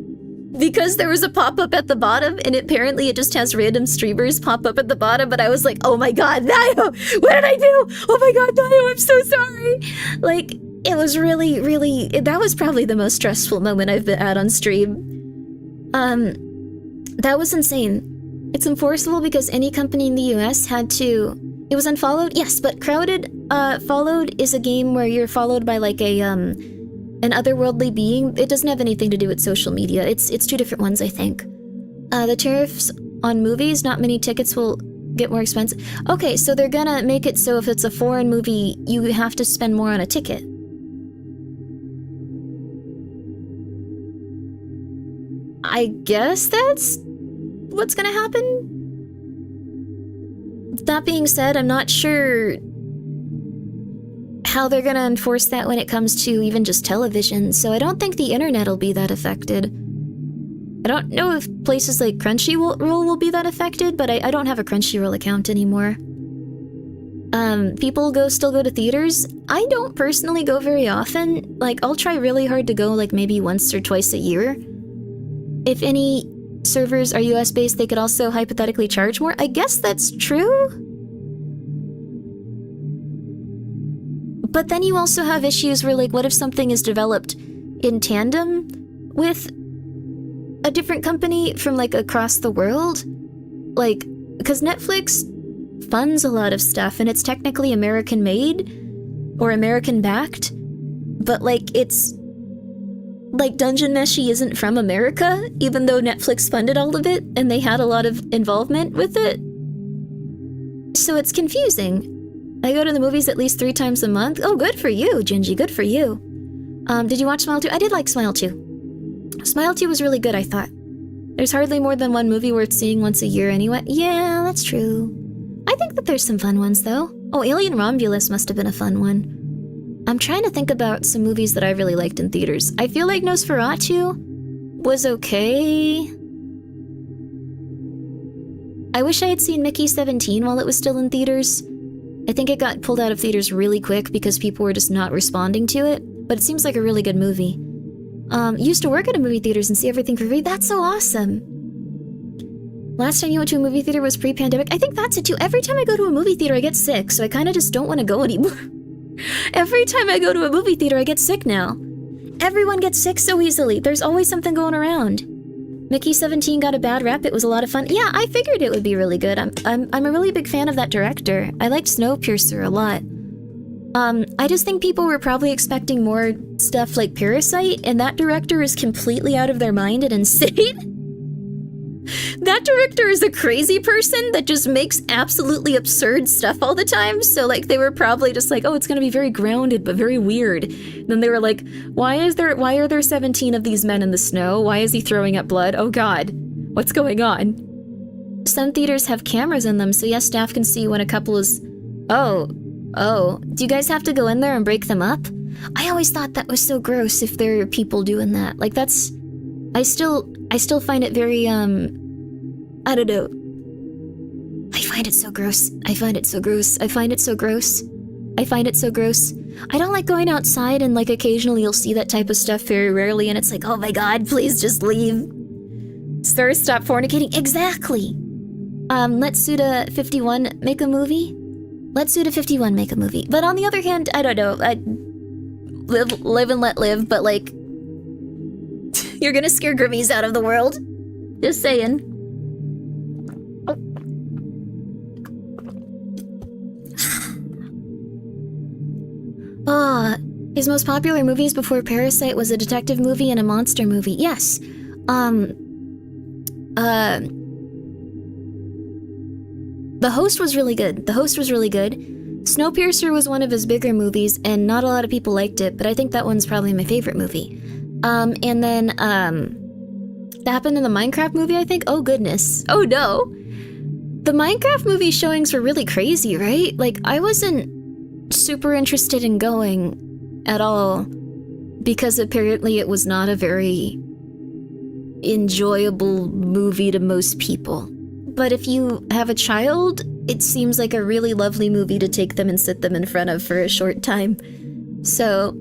because there was a pop-up at the bottom, and apparently it just has random streamers pop up at the bottom, but I was like, oh my god, Nio! What did I do? Oh my god, Nio, I'm so sorry! Like, it was really, really... That was probably the most stressful moment I've been at on stream. That was insane. It's enforceable because any company in the US had to... It was unfollowed? Yes, but Crowded Followed is a game where you're followed by like a, an otherworldly being. It doesn't have anything to do with social media. It's two different ones, I think. The tariffs on movies, not many tickets will get more expensive. Okay, so they're gonna make it so if it's a foreign movie, you have to spend more on a ticket. I guess that's what's gonna happen? That being said, I'm not sure how they're gonna enforce that when it comes to even just television, so I don't think the internet will be that affected. I don't know if places like Crunchyroll will be that affected, but I don't have a Crunchyroll account anymore. People still go to theaters. I don't personally go very often. Like, I'll try really hard to go like maybe once or twice a year. If any servers are US based, they could also hypothetically charge more. I guess that's true. But then you also have issues where, like, what if something is developed in tandem with a different company from, like, across the world? Like, because Netflix funds a lot of stuff, and it's technically American-made or American-backed, but, like, it's... Like, Dungeon Meshi isn't from America, even though Netflix funded all of it, and they had a lot of involvement with it. So it's confusing. I go to the movies at least 3 times a month. Oh, good for you, Gingy, good for you. Did you watch Smile 2? I did like Smile 2. Smile 2 was really good, I thought. There's hardly more than one movie worth seeing once a year anyway. Yeah, that's true. I think that there's some fun ones, though. Oh, Alien Romulus must have been a fun one. I'm trying to think about some movies that I really liked in theaters. I feel like Nosferatu was okay. I wish I had seen Mickey 17 while it was still in theaters. I think it got pulled out of theaters really quick because people were just not responding to it, but it seems like a really good movie. Used to work at a movie theaters and see everything for free. That's so awesome. Last time you went to a movie theater was pre-pandemic. I think that's it too. Every time I go to a movie theater, I get sick, so I kind of just don't want to go anymore. Every time I go to a movie theater, I get sick now. Everyone gets sick so easily. There's always something going around. Mickey 17 got a bad rap. It was a lot of fun. Yeah, I figured it would be really good. I'm a really big fan of that director. I liked Snowpiercer a lot. I just think people were probably expecting more stuff like Parasite, and that director is completely out of their mind and insane. That director is a crazy person that just makes absolutely absurd stuff all the time, so like they were probably just like, oh, it's gonna be very grounded but very weird. Then they were like, why are there 17 of these men in the snow? Why is he throwing up blood? Oh god, what's going on? Some theaters have cameras in them, so yes, staff can see when a couple is... Oh, do you guys have to go in there and break them up? I always thought that was so gross if there are people doing that. Like, that's... I still find it very, I don't know. I find it so gross. I find it so gross. I find it so gross. I find it so gross. I don't like going outside, and like occasionally you'll see that type of stuff very rarely, and it's like, oh my god, please just leave. Sir, stop fornicating. Exactly. Let Suda 51 make a movie? Let Suda 51 make a movie. But on the other hand, I don't know. I live and let live, but like... You're gonna scare Grimmies out of the world. Just saying. His most popular movies before Parasite was a detective movie and a monster movie. Yes. The Host was really good. The Host was really good. Snowpiercer was one of his bigger movies, and not a lot of people liked it, but I think that one's probably my favorite movie. And then, that happened in the Minecraft movie, I think? Oh, goodness. Oh, no. The Minecraft movie showings were really crazy, right? Like, I wasn't super interested in going at all, because apparently it was not a very enjoyable movie to most people. But if you have a child, it seems like a really lovely movie to take them and sit them in front of for a short time. So...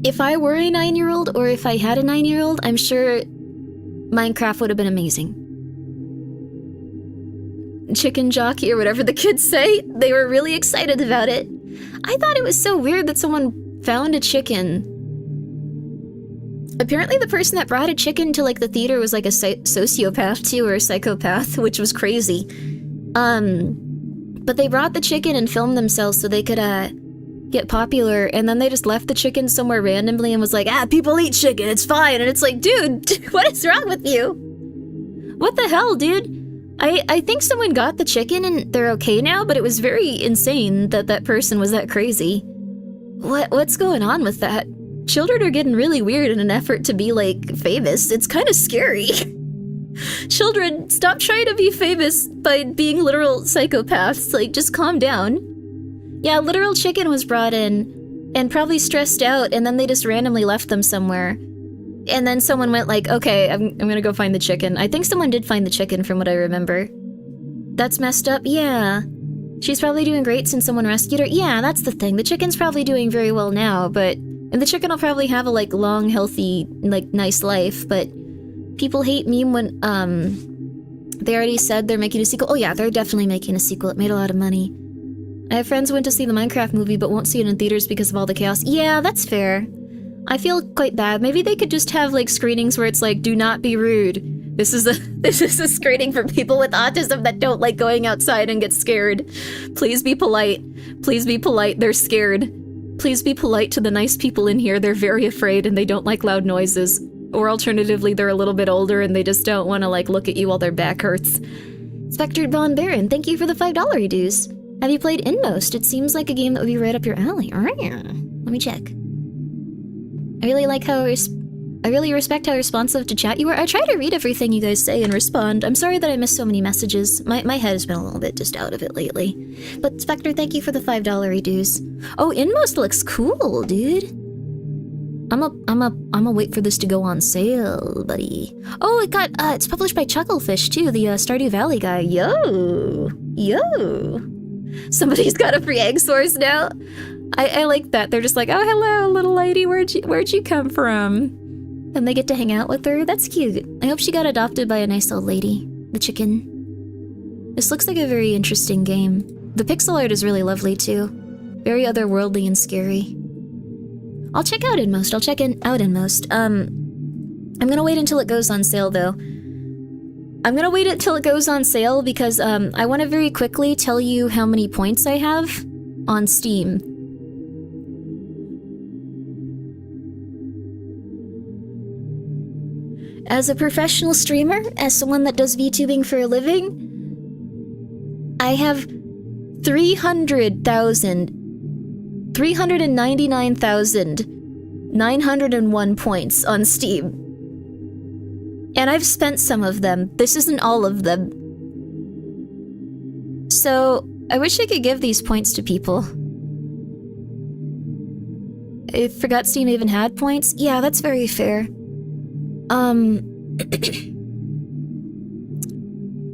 if I were a 9-year-old, or if I had a 9-year-old, I'm sure Minecraft would have been amazing. Chicken jockey, or whatever the kids say, they were really excited about it. I thought it was so weird that someone found a chicken. Apparently the person that brought a chicken to like the theater was like a sociopath too, or a psychopath, which was crazy. But they brought the chicken and filmed themselves so they could, get popular, and then they just left the chicken somewhere randomly and was like, people eat chicken, it's fine. And it's like, dude, what is wrong with you? What the hell, dude? I think someone got the chicken and they're okay now, but it was very insane that that person was that crazy. What's going on with that? Children are getting really weird in an effort to be, like, famous. It's kind of scary. Children, stop trying to be famous by being literal psychopaths. Like, just calm down. Yeah, literal chicken was brought in and probably stressed out, and then they just randomly left them somewhere. And then someone went like, okay, I'm gonna go find the chicken. I think someone did find the chicken from what I remember. That's messed up, yeah. She's probably doing great since someone rescued her. Yeah, that's the thing. The chicken's probably doing very well now, but... And the chicken will probably have a, like, long, healthy, like, nice life, but... People hate meme when, they already said they're making a sequel. Oh yeah, they're definitely making a sequel. It made a lot of money. I have friends who went to see the Minecraft movie but won't see it in theaters because of all the chaos. Yeah, that's fair. I feel quite bad. Maybe they could just have, like, screenings where it's like, do not be rude. This is a screening for people with autism that don't like going outside and get scared. Please be polite. Please be polite. They're scared. Please be polite to the nice people in here. They're very afraid and they don't like loud noises. Or alternatively, they're a little bit older and they just don't want to, like, look at you while their back hurts. Spectred Von Baron, thank you for the $5 dues. Have you played Inmost? It seems like a game that would be right up your alley. Let me check. I really respect how responsive to chat you are. I try to read everything you guys say and respond. I'm sorry that I missed so many messages. My head has been a little bit just out of it lately. But Spectre, thank you for the $5 dues. Oh, Inmost looks cool, dude. I'ma wait for this to go on sale, buddy. Oh, it's published by Chucklefish too, the Stardew Valley guy. Yo. Somebody's got a free egg source now. I like that. They're just like, oh, hello, little lady, where'd you come from? And they get to hang out with her. That's cute. I hope she got adopted by a nice old lady. The chicken. This looks like a very interesting game. The pixel art is really lovely too. Very otherworldly and scary. I'll check out Inmost. I'm gonna wait until it goes on sale though. I'm gonna wait until it goes on sale because I want to very quickly tell you how many points I have on Steam. As a professional streamer, as someone that does VTubing for a living, I have 399,901 points on Steam. And I've spent some of them. This isn't all of them. So, I wish I could give these points to people. I forgot Steam even had points? Yeah, that's very fair.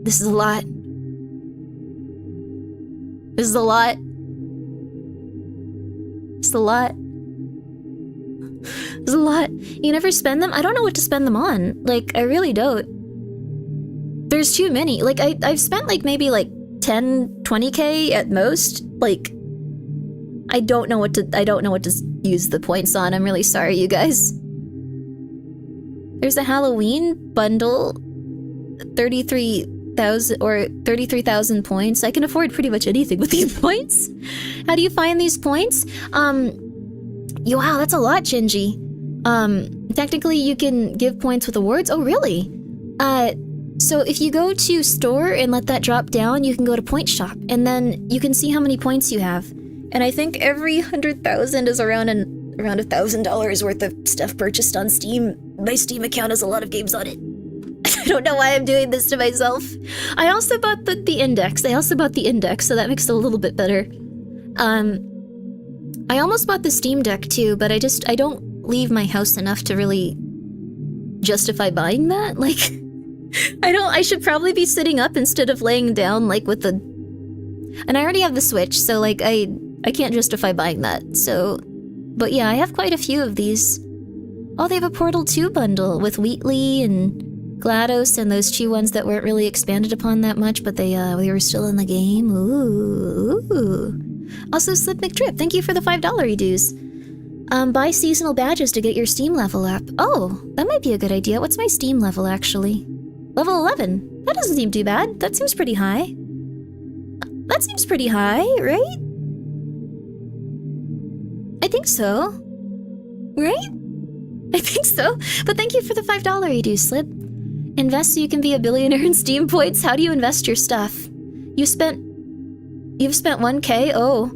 This is a lot. It's a lot. You never spend them? I don't know what to spend them on. Like, I really don't. There's too many. Like, I've spent like maybe like 10, 20k at most. Like, I don't know what to use the points on. I'm really sorry, you guys. There's a Halloween bundle, 33,000 points. I can afford pretty much anything with these points. How do you find these points? Wow, that's a lot, Gingy. Technically you can give points with awards. Oh, really? So if you go to store and let that drop down, you can go to point shop, and then you can see how many points you have. And I think every 100,000 is around $1,000 worth of stuff purchased on Steam. My Steam account has a lot of games on it. I don't know why I'm doing this to myself. I also bought the index. So that makes it a little bit better. I almost bought the Steam Deck too, but I don't leave my house enough to really justify buying that. Like, I should probably be sitting up instead of laying down, like, with the... And I already have the Switch, so, like, I can't justify buying that, so... But yeah, I have quite a few of these. Oh, they have a Portal 2 bundle with Wheatley and GLaDOS and those two ones that weren't really expanded upon that much, but we were still in the game. Ooh. Also, Slip McDrip, thank you for the $5 dues. Buy seasonal badges to get your Steam level up. Oh, that might be a good idea. What's my Steam level, actually? Level 11. That doesn't seem too bad. That seems pretty high. Right? think so. Right? I think so. But thank you for the $5 you do, Slip. Invest so you can be a billionaire in Steam points. How do you invest your stuff? You've spent 1K? Oh.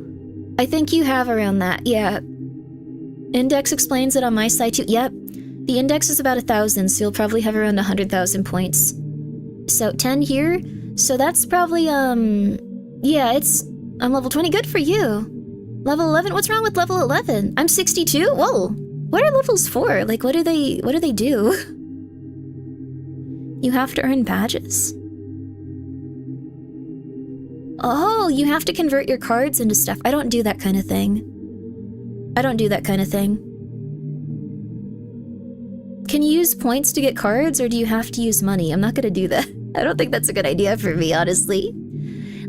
I think you have around that, yeah. Index explains it on my site too. Yep. The index is about 1,000, so you'll probably have around 100,000 points. So 10 here. So that's probably, yeah, I'm level 20. Good for you. Level 11? What's wrong with level 11? I'm 62? Whoa. What are levels for? Like, what do they do? You have to earn badges. Oh, you have to convert your cards into stuff. I don't do that kind of thing. Can you use points to get cards, or do you have to use money? I'm not gonna do that. I don't think that's a good idea for me, honestly.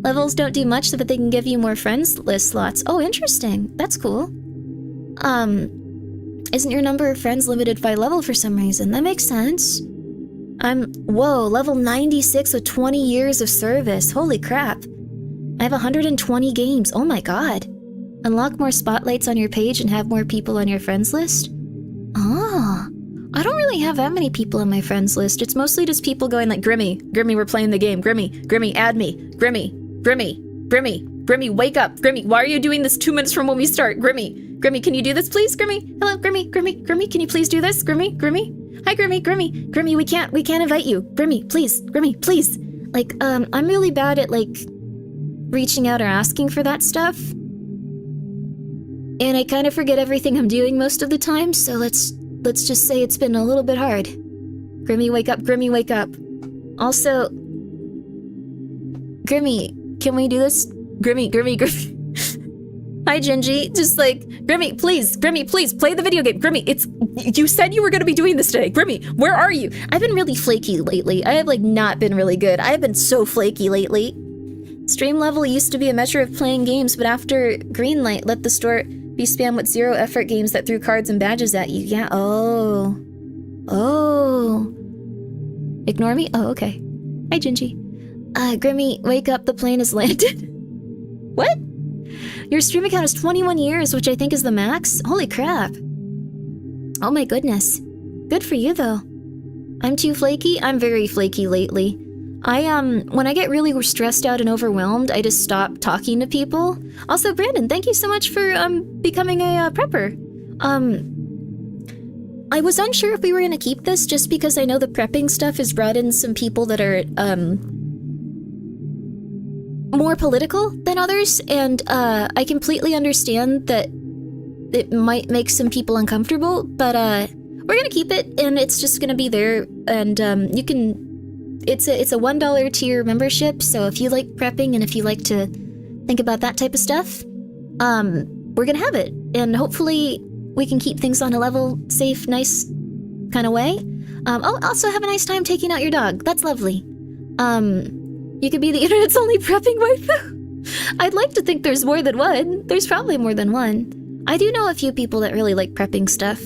Levels don't do much, but they can give you more friends list slots. Oh, interesting. That's cool. Isn't your number of friends limited by level for some reason? That makes sense. Whoa, level 96 with 20 years of service. Holy crap. I have 120 games. Oh my god. Unlock more spotlights on your page and have more people on your friends list? Ah. I don't really have that many people on my friends list. It's mostly just people going like, Grimmi, we're playing the game. Grimmi, add me. Grimmi, wake up. Grimmi, why are you doing this 2 minutes from when we start? Grimmi, can you do this, please? Grimmi, hello, Grimmi, can you please do this? Grimmi. Hi, Grimmi, we can't invite you. Grimmi, please. Like, I'm really bad at, like, reaching out or asking for that stuff. And I kind of forget everything I'm doing most of the time, so let's just say it's been a little bit hard. Grimmi, wake up. Also, Grimmi, can we do this? Grimmi. Hi, Gingy. Just like, Grimmi, please, play the video game. Grimmi, you said you were going to be doing this today. Grimmi, where are you? I've been really flaky lately. I have, like, not been really good. I have been so flaky lately. Stream level used to be a measure of playing games, but after Greenlight let the store be spammed with zero effort games that threw cards and badges at you. Yeah, oh. Ignore me? Oh, okay. Hi, Gingy. Grimmi, wake up, the plane has landed. What? Your stream account is 21 years, which I think is the max? Holy crap. Oh my goodness. Good for you, though. I'm too flaky? I'm very flaky lately. When I get really stressed out and overwhelmed, I just stop talking to people. Also, Brandon, thank you so much for, becoming a, prepper. I was unsure if we were gonna keep this just because I know the prepping stuff has brought in some people that are, more political than others, and, I completely understand that it might make some people uncomfortable, but, we're gonna keep it, and it's just gonna be there, and, you can... It's a $1 tier membership, so if you like prepping and if you like to think about that type of stuff, we're gonna have it. And hopefully we can keep things on a level, safe, nice kind of way. Also have a nice time taking out your dog. That's lovely. You could be the internet's only prepping waifu. I'd like to think there's more than one. There's probably more than one. I do know a few people that really like prepping stuff.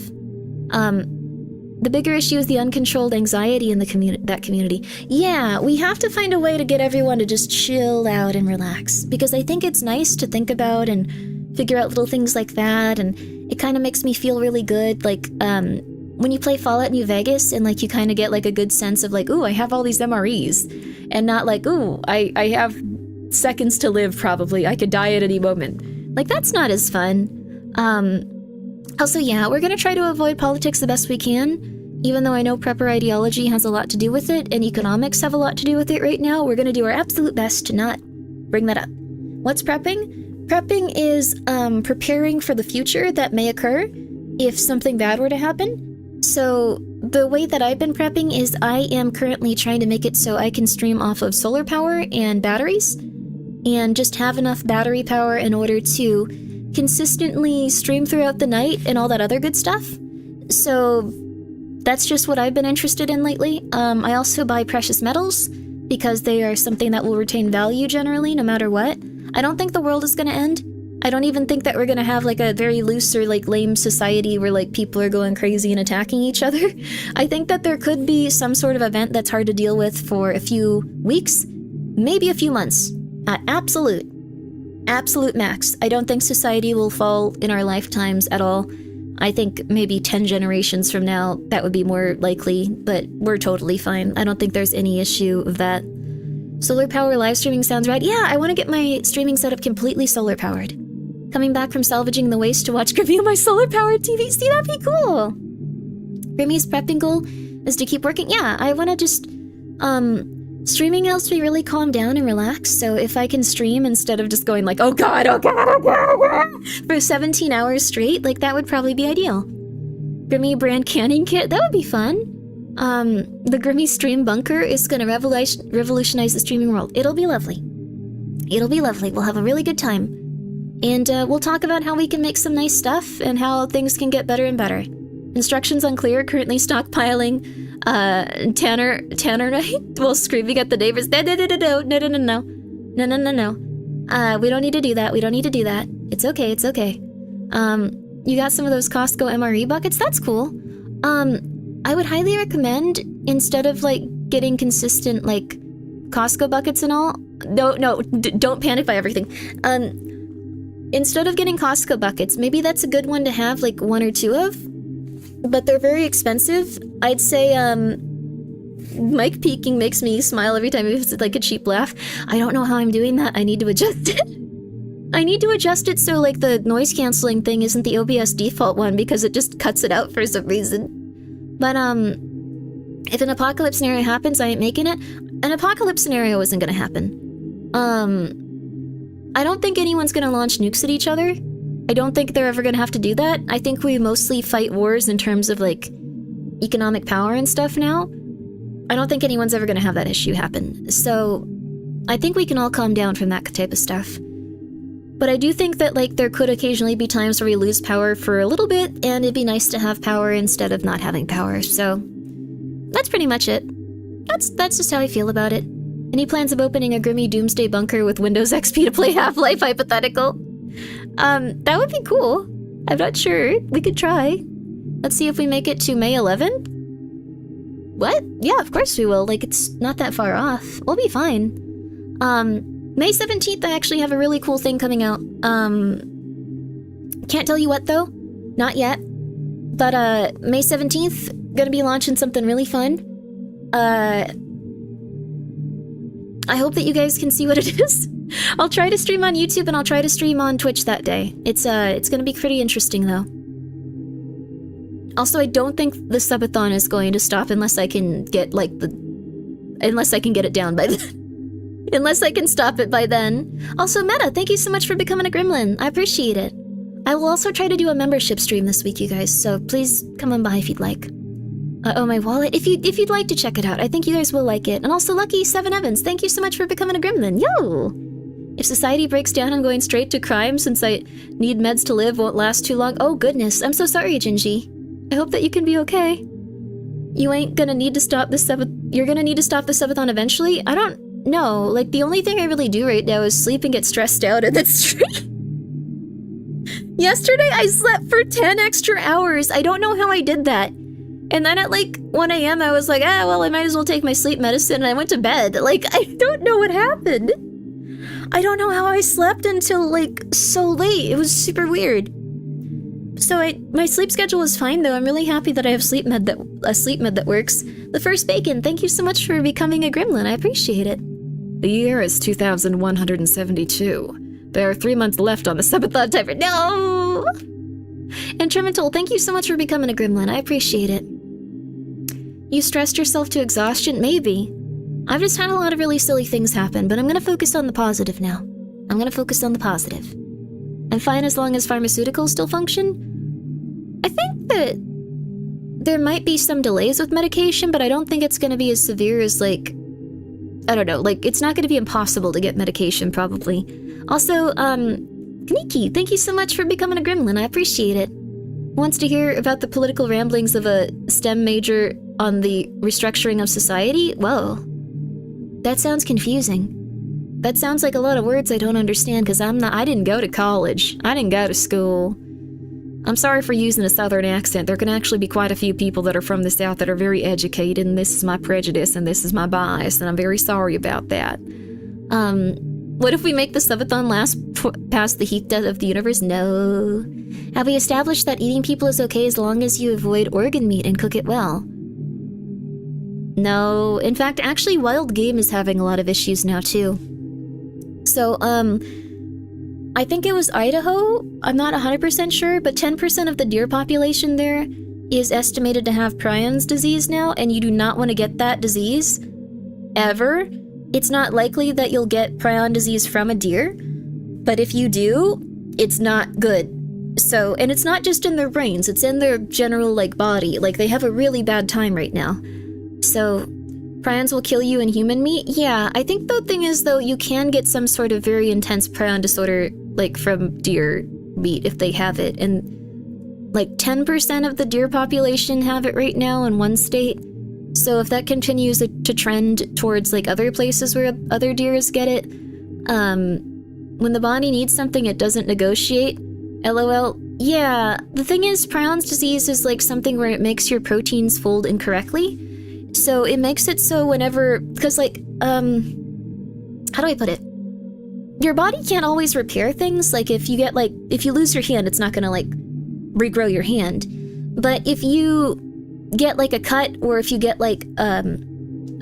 The bigger issue is the uncontrolled anxiety in that community. Yeah, we have to find a way to get everyone to just chill out and relax. Because I think it's nice to think about and figure out little things like that, and it kind of makes me feel really good. Like, when you play Fallout New Vegas and, like, you kind of get, like, a good sense of, like, ooh, I have all these MREs. And not like, ooh, I have seconds to live, probably. I could die at any moment. Like, that's not as fun. Also, yeah, we're gonna try to avoid politics the best we can. Even though I know prepper ideology has a lot to do with it, and economics have a lot to do with it right now, we're gonna do our absolute best to not bring that up. What's prepping? Prepping is preparing for the future that may occur if something bad were to happen. So the way that I've been prepping is I am currently trying to make it so I can stream off of solar power and batteries, and just have enough battery power in order to consistently stream throughout the night and all that other good stuff. So that's just what I've been interested in lately. I also buy precious metals because they are something that will retain value generally no matter what. I don't think the world is gonna end. I don't even think that we're gonna have like a very loose or like lame society where like people are going crazy and attacking each other. I think that there could be some sort of event that's hard to deal with for a few weeks, maybe a few months. Absolute. absolute max. I don't think society will fall in our lifetimes at all. I think maybe 10 generations from now, that would be more likely, but we're totally fine. I don't think there's any issue of that. Solar power live streaming sounds right. Yeah, I want to get my streaming setup completely solar powered. Coming back from salvaging the waste to watch Grimmi on my solar powered TV. See, that'd be cool. Grimmi's prepping goal is to keep working. Yeah, I want to just, streaming helps me really calm down and relax. So if I can stream instead of just going like, oh god, for 17 hours straight, like that would probably be ideal. Grimmi brand canning kit, that would be fun. The Grimmi stream bunker is gonna revolutionize the streaming world. It'll be lovely. It'll be lovely. We'll have a really good time. And we'll talk about how we can make some nice stuff and how things can get better and better. Instructions unclear, currently stockpiling Tannerite while screaming at the neighbors. No. We don't need to do that. We don't need to do that. It's okay, it's okay. You got some of those Costco MRE buckets? That's cool. I would highly recommend, instead of, like, getting consistent, like, Costco buckets and all... don't panic by everything. Instead of getting Costco buckets, maybe that's a good one to have, like, 1 or 2 of. But they're very expensive. I'd say, mic peaking makes me smile every time it's like a cheap laugh. I don't know how I'm doing that. I need to adjust it. I need to adjust it so, like, the noise canceling thing isn't the OBS default one because it just cuts it out for some reason. But, if an apocalypse scenario happens, I ain't making it. An apocalypse scenario isn't gonna happen. I don't think anyone's gonna launch nukes at each other. I don't think they're ever gonna have to do that. I think we mostly fight wars in terms of, like, economic power and stuff now. I don't think anyone's ever gonna have that issue happen. So, I think we can all calm down from that type of stuff. But I do think that, like, there could occasionally be times where we lose power for a little bit, and it'd be nice to have power instead of not having power, so... That's pretty much it. That's just how I feel about it. Any plans of opening a Grimmi Doomsday bunker with Windows XP to play Half-Life hypothetical? That would be cool. I'm not sure. We could try. Let's see if we make it to May 11th? What? Yeah, of course we will. Like, it's not that far off. We'll be fine. May 17th, I actually have a really cool thing coming out. Can't tell you what, though. Not yet. But, May 17th, gonna be launching something really fun. I hope that you guys can see what it is. I'll try to stream on YouTube and I'll try to stream on Twitch that day. It's gonna be pretty interesting, though. Also, I don't think the subathon is going to stop unless I can get, like, unless I can get it down by then. Unless I can stop it by then. Also, Meta, thank you so much for becoming a gremlin. I appreciate it. I will also try to do a membership stream this week, you guys, so please come on by if you'd like. Oh, my wallet. If you'd like to check it out, I think you guys will like it. And also, Lucky 7 Evans, thank you so much for becoming a gremlin. Yo! If society breaks down, I'm going straight to crime since I need meds to live, won't last too long. Oh, goodness. I'm so sorry, Gingy. I hope that you can be okay. You ain't gonna need to stop the You're gonna need to stop the subathon eventually? I don't know. Like, the only thing I really do right now is sleep and get stressed out and then stream. Yesterday, I slept for 10 extra hours. I don't know how I did that. And then at, like, 1 a.m., I was like, well, I might as well take my sleep medicine, and I went to bed. Like, I don't know what happened. I don't know how I slept until, like, so late. It was super weird. So my sleep schedule is fine, though. I'm really happy that I have a sleep med that works. The First Bacon, thank you so much for becoming a gremlin. I appreciate it.
The year is 2172. There are 3 months left on the subathon timer.
No! And Tremental, thank you so much for becoming a gremlin. I appreciate it. You stressed yourself to exhaustion? Maybe. I've just had a lot of really silly things happen, but I'm gonna focus on the positive now. I'm gonna focus on the positive. I'm fine as long as pharmaceuticals still function. I think that there might be some delays with medication, but I don't think it's gonna be as severe as, like, I don't know, like, it's not gonna be impossible to get medication, probably. Also, Kaniki, thank you so much for becoming a gremlin. I appreciate it. Wants to hear about the political ramblings of a STEM major on the restructuring of society? Whoa. That sounds confusing. That sounds like a lot of words I don't understand because I didn't go to college. I didn't go to school. I'm sorry for using a southern accent. There can actually be quite a few people that are from the south that are very educated, and this is my prejudice and this is my bias, and I'm very sorry about that. What if we make the subathon last past the heat death of the universe? No. Have we established that eating people is okay as long as you avoid organ meat and cook it well? No. In fact, actually, wild game is having a lot of issues now, too. So, I think it was Idaho. I'm not 100% sure, but 10% of the deer population there is estimated to have prions disease now, and you do not want to get that disease. Ever. It's not likely that you'll get prion disease from a deer, but if you do, it's not good. So, and it's not just in their brains, it's in their general, like, body. Like, they have a really bad time right now. So, prions will kill you in human meat? Yeah, I think the thing is, though, you can get some sort of very intense prion disorder, like, from deer meat if they have it. And, like, 10% of the deer population have it right now in one state. So if that continues to trend towards, like, other places where other deers get it, when the body needs something, it doesn't negotiate. LOL. Yeah, the thing is, prion's disease is, like, something where it makes your proteins fold incorrectly. So it makes it so whenever, because, like, how do I put it? Your body can't always repair things. Like, if you lose your hand, it's not gonna, like, regrow your hand. But if you get, like, a cut, or if you get, like, a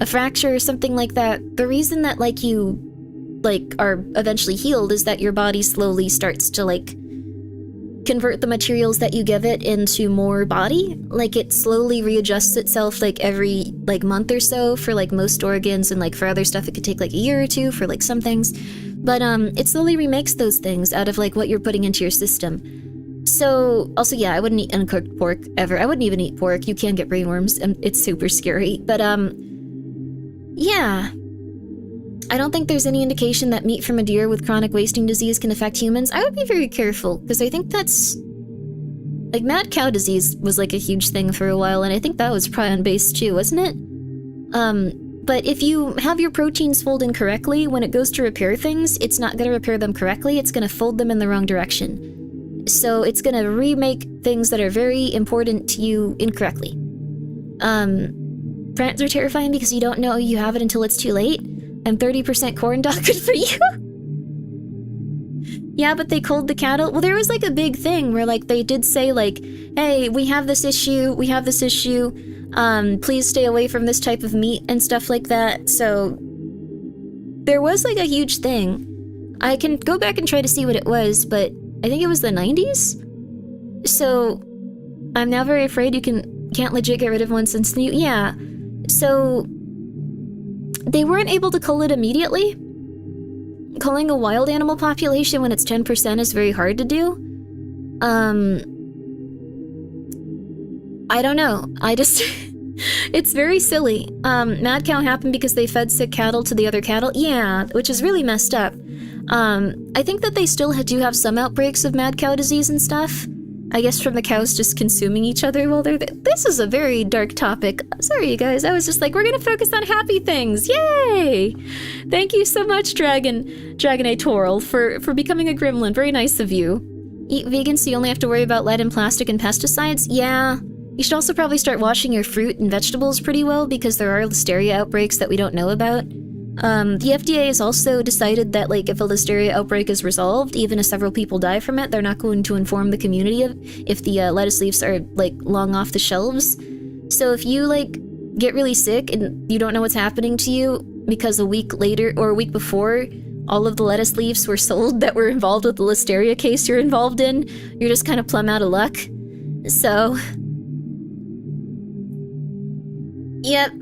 fracture or something like that, the reason that, like, you, like, are eventually healed is that your body slowly starts to, like, convert the materials that you give it into more body. Like, it slowly readjusts itself, like, every, like, month or so for, like, most organs, and, like, for other stuff it could take, like, a year or two for, like, some things. But it slowly remakes those things out of, like, what you're putting into your system. So, also, yeah, I wouldn't eat uncooked pork ever. I wouldn't even eat pork. You can get brainworms, and it's super scary. But, yeah. I don't think there's any indication that meat from a deer with chronic wasting disease can affect humans. I would be very careful, because I think that's... Like, mad cow disease was, like, a huge thing for a while, and I think that was prion-based too, wasn't it? But if you have your proteins fold incorrectly, when it goes to repair things, it's not going to repair them correctly, it's going to fold them in the wrong direction. So it's gonna remake things that are very important to you incorrectly. Prions are terrifying because you don't know you have it until it's too late. I'm 30% corn dog, good for you. Yeah, but they culled the cattle. Well, there was, like, a big thing where, like, they did say, like, hey, we have this issue, please stay away from this type of meat and stuff like that. So there was, like, a huge thing. I can go back and try to see what it was, but I think it was the 90s? So, I'm now very afraid you can't legit get rid of one since new. Yeah. So, they weren't able to cull it immediately. Culling a wild animal population when it's 10% is very hard to do. I don't know. It's very silly. Mad cow happened because they fed sick cattle to the other cattle. Yeah, which is really messed up. I think that they still do have some outbreaks of mad cow disease and stuff. I guess from the cows just consuming each other while they're there. This is a very dark topic. Sorry, you guys. I was just like, we're gonna focus on happy things. Yay! Thank you so much, Dragonatorl, for becoming a gremlin. Very nice of you. Eat vegan so you only have to worry about lead and plastic and pesticides? Yeah. You should also probably start washing your fruit and vegetables pretty well, because there are listeria outbreaks that we don't know about. The FDA has also decided that, like, if a listeria outbreak is resolved, even if several people die from it, they're not going to inform the community if the lettuce leaves are, like, long off the shelves. So if you, like, get really sick and you don't know what's happening to you because a week later or a week before all of the lettuce leaves were sold that were involved with the listeria case you're involved in, you're just kind of plumb out of luck. So... Yep.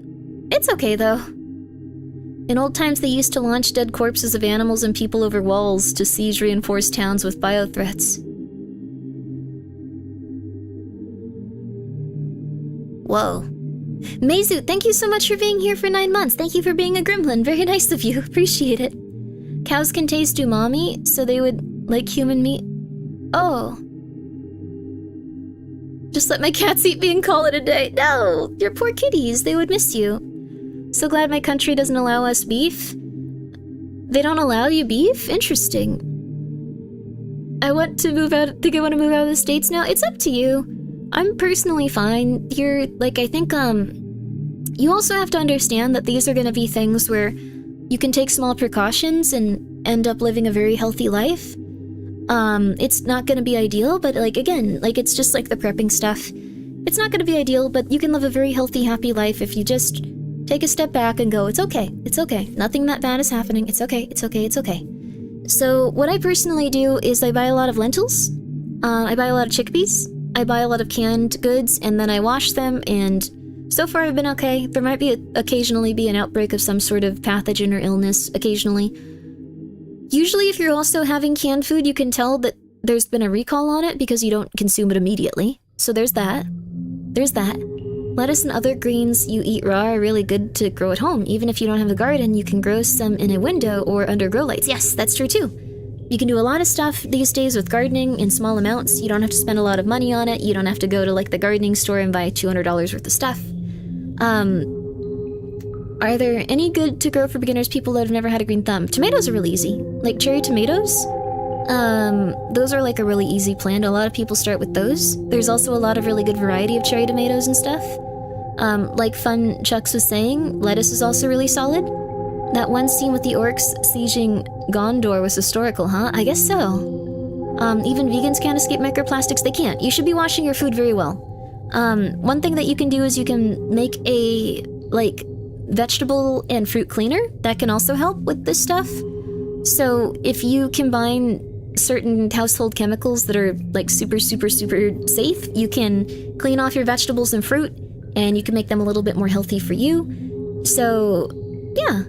It's okay, though. In old times, they used to launch dead corpses of animals and people over walls to siege reinforced towns with bio-threats. Whoa. Meizu, thank you so much for being here for 9 months. Thank you for being a gremlin. Very nice of you. Appreciate it. Cows can taste umami, so they would like human meat. Oh. Just let my cats eat me and call it a day. No! Your poor kitties. They would miss you. So glad my country doesn't allow us beef. They don't allow you beef? Interesting. I want to move out. Think I want to move out of the States now? It's up to you. I'm personally fine. You're, like, I think, you also have to understand that these are gonna be things where you can take small precautions, and end up living a very healthy life. It's not gonna be ideal, but like, again, like, it's just like the prepping stuff. It's not gonna be ideal, but you can live a very healthy, happy life if you just take a step back and go, it's okay, it's okay. Nothing that bad is happening. It's okay, it's okay, it's okay. So what I personally do is I buy a lot of lentils, I buy a lot of chickpeas, I buy a lot of canned goods, and then I wash them, and so far I've been okay. There might be occasionally be an outbreak of some sort of pathogen or illness, occasionally. Usually if you're also having canned food, you can tell that there's been a recall on it because you don't consume it immediately. So there's that. There's that. Lettuce and other greens you eat raw are really good to grow at home. Even if you don't have a garden, you can grow some in a window or under grow lights. Yes, that's true too. You can do a lot of stuff these days with gardening in small amounts. You don't have to spend a lot of money on it. You don't have to go to like the gardening store and buy $200 worth of stuff. Are there any good to grow for beginners, people that have never had a green thumb? Tomatoes are really easy. Like cherry tomatoes. Those are like a really easy plant. A lot of people start with those. There's also a lot of really good variety of cherry tomatoes and stuff. Like Fun Chucks was saying, lettuce is also really solid. That one scene with the orcs sieging Gondor was historical, huh? I guess so. Even vegans can't escape microplastics. They can't. You should be washing your food very well. One thing that you can do is you can make a, like, vegetable and fruit cleaner. That can also help with this stuff. So if you combine certain household chemicals that are, like, super, super, super safe, you can clean off your vegetables and fruit, and you can make them a little bit more healthy for you. So, yeah.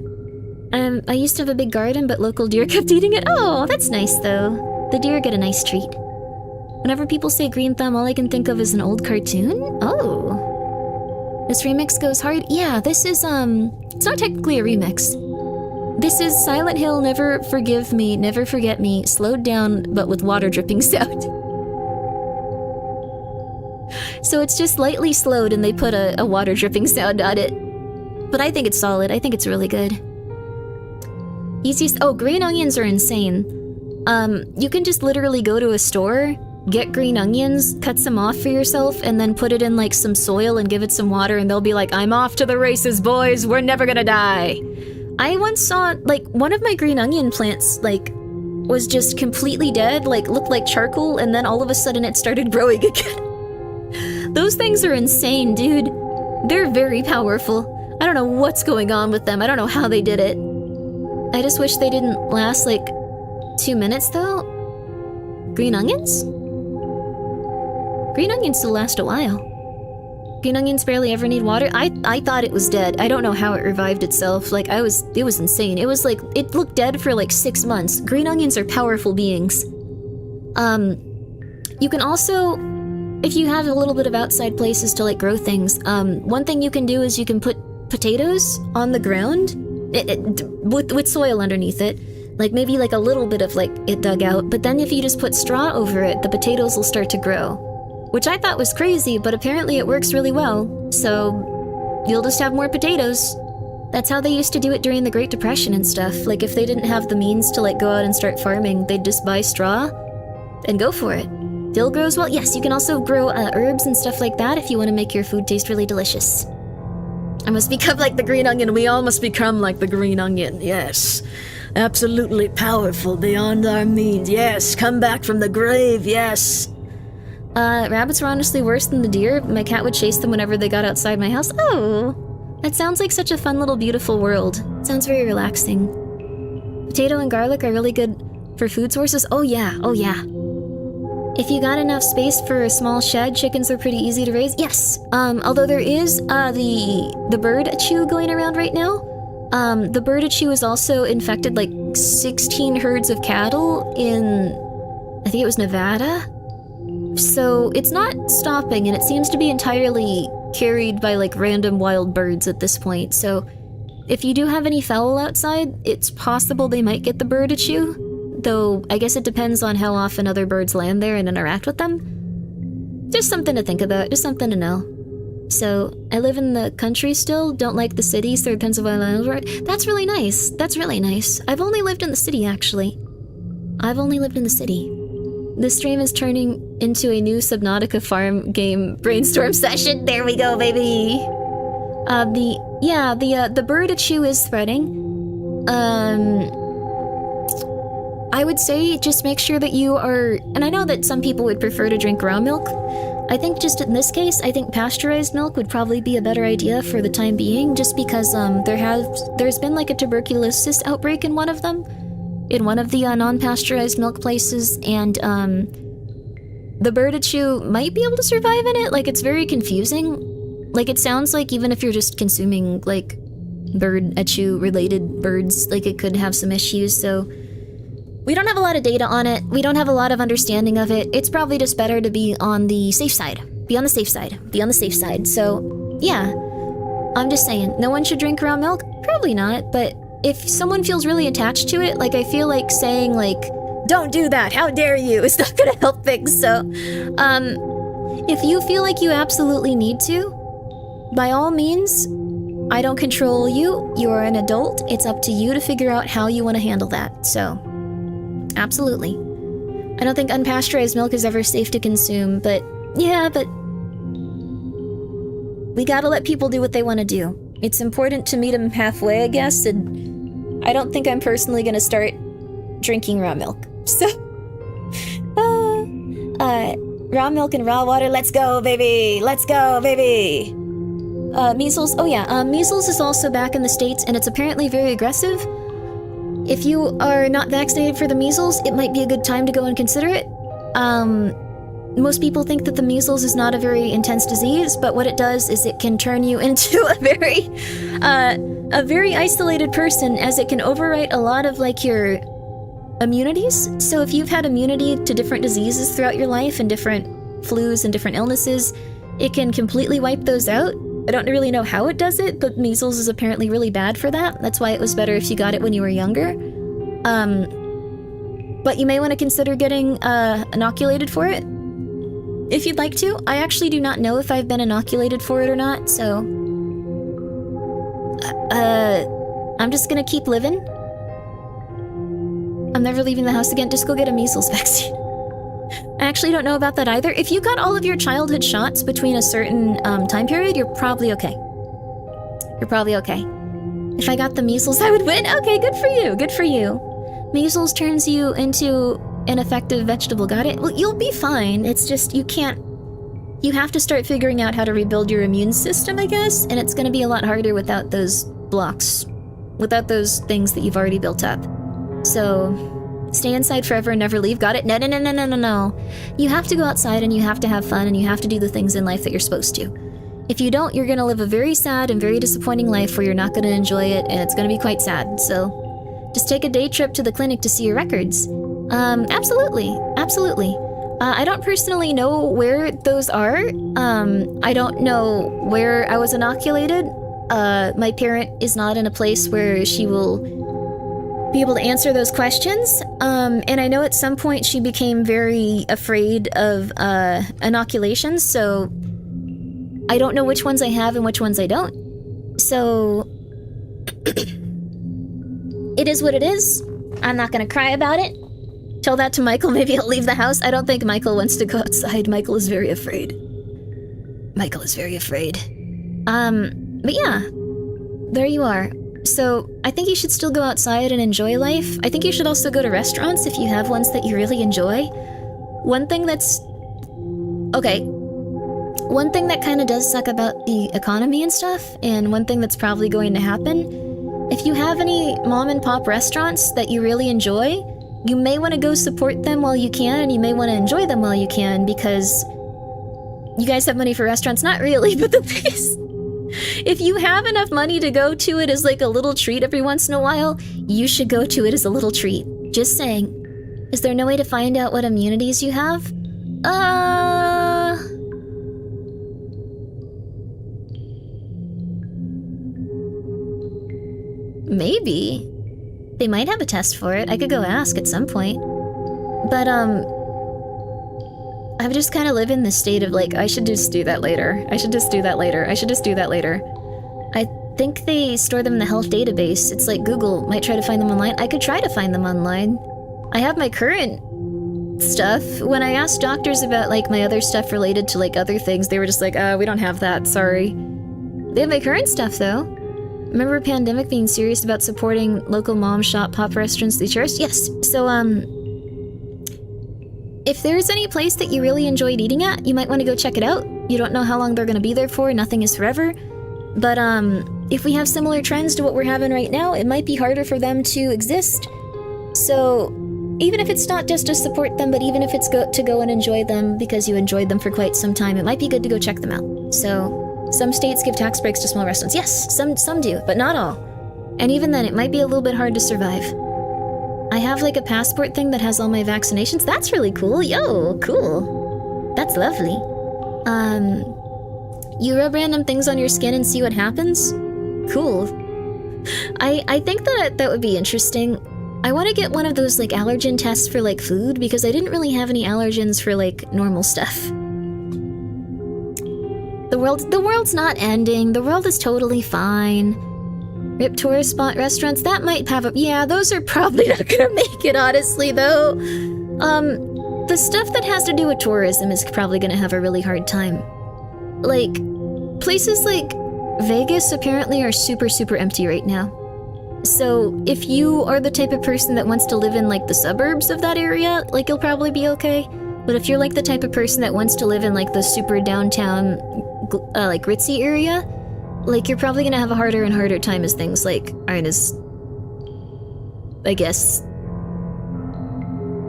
I used to have a big garden, but local deer kept eating it. Oh, that's nice, though. The deer get a nice treat. Whenever people say green thumb, all I can think of is an old cartoon. Oh. This remix goes hard. Yeah, this is, it's not technically a remix. This is Silent Hill Never Forgive Me, Never Forget Me, slowed down, but with water dripping sound. So it's just lightly slowed, and they put a water dripping sound on it. But I think it's solid. I think it's really good. Easiest— oh, green onions are insane. You can just literally go to a store, get green onions, cut some off for yourself, and then put it in like some soil and give it some water, and they'll be like, I'm off to the races, boys, we're never gonna die. I once saw, like, one of my green onion plants, like, was just completely dead, like, looked like charcoal, and then all of a sudden it started growing again. Those things are insane, dude. They're very powerful. I don't know what's going on with them. I don't know how they did it. I just wish they didn't last, like, 2 minutes, though. Green onions? Green onions still last a while. Green onions barely ever need water. I thought it was dead. I don't know how it revived itself. Like, it was insane. It was like, it looked dead for like 6 months. Green onions are powerful beings. You can also, if you have a little bit of outside places to like grow things, one thing you can do is you can put potatoes on the ground with soil underneath it. Like maybe like a little bit of like it dug out, but then if you just put straw over it, the potatoes will start to grow. Which I thought was crazy, but apparently it works really well. So you'll just have more potatoes. That's how they used to do it during the Great Depression and stuff. Like if they didn't have the means to like go out and start farming, they'd just buy straw and go for it. Dill grows well. Yes, you can also grow herbs and stuff like that if you want to make your food taste really delicious. I must become like the green onion. We all must become like the green onion. Yes. Absolutely powerful beyond our means. Yes. Come back from the grave. Yes. Rabbits were honestly worse than the deer. My cat would chase them whenever they got outside my house. Oh. That sounds like such a fun little beautiful world. Sounds very relaxing. Potato and garlic are really good for food sources. Oh yeah. Oh yeah. If you got enough space for a small shed, chickens are pretty easy to raise. Yes. Although there is the bird chew going around right now. The bird chew has also infected like 16 herds of cattle in, I think it was Nevada. So it's not stopping, and it seems to be entirely carried by like random wild birds at this point. So if you do have any fowl outside, it's possible they might get the bird chew. Though, I guess it depends on how often other birds land there and interact with them. Just something to think about, just something to know. So, I live in the country still, don't like the cities, third Pennsylvania. That's really nice, that's really nice. I've only lived in the city, actually. I've only lived in the city. This stream is turning into a new Subnautica farm game brainstorm session. There we go, baby! The bird chew is spreading. I would say just make sure that you are, and I know that some people would prefer to drink raw milk. I think just in this case, I think pasteurized milk would probably be a better idea for the time being, just because there's been like a tuberculosis outbreak in one of them, in one of the non-pasteurized milk places, and the bird achu might be able to survive in it. Like, it's very confusing. Like, it sounds like even if you're just consuming like bird achu related birds, like it could have some issues, so we don't have a lot of data on it. We don't have a lot of understanding of it. It's probably just better to be on the safe side. Be on the safe side. Be on the safe side. So, yeah. I'm just saying, no one should drink raw milk? Probably not, but if someone feels really attached to it, like, I feel like saying, like, don't do that, how dare you, it's not gonna help things, so, if you feel like you absolutely need to, by all means, I don't control you, you are an adult, it's up to you to figure out how you want to handle that, so... Absolutely. I don't think unpasteurized milk is ever safe to consume, but yeah, but we gotta let people do what they want to do. It's important to meet them halfway, I guess, and I don't think I'm personally gonna start drinking raw milk. So, raw milk and raw water, let's go, baby! Let's go, baby! Measles, oh yeah, measles is also back in the States, and it's apparently very aggressive. If you are not vaccinated for the measles, it might be a good time to go and consider it. Most people think that the measles is not a very intense disease, but what it does is it can turn you into a very isolated person, as it can overwrite a lot of, like, your immunities. So if you've had immunity to different diseases throughout your life and different flus and different illnesses, it can completely wipe those out. I don't really know how it does it, but measles is apparently really bad for that. That's why it was better if you got it when you were younger. But you may want to consider getting inoculated for it, if you'd like to. I actually do not know if I've been inoculated for it or not, so... I'm just gonna keep living. I'm never leaving the house again. Just go get a measles vaccine. I actually don't know about that either. If you got all of your childhood shots between a certain time period, you're probably okay. You're probably okay. If I got the measles, I would win? Okay, good for you, good for you. Measles turns you into an effective vegetable, got it? Well, you'll be fine. It's just, you can't... You have to start figuring out how to rebuild your immune system, I guess, and it's gonna be a lot harder without those blocks. Without those things that you've already built up. So... Stay inside forever and never leave, got it? No, no, no, no, no, no, no. You have to go outside and you have to have fun and you have to do the things in life that you're supposed to. If you don't, you're gonna live a very sad and very disappointing life where you're not gonna enjoy it, and it's gonna be quite sad. So, just take a day trip to the clinic to see your records. Absolutely, absolutely. I don't personally know where those are. I don't know where I was inoculated. My parent is not in a place where she will be able to answer those questions. And I know at some point she became very afraid of inoculations, so I don't know which ones I have and which ones I don't. So it is what it is. I'm not gonna cry about it. Tell that to Michael, maybe he'll leave the house. I don't think Michael wants to go outside. Michael is very afraid. Michael is very afraid. But yeah, there you are. So, I think you should still go outside and enjoy life. I think you should also go to restaurants if you have ones that you really enjoy. One thing that's... Okay. One thing that kind of does suck about the economy and stuff, and one thing that's probably going to happen, if you have any mom and pop restaurants that you really enjoy, you may want to go support them while you can, and you may want to enjoy them while you can, because you guys have money for restaurants? Not really, but the thing is... If you have enough money to go to it as like a little treat every once in a while, you should go to it as a little treat. Just saying. Is there no way to find out what immunities you have? Maybe. They might have a test for it. I could go ask at some point. But, I've just kind of live in this state of like, I should just do that later. I should just do that later. I should just do that later. I think they store them in the health database. It's like Google might try to find them online. I could try to find them online. I have my current stuff. When I asked doctors about like my other stuff related to like other things, they were just like, we don't have that, sorry. They have my current stuff though. Remember Pandemic being serious about supporting local mom shop pop restaurants through tourists? Yes. So, if there's any place that you really enjoyed eating at, you might want to go check it out. You don't know how long they're going to be there for. Nothing is forever. But, if we have similar trends to what we're having right now, it might be harder for them to exist. So, even if it's not just to support them, but even if it's to go and enjoy them because you enjoyed them for quite some time, it might be good to go check them out. So, some states give tax breaks to small restaurants. Yes, some do, but not all. And even then, it might be a little bit hard to survive. I have like a passport thing that has all my vaccinations. That's really cool. Yo, cool. That's lovely. You rub random things on your skin and see what happens? Cool. I think that would be interesting. I want to get one of those like allergen tests for like food because I didn't really have any allergens for like normal stuff. The world's not ending. The world is totally fine. Rip tourist spot restaurants, that might have a... Yeah, those are probably not gonna make it, honestly, though. The stuff that has to do with tourism is probably gonna have a really hard time. Like, places like Vegas apparently are super, super empty right now. So, if you are the type of person that wants to live in, like, the suburbs of that area, like, you'll probably be okay. But if you're, like, the type of person that wants to live in, like, the super downtown, like, ritzy area... Like, you're probably gonna have a harder and harder time as things, like, aren't as... I guess...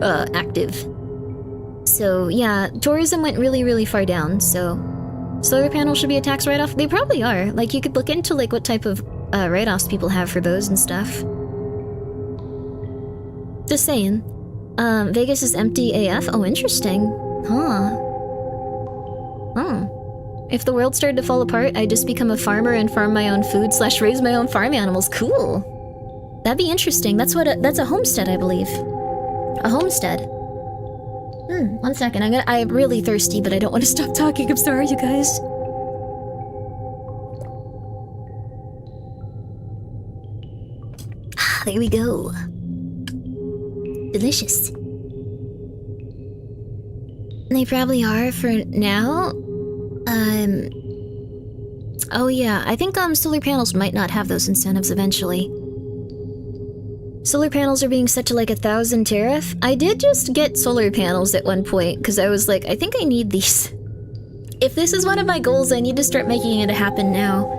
active. So, yeah, tourism went really, really far down, so... Solar panels should be a tax write-off? They probably are. Like, you could look into, like, what type of, write-offs people have for those and stuff. Just saying. Vegas is empty AF? Oh, interesting. Huh. Oh. If the world started to fall apart, I'd just become a farmer and farm my own food / raise my own farm animals. Cool. That'd be interesting. That's a homestead, I believe. A homestead. 1 second. I'm really thirsty, but I don't want to stop talking. I'm sorry, you guys. There we go. Delicious. They probably are for now. Oh yeah, I think, solar panels might not have those incentives eventually. Solar panels are being set to like 1,000 tariff. I did just get solar panels at one point, because I was like, I think I need these. If this is one of my goals, I need to start making it happen now.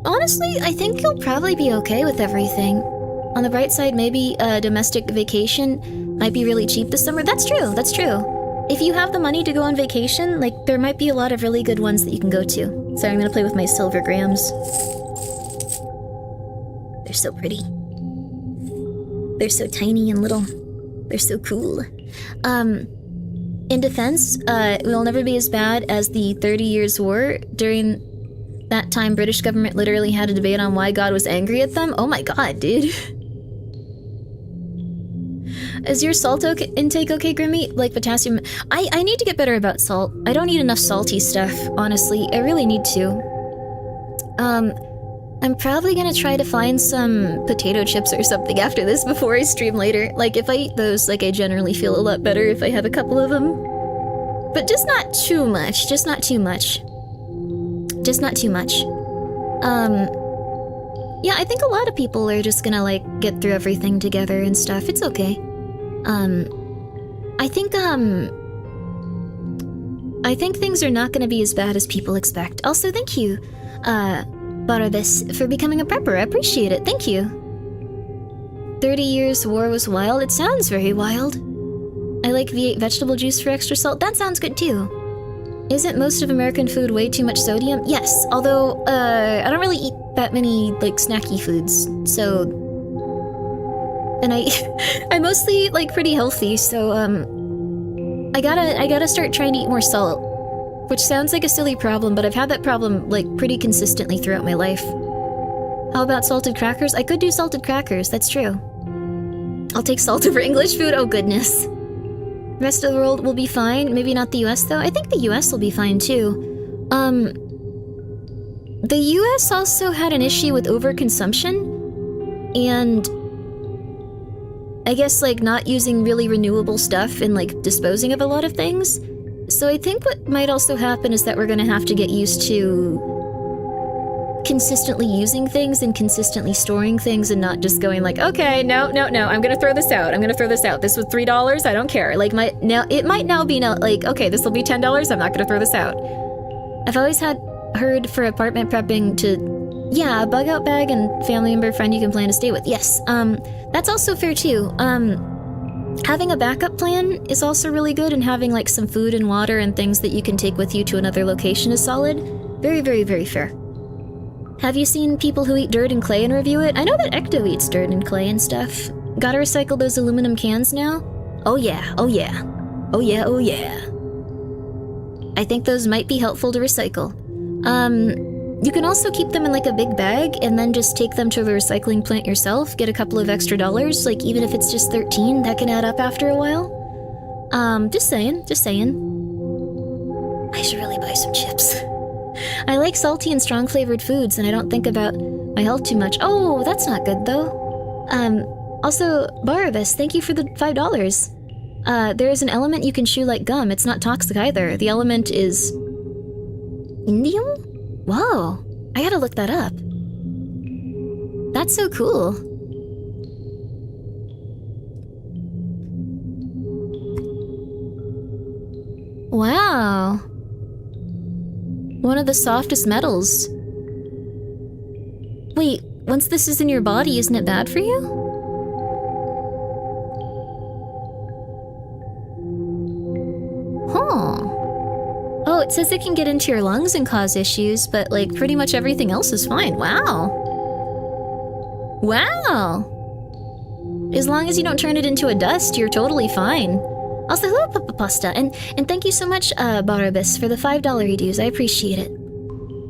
Honestly, I think you'll probably be okay with everything. On the bright side, maybe a domestic vacation might be really cheap this summer. That's true, that's true. If you have the money to go on vacation, like, there might be a lot of really good ones that you can go to. Sorry, I'm gonna play with my silver grams. They're so pretty. They're so tiny and little. They're so cool. In defense, it will never be as bad as the 30 Years' War. During that time, British government literally had a debate on why God was angry at them. Oh my god, dude. Is your salt intake okay, Grimmi? Like potassium? I need to get better about salt. I don't eat enough salty stuff, honestly. I really need to. I'm probably gonna try to find some potato chips or something after this before I stream later. Like, if I eat those, like, I generally feel a lot better if I have a couple of them. But just not too much. Just not too much. Just not too much. Yeah, I think a lot of people are just gonna, like, get through everything together and stuff. It's okay. I think things are not gonna be as bad as people expect. Also, thank you, Barabis, for becoming a prepper. I appreciate it. Thank you. 30 Years' War was wild. It sounds very wild. I like V8 vegetable juice for extra salt. That sounds good too. Isn't most of American food way too much sodium? Yes, although, I don't really eat that many, like, snacky foods, so... And I mostly, like, pretty healthy, so, I gotta start trying to eat more salt. Which sounds like a silly problem, but I've had that problem, like, pretty consistently throughout my life. How about salted crackers? I could do salted crackers, that's true. I'll take salt over English food, oh goodness. Rest of the world will be fine. Maybe not the US, though. I think the US will be fine, too. The US also had an issue with overconsumption, and I guess, like, not using really renewable stuff and, like, disposing of a lot of things. So I think what might also happen is that we're gonna have to get used to consistently using things and consistently storing things and not just going like, okay, no, I'm gonna throw this out. This was $3, I don't care. Like it might now be like, okay, this will be $10, I'm not gonna throw this out. I've always heard for apartment prepping to, yeah, a bug out bag and family member friend you can plan to stay with. Yes, that's also fair too. Having a backup plan is also really good, and having like some food and water and things that you can take with you to another location is solid. Very, very, very fair. Have you seen people who eat dirt and clay and review it? I know that Ecto eats dirt and clay and stuff. Gotta recycle those aluminum cans now? Oh yeah, oh yeah. Oh yeah, oh yeah. I think those might be helpful to recycle. You can also keep them in like a big bag and then just take them to the recycling plant yourself, get a couple of extra dollars, like even if it's just 13, that can add up after a while. Just saying. I should really buy some chips. I like salty and strong flavored foods, and I don't think about my health too much. Oh, that's not good though. Also, Barabas, thank you for the $5. There is an element you can chew like gum. It's not toxic either. The element is indium? Whoa, I gotta look that up. That's so cool. Wow. One of the softest metals. Wait, once this is in your body, isn't it bad for you? Huh. Oh, it says it can get into your lungs and cause issues, but like pretty much everything else is fine. Wow. Wow. As long as you don't turn it into a dust, you're totally fine. Also, hello, Papa Pasta, and thank you so much, Barabas, for the $5 reduce. I appreciate it.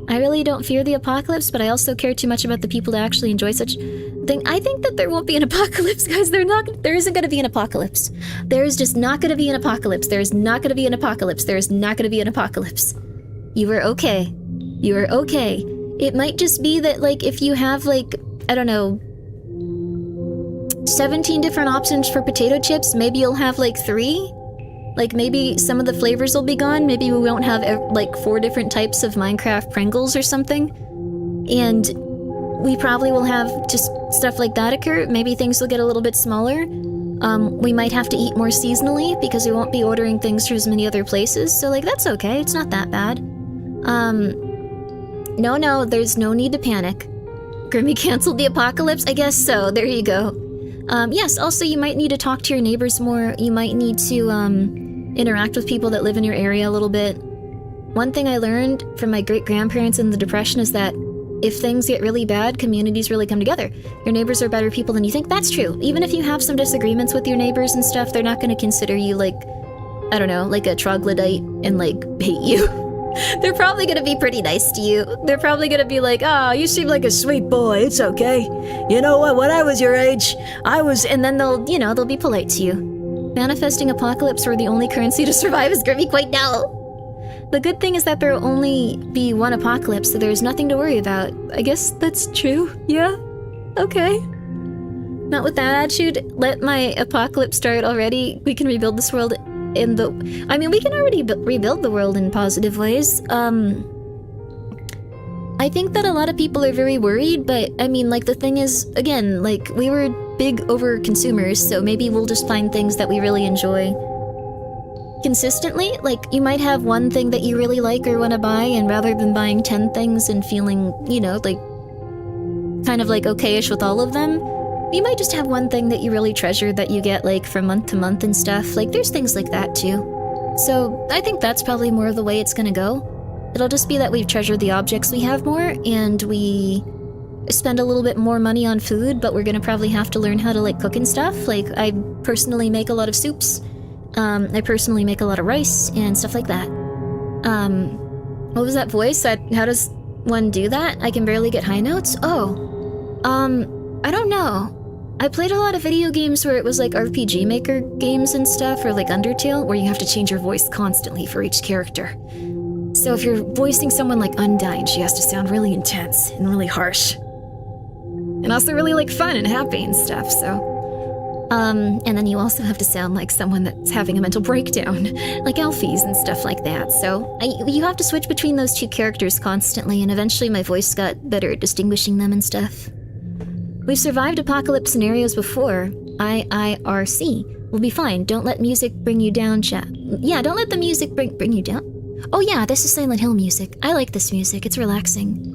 I really don't fear the apocalypse, but I also care too much about the people to actually enjoy such thing. I think that there won't be an apocalypse, guys. There isn't going to be an apocalypse. There is just not going to be an apocalypse. There is not going to be an apocalypse. There is not going to be an apocalypse. You are okay. You are okay. It might just be that, like, if you have, like, I don't know, 17 different options for potato chips, maybe you'll have, like, 3. Like, maybe some of the flavors will be gone. Maybe we won't have, like, 4 different types of Minecraft Pringles or something. And we probably will have just stuff like that occur. Maybe things will get a little bit smaller. We might have to eat more seasonally because we won't be ordering things from as many other places. So, like, that's okay. It's not that bad. No, there's no need to panic. Grimmi canceled the apocalypse? I guess so. There you go. Yes, also you might need to talk to your neighbors more. You might need to, interact with people that live in your area a little bit. One thing I learned from my great-grandparents in the Depression is that if things get really bad, communities really come together. Your neighbors are better people than you think. That's true. Even if you have some disagreements with your neighbors and stuff, they're not going to consider you, like, I don't know, like a troglodyte and, like, hate you. They're probably going to be pretty nice to you. They're probably going to be like, oh, you seem like a sweet boy. It's okay. You know what? When I was your age, I was... And then they'll be polite to you. Manifesting apocalypse where the only currency to survive is Grimmi quite now. The good thing is that there will only be one apocalypse, so there's nothing to worry about. I guess that's true. Yeah? Okay. Not with that attitude. Let my apocalypse start already. We can rebuild this world in the... I mean, we can already rebuild the world in positive ways. I think that a lot of people are very worried, but I mean, like, the thing is, again, like, we were big over consumers, so maybe we'll just find things that we really enjoy consistently. Like, you might have one thing that you really like or want to buy, and rather than buying 10 things and feeling, you know, like, kind of like okay-ish with all of them, you might just have one thing that you really treasure that you get, like, from month to month and stuff. Like, there's things like that, too. So, I think that's probably more of the way it's gonna go. It'll just be that we've treasured the objects we have more, and we spend a little bit more money on food, but we're gonna probably have to learn how to, like, cook and stuff. Like, I personally make a lot of soups. I personally make a lot of rice and stuff like that. What was that voice? How does one do that? I can barely get high notes? Oh. I don't know. I played a lot of video games where it was like RPG Maker games and stuff, or like Undertale, where you have to change your voice constantly for each character. So if you're voicing someone like Undyne, she has to sound really intense and really harsh. And also really, like, fun and happy and stuff, so... And then you also have to sound like someone that's having a mental breakdown, like Alfie's and stuff like that. So you have to switch between those two characters constantly, and eventually my voice got better at distinguishing them and stuff. We've survived apocalypse scenarios before. IIRC. We'll be fine. Don't let music bring you down, chat. Yeah, don't let the music bring you down. Oh yeah, this is Silent Hill music. I like this music. It's relaxing.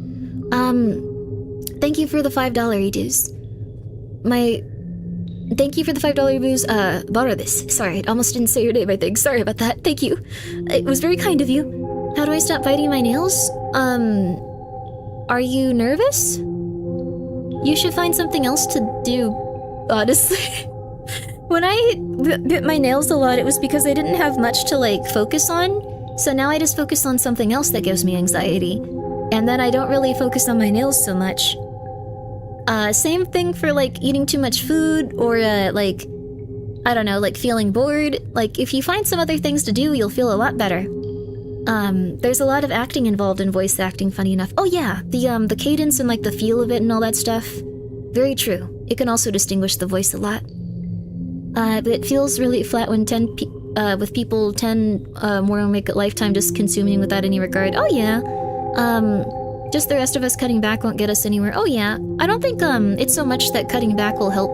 Thank you for the $5 dues. Thank you for the $5 booze. Borrow this. Sorry, I almost didn't say your name, I think. Sorry about that. Thank you. It was very kind of you. How do I stop biting my nails? Are you nervous? You should find something else to do, honestly. When I bit my nails a lot, it was because I didn't have much to, like, focus on. So now I just focus on something else that gives me anxiety. And then I don't really focus on my nails so much. Same thing for, like, eating too much food or, like, I don't know, like, feeling bored. Like, if you find some other things to do, you'll feel a lot better. There's a lot of acting involved in voice acting, funny enough. Oh yeah, the cadence and, like, the feel of it and all that stuff. Very true. It can also distinguish the voice a lot. But it feels really flat when 10 more will make a lifetime just consuming without any regard. Oh yeah. Just the rest of us cutting back won't get us anywhere. Oh yeah. I don't think, it's so much that cutting back will help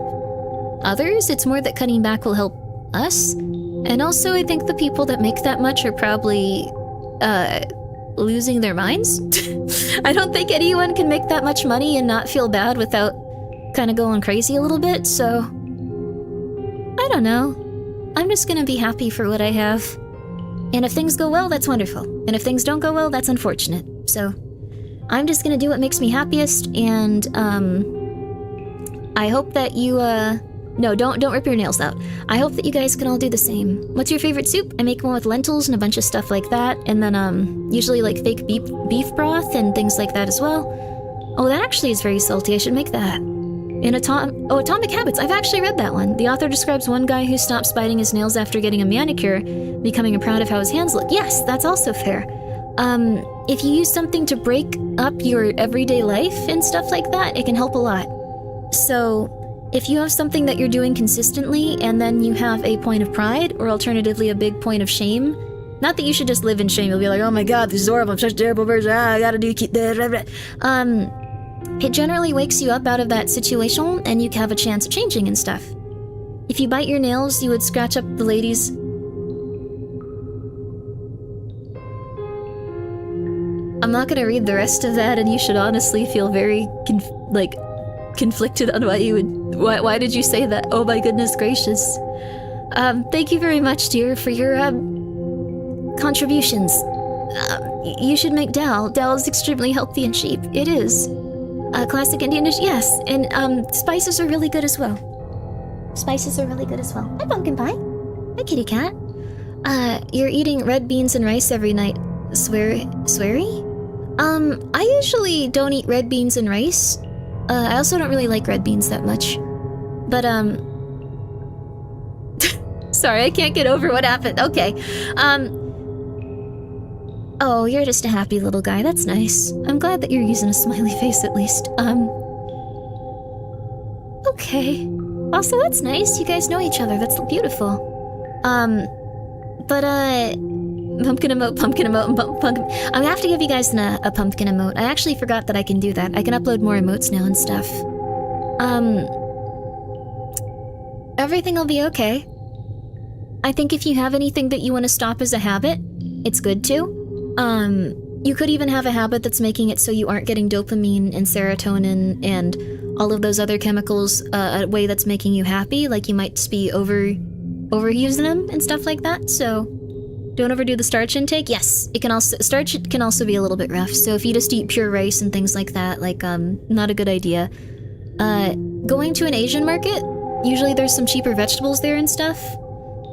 others. It's more that cutting back will help us. And also, I think the people that make that much are probably, losing their minds. I don't think anyone can make that much money and not feel bad without kind of going crazy a little bit, so I don't know. I'm just gonna be happy for what I have. And if things go well, that's wonderful. And if things don't go well, that's unfortunate. So I'm just gonna do what makes me happiest, and I hope that you no, don't rip your nails out. I hope that you guys can all do the same. What's your favorite soup? I make one with lentils and a bunch of stuff like that, and then usually like fake beef broth and things like that as well. Oh, that actually is very salty. I should make that. In Atomic Habits. I've actually read that one. The author describes one guy who stops biting his nails after getting a manicure, becoming proud of how his hands look. Yes, that's also fair. If you use something to break up your everyday life and stuff like that, it can help a lot. So if you have something that you're doing consistently and then you have a point of pride, or alternatively a big point of shame, not that you should just live in shame. You'll be like, oh my god, this is horrible, I'm such a terrible person, I gotta do it generally wakes you up out of that situation and you have a chance of changing and stuff. If you bite your nails, you would scratch up the ladies. I'm not gonna read the rest of that, and you should honestly feel very conflicted on why did you say that? Oh my goodness gracious. Thank you very much, dear, for your contributions. You should make dal. Dal is extremely healthy and cheap. It is. Classic Indian dish, yes. And spices are really good as well. Spices are really good as well. Hi, pumpkin pie. Hi, kitty cat. You're eating red beans and rice every night. Sweary? I usually don't eat red beans and rice. I also don't really like red beans that much. But, sorry, I can't get over what happened. Okay. Oh, you're just a happy little guy. That's nice. I'm glad that you're using a smiley face at least. Okay. Also, that's nice. You guys know each other. That's beautiful. Pumpkin emote. I'm gonna have to give you guys a pumpkin emote. I actually forgot that I can do that. I can upload more emotes now and stuff. Everything will be okay. I think if you have anything that you want to stop as a habit, it's good to. You could even have a habit that's making it so you aren't getting dopamine and serotonin and all of those other chemicals a way that's making you happy, like you might just be overusing them and stuff like that. So don't overdo the starch intake. Yes, starch can also be a little bit rough. So if you just eat pure rice and things like that, like not a good idea. Going to an Asian market, usually there's some cheaper vegetables there and stuff.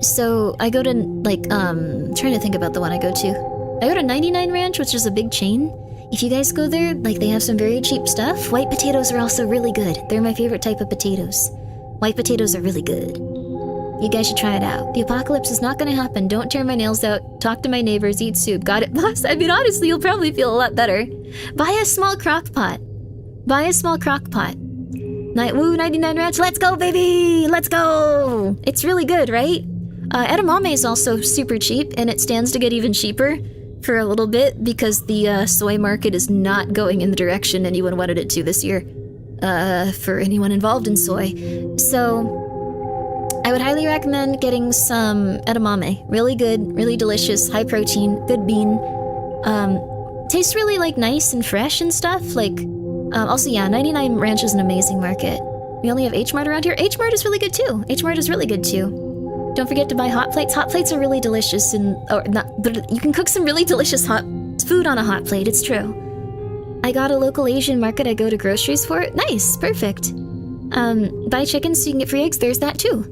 So I go to trying to think about the one I go to. I go to 99 Ranch, which is a big chain. If you guys go there, they have some very cheap stuff. White potatoes are also really good. They're my favorite type of potatoes. White potatoes are really good. You guys should try it out. The apocalypse is not gonna happen. Don't tear my nails out. Talk to my neighbors. Eat soup. Got it, boss? I mean, honestly, you'll probably feel a lot better. Buy a small crock pot. Woo, 99 Ranch, let's go, baby! Let's go! It's really good, right? Edamame is also super cheap, and it stands to get even cheaper for a little bit because the soy market is not going in the direction anyone wanted it to this year. For anyone involved in soy. So, I would highly recommend getting some edamame. Really good, really delicious, high protein, good bean. Tastes really like nice and fresh and stuff. Like, also yeah, 99 Ranch is an amazing market. We only have H Mart around here. H Mart is really good too. H Mart is really good too. Don't forget to buy hot plates. Hot plates are really delicious and, or not, but you can cook some really delicious hot food on a hot plate, it's true. I got a local Asian market I go to groceries for. Nice, perfect. Buy chicken so you can get free eggs, there's that too.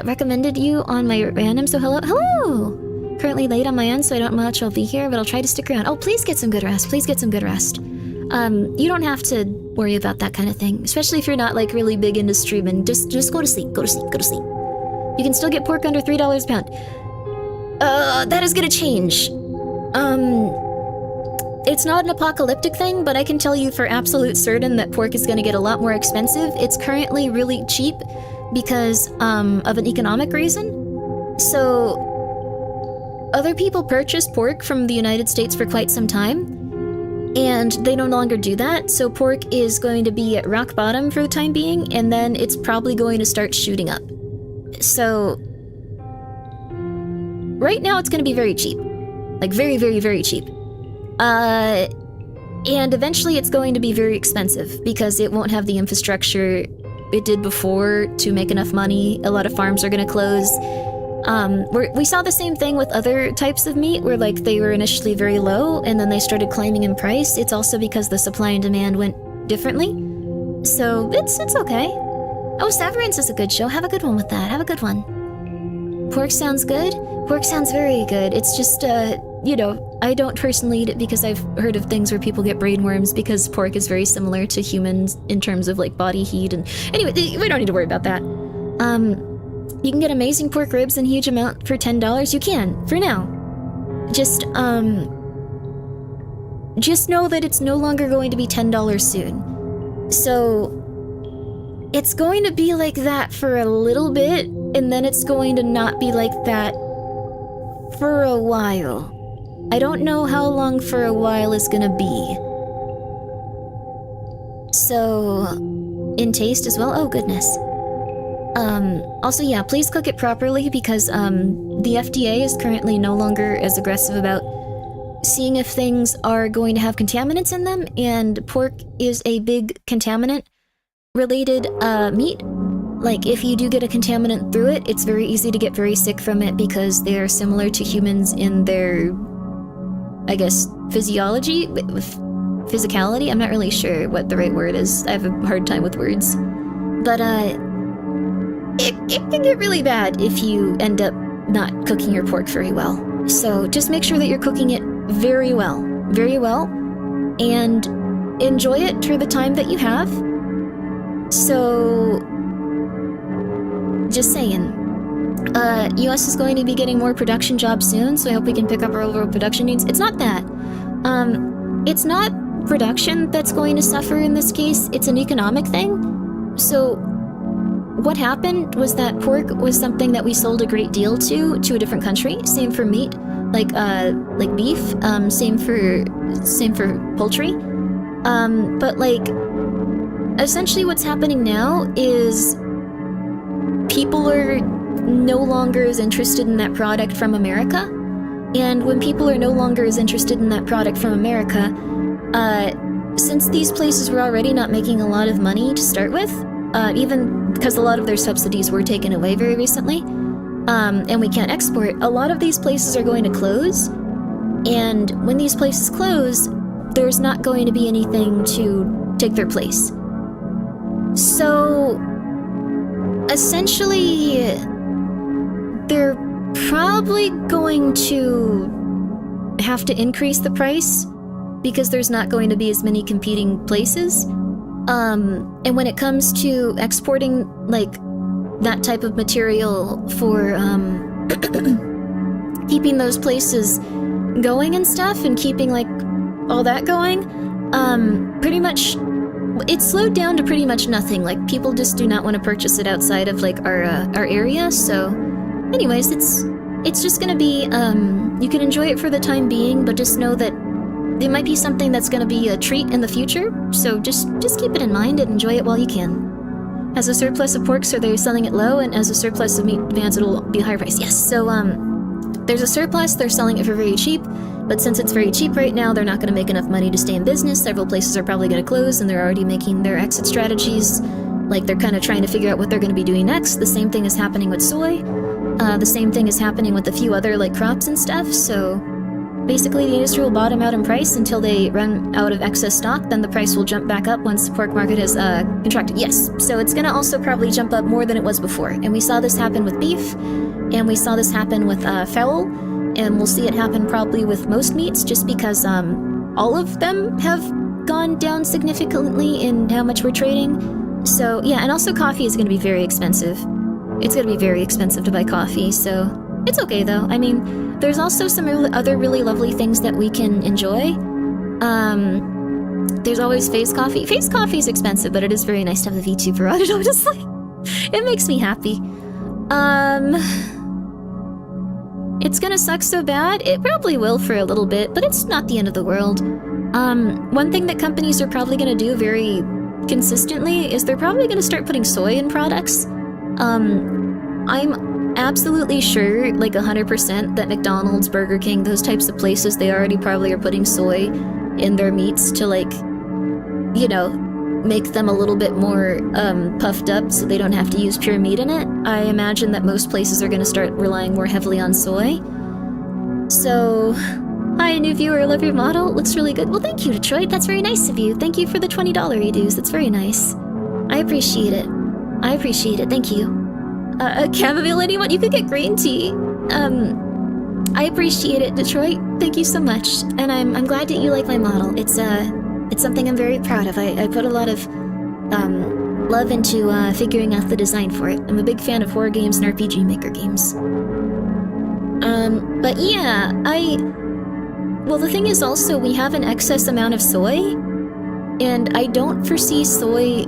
Recommended you on my random, so hello! Currently late on my end, so I don't know how much I'll be here, but I'll try to stick around. Oh, please get some good rest, please get some good rest. You don't have to worry about that kind of thing, especially if you're not like really big into streaming. Just go to sleep, go to sleep, go to sleep. You can still get pork under $3 a pound. That is gonna change. It's not an apocalyptic thing, but I can tell you for absolute certain that pork is gonna get a lot more expensive. It's currently really cheap because of an economic reason. So, other people purchased pork from the United States for quite some time, and they no longer do that, so pork is going to be at rock bottom for the time being, and then it's probably going to start shooting up. So, right now it's going to be very cheap. Like, very, very, very cheap. And eventually it's going to be very expensive, because it won't have the infrastructure it did before to make enough money. A lot of farms are going to close. We saw the same thing with other types of meat, where like they were initially very low, and then they started climbing in price. It's also because the supply and demand went differently. So, it's okay. Oh, Severance is a good show. Have a good one with that. Have a good one. Pork sounds good? Pork sounds very good. It's just, you know, I don't personally eat it because I've heard of things where people get brain worms because pork is very similar to humans in terms of, like, body heat and... Anyway, we don't need to worry about that. You can get amazing pork ribs in huge amount for $10. You can, for now. Just know that it's no longer going to be $10 soon. So... it's going to be like that for a little bit, and then it's going to not be like that for a while. I don't know how long for a while is gonna be. So, in taste as well? Oh, goodness. Also, yeah, please cook it properly, because, the FDA is currently no longer as aggressive about seeing if things are going to have contaminants in them, and pork is a big contaminant-related, meat. Like, if you do get a contaminant through it, it's very easy to get very sick from it because they are similar to humans in their, I guess, physiology? Physicality? I'm not really sure what the right word is. I have a hard time with words. But, it can get really bad if you end up not cooking your pork very well. So, just make sure that you're cooking it very well, and enjoy it for the time that you have. So, just saying. US is going to be getting more production jobs soon, so I hope we can pick up our overall production needs. It's not that. It's not production that's going to suffer in this case, it's an economic thing. So, what happened was that pork was something that we sold a great deal to a different country. Same for meat, like beef, same for poultry. But like, essentially what's happening now is people are no longer as interested in that product from America. And when people are no longer as interested in that product from America, since these places were already not making a lot of money to start with, even because a lot of their subsidies were taken away very recently, and we can't export, a lot of these places are going to close. And when these places close, there's not going to be anything to take their place. So, essentially, they're probably going to have to increase the price because there's not going to be as many competing places. And when it comes to exporting, like, that type of material for, keeping those places going and stuff, and keeping, like, all that going, pretty much It's slowed down to pretty much nothing. Like, people just do not want to purchase it outside of, like, our area, so... Anyways, it's just gonna be, you can enjoy it for the time being, but just know that it might be something that's gonna be a treat in the future, so just keep it in mind and enjoy it while you can. As a surplus of pork, so they're selling it low, and as a surplus of meat demands, it'll be a higher price. Yes, so, there's a surplus, they're selling it for very cheap, but since it's very cheap right now, they're not gonna make enough money to stay in business. Several places are probably gonna close, and they're already making their exit strategies. Like, they're kind of trying to figure out what they're gonna be doing next. The same thing is happening with soy. The same thing is happening with a few other, like, crops and stuff, so basically the industry will bottom out in price until they run out of excess stock, then the price will jump back up once the pork market has contracted. Yes, so it's gonna also probably jump up more than it was before, and we saw this happen with beef, and we saw this happen with fowl, and we'll see it happen probably with most meats, just because all of them have gone down significantly in how much we're trading. So yeah, and also coffee is gonna be very expensive. It's gonna be very expensive to buy coffee, so it's okay though. I mean, there's also some other really lovely things that we can enjoy. There's always Phase Coffee. Phase Coffee is expensive, but it is very nice to have a VTuber on it, honestly. It makes me happy. It's gonna suck so bad. It probably will for a little bit, but it's not the end of the world. One thing that companies are probably gonna do very consistently is they're probably gonna start putting soy in products. I'm absolutely sure, like 100%, that McDonald's, Burger King, those types of places, they already probably are putting soy in their meats to, like, you know, make them a little bit more puffed up so they don't have to use pure meat in it. I imagine that most places are going to start relying more heavily on soy. So, hi, new viewer, love your model, looks really good. Well, thank you, Detroit, that's very nice of you. Thank you for the $20 e-dues, that's very nice. I appreciate it. I appreciate it, thank you. Chamomile, anyone? You could get green tea. I appreciate it, Detroit. Thank you so much. And I'm glad that you like my model. It's something I'm very proud of. I put a lot of, love into, figuring out the design for it. I'm a big fan of horror games and RPG Maker games. But yeah, well, the thing is also, we have an excess amount of soy, and I don't foresee soy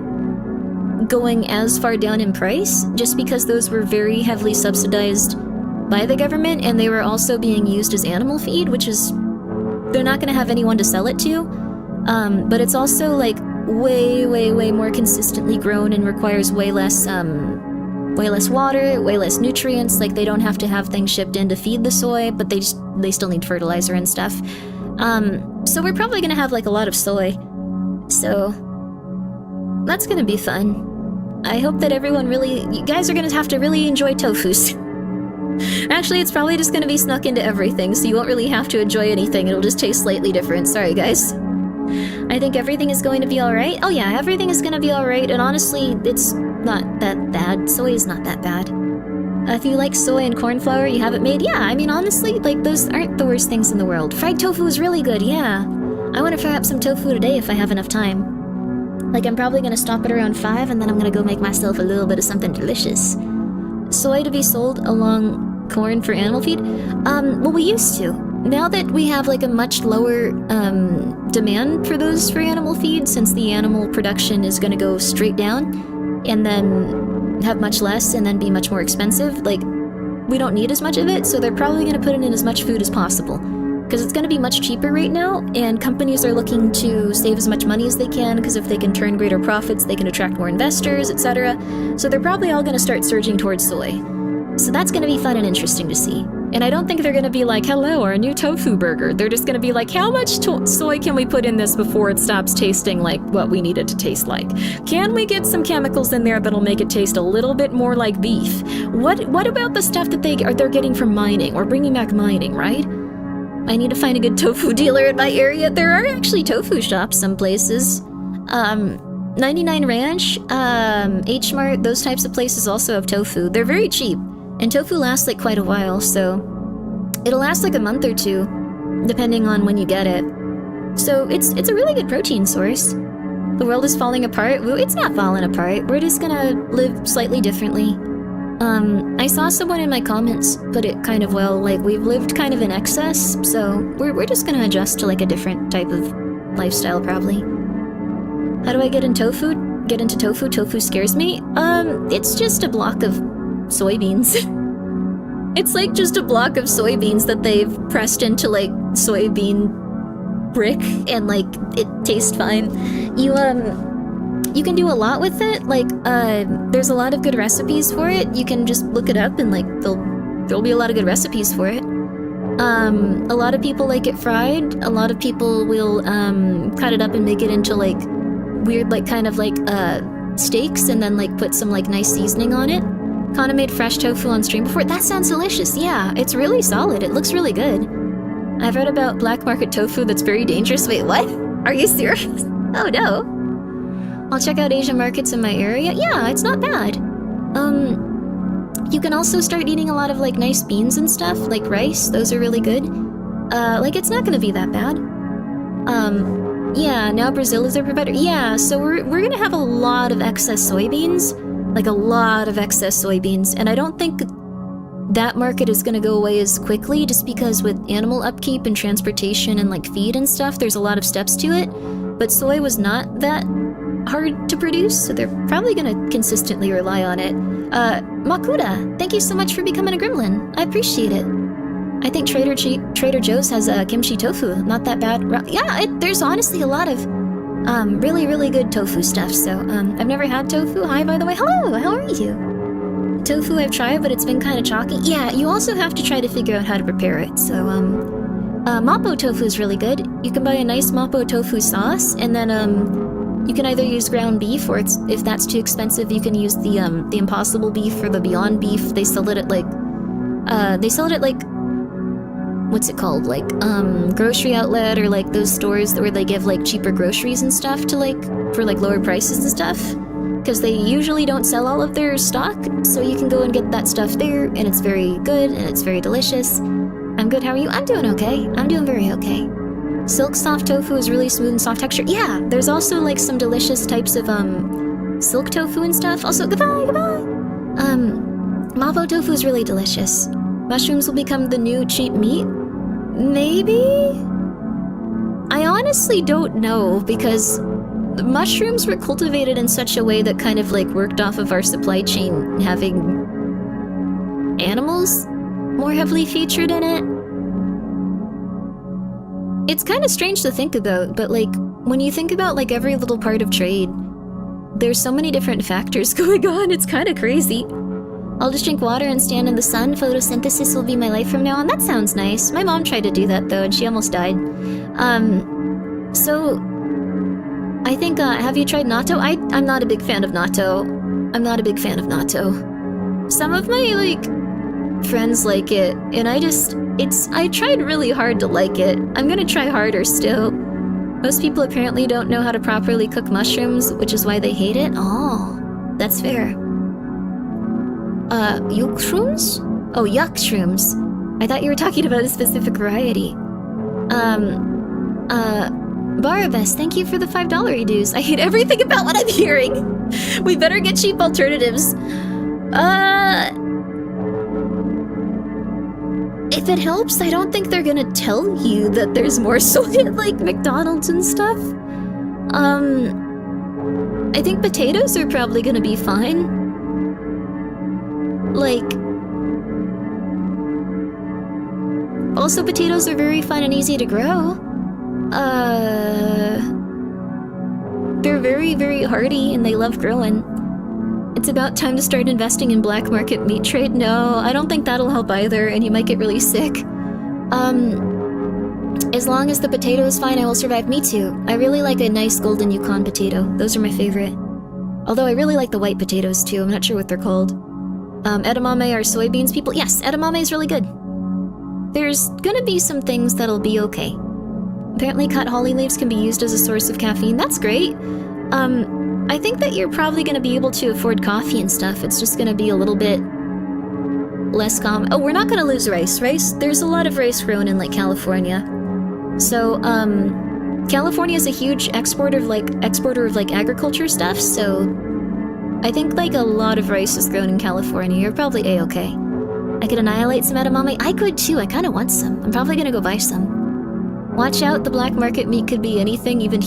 going as far down in price, just because those were very heavily subsidized by the government, and they were also being used as animal feed, which is, they're not going to have anyone to sell it to, but it's also like way more consistently grown and requires way less water, way less nutrients. Like, they don't have to have things shipped in to feed the soy, but they still need fertilizer and stuff. So we're probably going to have like a lot of soy, so that's going to be fun. I hope that you guys are gonna have to really enjoy tofus. Actually, it's probably just gonna be snuck into everything, so you won't really have to enjoy anything. It'll just taste slightly different. Sorry, guys. I think everything is going to be alright. Oh yeah, everything is gonna be alright, and honestly, it's not that bad. Soy is not that bad. If you like soy and corn flour, you have it made, yeah, I mean, honestly, like, those aren't the worst things in the world. Fried tofu is really good, yeah. I want to fry up some tofu today if I have enough time. Like, I'm probably gonna stop at around 5, and then I'm gonna go make myself a little bit of something delicious. Soy to be sold along corn for animal feed? Well, we used to. Now that we have, like, a much lower, demand for those for animal feed, since the animal production is gonna go straight down, and then have much less, and then be much more expensive, like, we don't need as much of it, so they're probably gonna put in as much food as possible. Because it's going to be much cheaper right now, and companies are looking to save as much money as they can, because if they can turn greater profits, they can attract more investors, etc. So they're probably all going to start surging towards soy. So that's going to be fun and interesting to see. And I don't think they're going to be like, hello, our new tofu burger. They're just going to be like, how much soy can we put in this before it stops tasting like what we need it to taste like? Can we get some chemicals in there that'll make it taste a little bit more like beef? What about the stuff that they're getting from mining, or bringing back mining, right? I need to find a good tofu dealer in my area. There are actually tofu shops some places. 99 Ranch, H Mart, those types of places also have tofu. They're very cheap, and tofu lasts like quite a while, so it'll last like a month or two, depending on when you get it. So it's a really good protein source. The world is falling apart. Well, it's not falling apart. We're just gonna live slightly differently. I saw someone in my comments put it kind of well, like, we've lived kind of in excess, so we're just gonna adjust to, like, a different type of lifestyle, probably. How do I get into tofu? Get into tofu? Tofu scares me. It's just a block of soybeans. It's like just a block of soybeans that they've pressed into like soybean brick, and like it tastes fine. You can do a lot with it. Like there's a lot of good recipes for it. You can just look it up and like there'll be a lot of good recipes for it. A lot of people like it fried. A lot of people will cut it up and make it into like weird like kind of like steaks, and then like put some like nice seasoning on it. Kana made fresh tofu on stream before. That sounds delicious. Yeah, it's really solid. It looks really good. I've read about black market tofu that's very dangerous. Wait, what? Are you serious? Oh no. I'll check out Asian markets in my area. Yeah, it's not bad. You can also start eating a lot of like nice beans and stuff, like rice. Those are really good. Like it's not gonna be that bad. Yeah, now Brazil is their provider. Yeah, so we're gonna have a lot of excess soybeans. Like a lot of excess soybeans. And I don't think that market is gonna go away as quickly, just because with animal upkeep and transportation and like feed and stuff, there's a lot of steps to it. But soy was not that hard to produce, so they're probably gonna consistently rely on it. Makuda, thank you so much for becoming a gremlin. I appreciate it. I think Trader Joe's has kimchi tofu. Not that bad. Yeah, there's honestly a lot of really, really good tofu stuff. So I've never had tofu. Hi, by the way. Hello, how are you? Tofu I've tried, but it's been kind of chalky. Yeah, you also have to try to figure out how to prepare it. So Mapo tofu is really good. You can buy a nice Mapo tofu sauce, and then you can either use ground beef, or if that's too expensive, you can use the Impossible beef or the Beyond beef. They sell it at like what's it called? Like grocery outlet, or like those stores where they give like cheaper groceries and stuff to like for like lower prices and stuff. Because they usually don't sell all of their stock, so you can go and get that stuff there, and it's very good and it's very delicious. I'm good, how are you? I'm doing okay. I'm doing very okay. Silk soft tofu is really smooth and soft texture. Yeah, there's also like some delicious types of silk tofu and stuff. Also, goodbye. Mapo tofu is really delicious. Mushrooms will become the new cheap meat? Maybe? I honestly don't know, because the mushrooms were cultivated in such a way that kind of like worked off of our supply chain having animals more heavily featured in it. It's kind of strange to think about, but like when you think about like every little part of trade, there's so many different factors going on. It's kind of crazy. I'll just drink water and stand in the sun. Photosynthesis will be my life from now on. That sounds nice. My mom tried to do that though, and she almost died. So I think, have you tried natto? I'm not a big fan of natto. Some of my, like, friends like it, and I tried really hard to like it. I'm gonna try harder still. Most people apparently don't know how to properly cook mushrooms, which is why they hate it. Oh, that's fair. Yuck shrooms? Oh, yuck shrooms. I thought you were talking about a specific variety. Barabas, thank you for the $5 reduce. I hate everything about what I'm hearing. We better get cheap alternatives. If it helps, I don't think they're gonna tell you that there's more soy at, like, McDonald's and stuff. I think potatoes are probably gonna be fine. Like... Also, potatoes are very fun and easy to grow. They're very, very hardy, and they love growing. It's about time to start investing in black market meat trade. No, I don't think that'll help either, and you might get really sick. As long as the potato is fine, I will survive. Me too. I really like a nice golden Yukon potato. Those are my favorite. Although I really like the white potatoes too. I'm not sure what they're called. Edamame are soybeans people? Yes, edamame is really good. There's gonna be some things that'll be okay. Apparently cut holly leaves can be used as a source of caffeine. That's great. I think that you're probably gonna be able to afford coffee and stuff. It's just gonna be a little bit less common. Oh, we're not gonna lose rice. There's a lot of rice grown in, like, California. So, California is a huge exporter of agriculture stuff, so I think, like, a lot of rice is grown in California. You're probably A-okay. I could annihilate some edamame. I could too. I kind of want some. I'm probably gonna go buy some. Watch out, the black market meat could be anything, even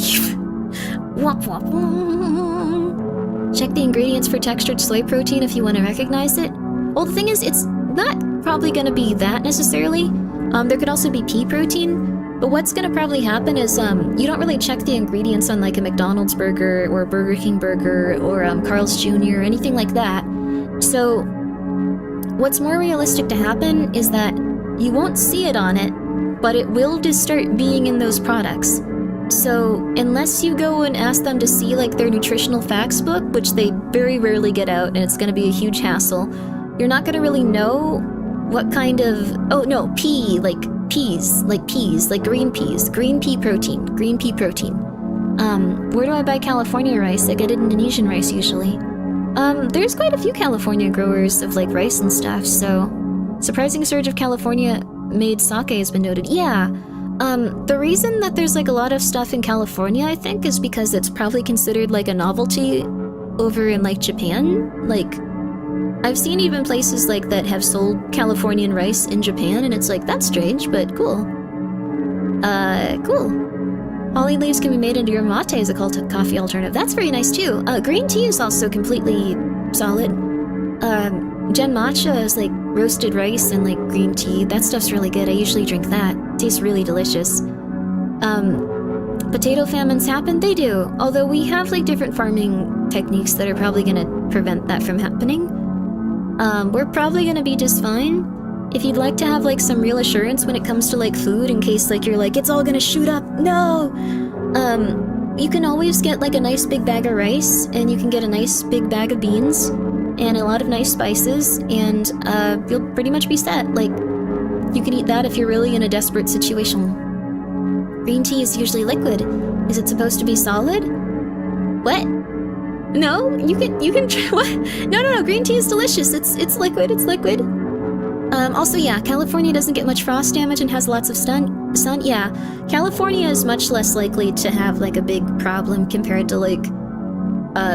Womp womp. Check the ingredients for textured soy protein if you want to recognize it. Well, the thing is, it's not probably going to be that necessarily. There could also be pea protein, but what's going to probably happen is you don't really check the ingredients on like a McDonald's burger or a Burger King burger or Carl's Jr. or anything like that. So what's more realistic to happen is that you won't see it on it, but it will just start being in those products. So unless you go and ask them to see like their nutritional facts book, which they very rarely get out and it's going to be a huge hassle, you're not going to really know what kind of, pea, like peas, like green peas, green pea protein. Where do I buy California rice? I get Indonesian rice usually. There's quite a few California growers of like rice and stuff, so surprising surge of California made sake has been noted. Yeah. The reason that there's like a lot of stuff in California, I think, is because it's probably considered like a novelty over in like Japan. Like, I've seen even places like that have sold Californian rice in Japan, and it's like, that's strange, but cool. Cool. Holly leaves can be made into your mate as a coffee alternative. That's very nice too. Green tea is also completely solid. Gen matcha is like roasted rice and like green tea. That stuff's really good. I usually drink that. Tastes really delicious. Potato famines happen? They do. Although we have like different farming techniques that are probably gonna prevent that from happening. We're probably gonna be just fine. If you'd like to have like some real assurance when it comes to like food, in case like you're like, it's all gonna shoot up, no! You can always get like a nice big bag of rice, and you can get a nice big bag of beans, and a lot of nice spices, and you'll pretty much be set. Like, you can eat that if you're really in a desperate situation. Green tea is usually liquid. Is it supposed to be solid? What? No? You can try, what? No, green tea is delicious. It's liquid. Also, yeah, California doesn't get much frost damage and has lots of sun. Yeah, California is much less likely to have like a big problem compared to like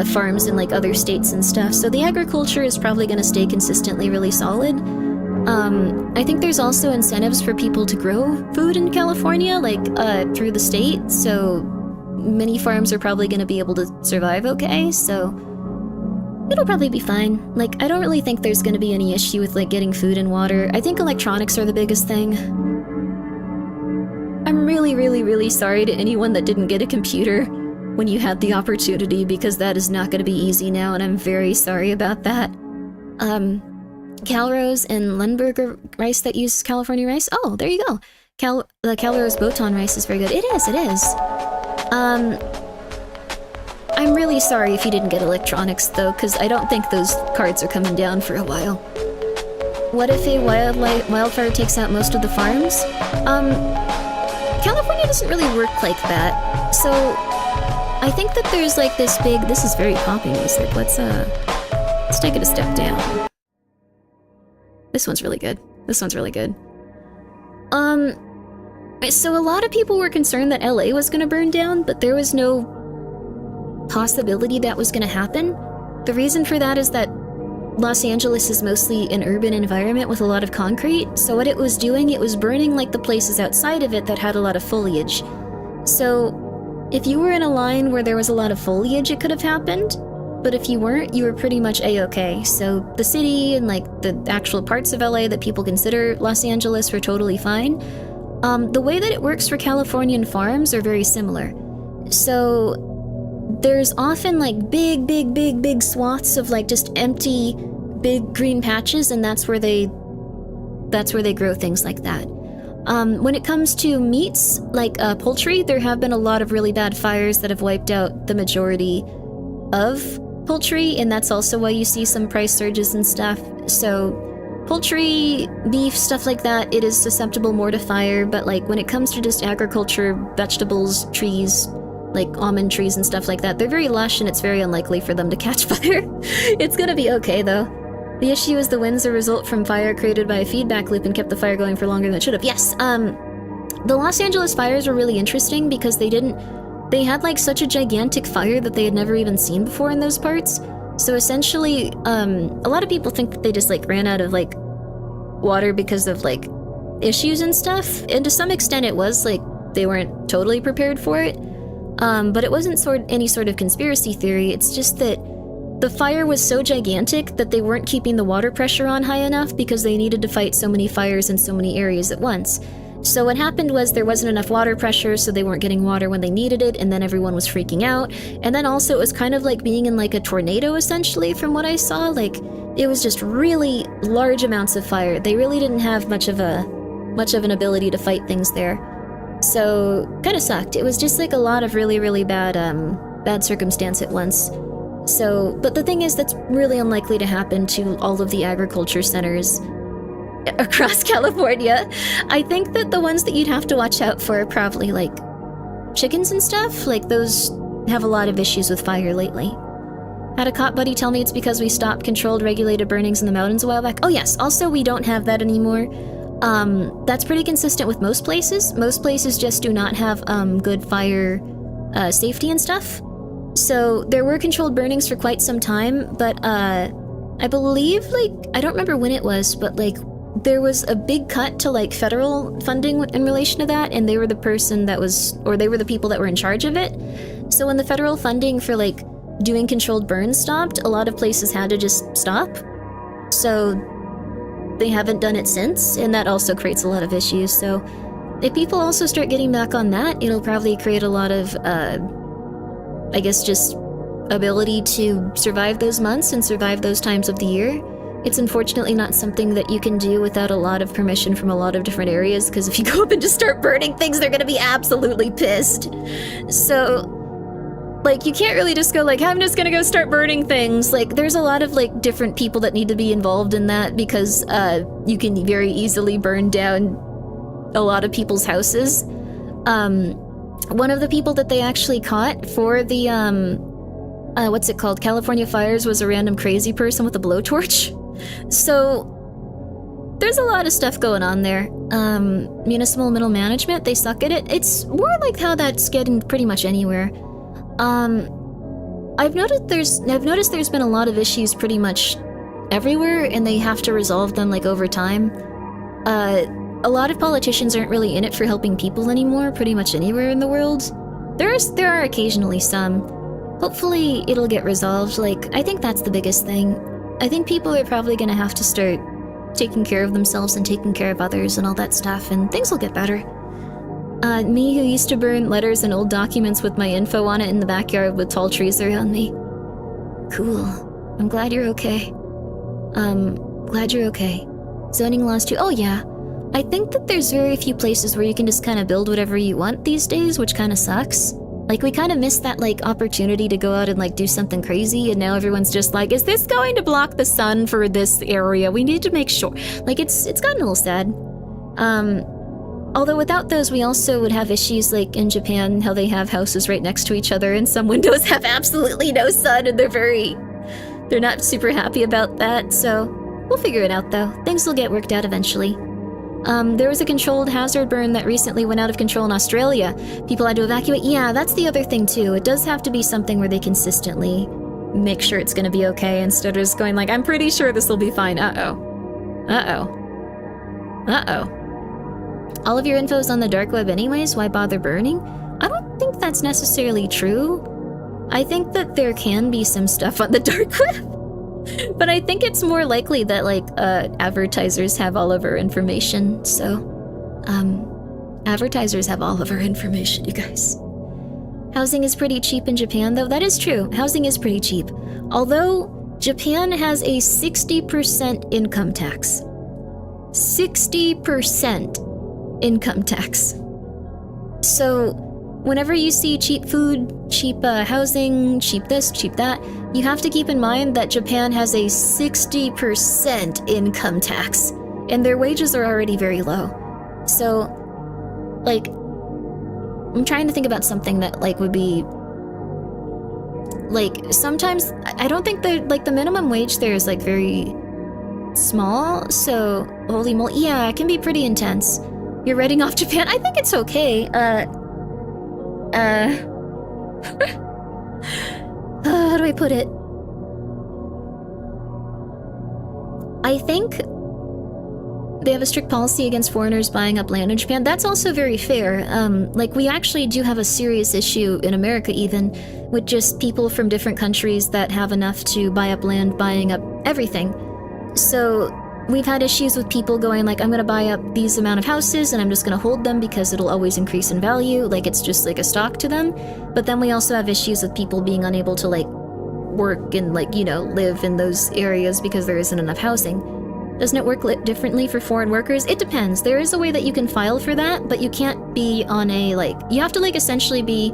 farms in like other states and stuff. So the agriculture is probably going to stay consistently really solid. I think there's also incentives for people to grow food in California, like through the state. So many farms are probably going to be able to survive okay. So it'll probably be fine. Like, I don't really think there's going to be any issue with like getting food and water. I think electronics are the biggest thing. I'm really sorry to anyone that didn't get a computer when you had the opportunity, because that is not going to be easy now, and I'm very sorry about that. Calrose and Lundberger rice that uses California rice. Oh, there you go. The Calrose Botan rice is very good. It is. I'm really sorry if you didn't get electronics, though, because I don't think those cards are coming down for a while. What if a wildfire takes out most of the farms? California doesn't really work like that. So I think that there's like this big... This is very poppy music. Let's take it a step down. This one's really good. So a lot of people were concerned that LA was going to burn down, but there was no possibility that was going to happen. The reason for that is that Los Angeles is mostly an urban environment with a lot of concrete, so what it was doing, it was burning like the places outside of it that had a lot of foliage. So if you were in a line where there was a lot of foliage, it could have happened, but if you weren't, you were pretty much A-okay. So the city and like the actual parts of LA that people consider Los Angeles were totally fine. The way that it works for Californian farms are very similar. So there's often like big swaths of like just empty big green patches, and that's where they grow things like that. When it comes to meats, like poultry, there have been a lot of really bad fires that have wiped out the majority of poultry, and that's also why you see some price surges and stuff. So poultry, beef, stuff like that, it is susceptible more to fire, but like when it comes to just agriculture, vegetables, trees, like almond trees and stuff like that, they're very lush and it's very unlikely for them to catch fire. It's gonna be okay though. The issue is the winds are a result from fire created by a feedback loop and kept the fire going for longer than it should have. Yes, the Los Angeles fires were really interesting because they had like such a gigantic fire that they had never even seen before in those parts. So essentially, a lot of people think that they just like ran out of like water because of like issues and stuff, and to some extent it was like they weren't totally prepared for it. But it wasn't any sort of conspiracy theory. It's just that the fire was so gigantic that they weren't keeping the water pressure on high enough because they needed to fight so many fires in so many areas at once. So what happened was there wasn't enough water pressure, so they weren't getting water when they needed it, and then everyone was freaking out. And then also it was kind of like being in like a tornado, essentially, from what I saw. Like, it was just really large amounts of fire. They really didn't have much of an ability to fight things there. So, kind of sucked. It was just like a lot of really, really bad circumstance at once. So, but the thing is, that's really unlikely to happen to all of the agriculture centers across California. I think that the ones that you'd have to watch out for are probably like chickens and stuff. Like, those have a lot of issues with fire lately. Had a cop buddy tell me it's because we stopped controlled regulated burnings in the mountains a while back. Oh yes, also we don't have that anymore. That's pretty consistent with most places. Most places just do not have good fire safety and stuff. So there were controlled burnings for quite some time, but I believe, like, I don't remember when it was, but like there was a big cut to like federal funding in relation to that, and they were the person that was, or they were the people that were in charge of it. So when the federal funding for like doing controlled burns stopped, a lot of places had to just stop. So they haven't done it since, and that also creates a lot of issues. So if people also start getting back on that, it'll probably create a lot of, I guess, just ability to survive those months and survive those times of the year. It's unfortunately not something that you can do without a lot of permission from a lot of different areas, because if you go up and just start burning things, they're gonna be absolutely pissed. So, like, you can't really just go like, I'm just gonna go start burning things. Like, there's a lot of like different people that need to be involved in that, because you can very easily burn down a lot of people's houses. One of the people that they actually caught for the what's it called, California fires, was a random crazy person with a blowtorch. So there's a lot of stuff going on there. Municipal middle management, they suck at it. It's more like how that's getting pretty much anywhere. I've noticed there's been a lot of issues pretty much everywhere, and they have to resolve them like over time. A lot of politicians aren't really in it for helping people anymore, pretty much anywhere in the world. There are occasionally some. Hopefully it'll get resolved. Like, I think that's the biggest thing. I think people are probably gonna have to start taking care of themselves and taking care of others and all that stuff, and things will get better. Me, who used to burn letters and old documents with my info on it in the backyard with tall trees around me. Cool. I'm glad you're okay. Glad you're okay. Zoning laws too. Oh yeah. I think that there's very few places where you can just kind of build whatever you want these days, which kind of sucks. Like, we kind of missed that, like, opportunity to go out and, like, do something crazy, and now everyone's just like, is this going to block the sun for this area? We need to make sure. Like, it's gotten a little sad. Although without those, we also would have issues, like, in Japan, how they have houses right next to each other, and some windows have absolutely no sun, and they're not super happy about that, so we'll figure it out, though. Things will get worked out eventually. There was a controlled hazard burn that recently went out of control in Australia. People had to evacuate. Yeah, that's the other thing too. It does have to be something where they consistently make sure it's gonna be okay, instead of just going like, I'm pretty sure this will be fine. Uh-oh. Uh-oh. Uh-oh. All of your info's on the dark web anyways, why bother burning? I don't think that's necessarily true. I think that there can be some stuff on the dark web. But I think it's more likely that, like, advertisers have all of our information, so, advertisers have all of our information, you guys. Housing is pretty cheap in Japan, though. That is true. Housing is pretty cheap. Although, Japan has a 60% income tax. 60% income tax. So, whenever you see cheap food, cheap housing, cheap this, cheap that, you have to keep in mind that Japan has a 60% income tax, and their wages are already very low. So, like, I'm trying to think about something that, like, would be, like, sometimes, I don't think the minimum wage there is, like, very small, so, holy moly, yeah, it can be pretty intense. You're writing off Japan? I think it's okay, how do I put it? They have a strict policy against foreigners buying up land in Japan. That's also very fair. Like, we actually do have a serious issue in America, even, with just people from different countries that have enough to buy up land, buying up everything. So, we've had issues with people going like, I'm gonna buy up these amount of houses and I'm just gonna hold them because it'll always increase in value, like it's just like a stock to them. But then we also have issues with people being unable to like work and like, you know, live in those areas because there isn't enough housing. Doesn't it work differently for foreign workers? It depends. There is a way that you can file for that, but you can't be on a like, you have to like essentially be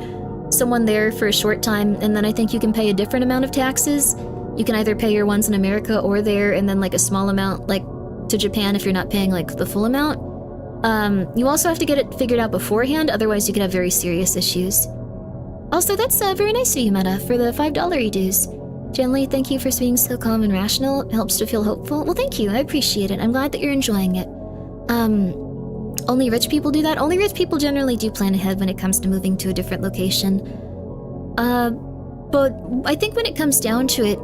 someone there for a short time, and then I think you can pay a different amount of taxes. You can either pay your ones in America or there, and then like a small amount like to Japan if you're not paying like the full amount. You also have to get it figured out beforehand, otherwise you could have very serious issues. Also, that's very nice of you, Meta, for the $5 dues. Generally, thank you for being so calm and rational. It helps to feel hopeful. Well, thank you. I appreciate it. I'm glad that you're enjoying it. Only rich people do that? Only rich people generally do plan ahead when it comes to moving to a different location. But I think when it comes down to it,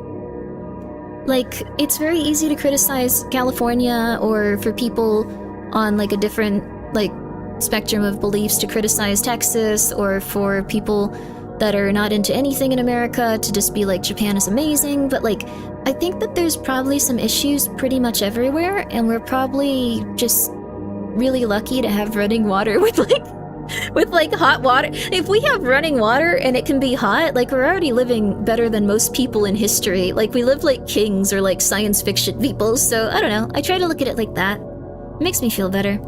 like, it's very easy to criticize California, or for people on, like, a different, like, spectrum of beliefs to criticize Texas, or for people that are not into anything in America to just be like, Japan is amazing. But like, I think that there's probably some issues pretty much everywhere, and we're probably just really lucky to have running water with like hot water. If we have running water and it can be hot, like, we're already living better than most people in history. Like, we live like kings or like science fiction people. So I don't know, I try to look at it like that. It makes me feel better.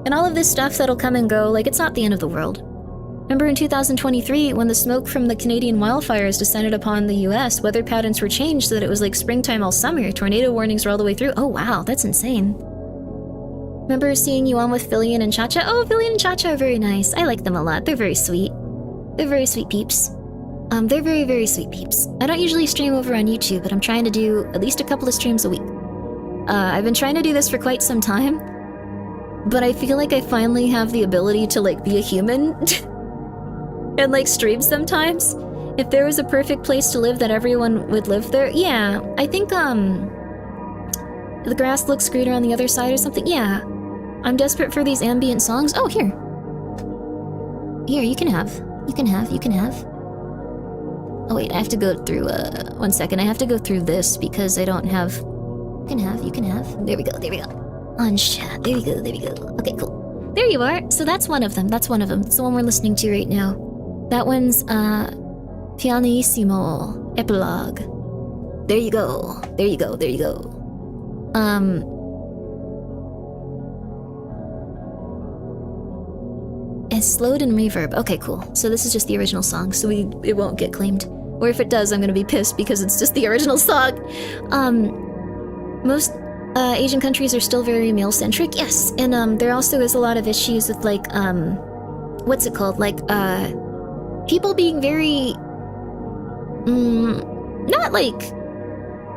And all of this stuff that'll come and go, like, it's not the end of the world. Remember in 2023, when the smoke from the Canadian wildfires descended upon the US, weather patterns were changed so that it was like springtime all summer. Tornado warnings were all the way through. Oh wow, that's insane. Remember seeing you on with Fillion and Cha-Cha? Oh, Fillion and Cha-Cha are very nice. I like them a lot. They're very sweet. They're very sweet peeps. They're very, very sweet peeps. I don't usually stream over on YouTube, but I'm trying to do at least a couple of streams a week. I've been trying to do this for quite some time, but I feel like I finally have the ability to like be a human and like stream sometimes. If there was a perfect place to live that everyone would live there, yeah. I think the grass looks greener on the other side or something. Yeah. I'm desperate for these ambient songs. Oh, here. Here, you can have. You can have. Oh wait, I have to go through, 1 second. I have to go through this because I don't have... You can have. There we go. On chat. There we go. Okay, cool. There you are. So that's one of them. It's the one we're listening to right now. That one's, Pianissimo Epilogue. There you go. It's slowed in reverb. Okay, cool. So this is just the original song, so it won't get claimed. Or if it does, I'm gonna be pissed because it's just the original song. Most Asian countries are still very male-centric, yes. And there also is a lot of issues with like, what's it called? Like, people being very, not like...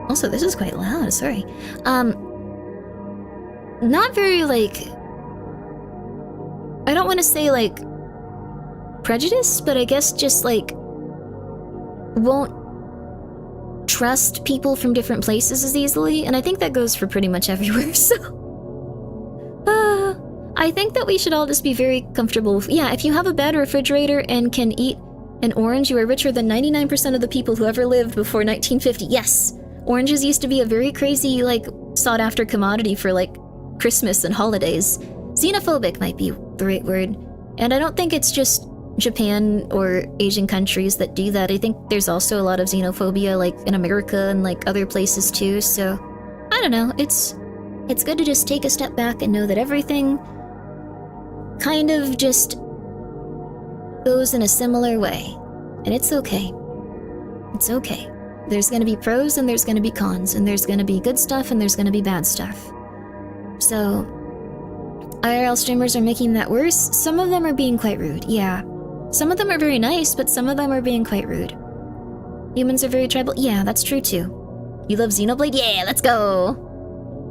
Also, this is quite loud, sorry. Not very, like... I don't want to say, like, prejudice, but I guess just, like, won't trust people from different places as easily, and I think that goes for pretty much everywhere, so... I think that we should all just be very comfortable with... Yeah, if you have a bed or refrigerator and can eat an orange, you are richer than 99% of the people who ever lived before 1950. Yes! Oranges used to be a very crazy, like, sought-after commodity for, like, Christmas and holidays. Xenophobic might be the right word. And I don't think it's just Japan or Asian countries that do that. I think there's also a lot of xenophobia, like, in America and, like, other places too, so... I don't know, it's good to just take a step back and know that everything kind of just goes in a similar way. And it's okay. It's okay. There's gonna be pros and there's gonna be cons, and there's gonna be good stuff and there's gonna be bad stuff. So, IRL streamers are making that worse. Some of them are being quite rude, yeah. Some of them are very nice, but some of them are being quite rude. Humans are very tribal, yeah, that's true too. You love Xenoblade? Yeah, let's go!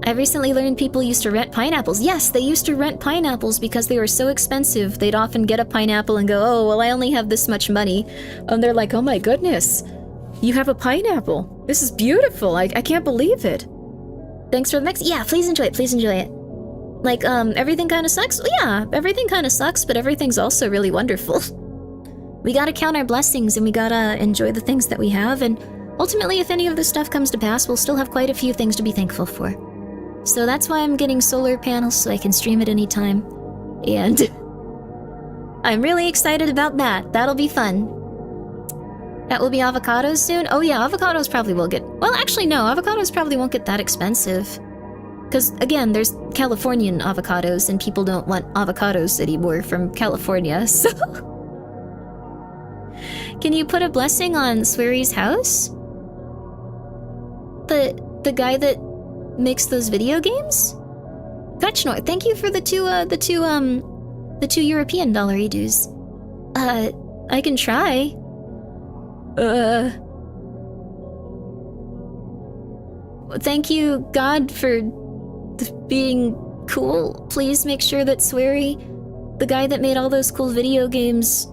I've recently learned people used to rent pineapples. Yes, they used to rent pineapples because they were so expensive. They'd often get a pineapple and go, oh, well, I only have this much money. And they're like, oh my goodness. You have a pineapple. This is beautiful. I can't believe it. Thanks for the mix. Yeah, please enjoy it. Like, everything kind of sucks? Well, yeah, everything kind of sucks, but everything's also really wonderful. We gotta count our blessings and we gotta enjoy the things that we have, and ultimately, if any of this stuff comes to pass, we'll still have quite a few things to be thankful for. So that's why I'm getting solar panels so I can stream at any time. And I'm really excited about that. That'll be fun. That will be avocados soon? Oh yeah, avocados probably will get... Well, actually no, avocados probably won't get that expensive. Because, again, there's Californian avocados, and people don't want avocados anymore from California, so... Can you put a blessing on Sweary's house? The guy that makes those video games? Fetchnor, thank you for the two European dollar dues. I can try. Thank you, God, for being cool. Please make sure that Sweary, the guy that made all those cool video games,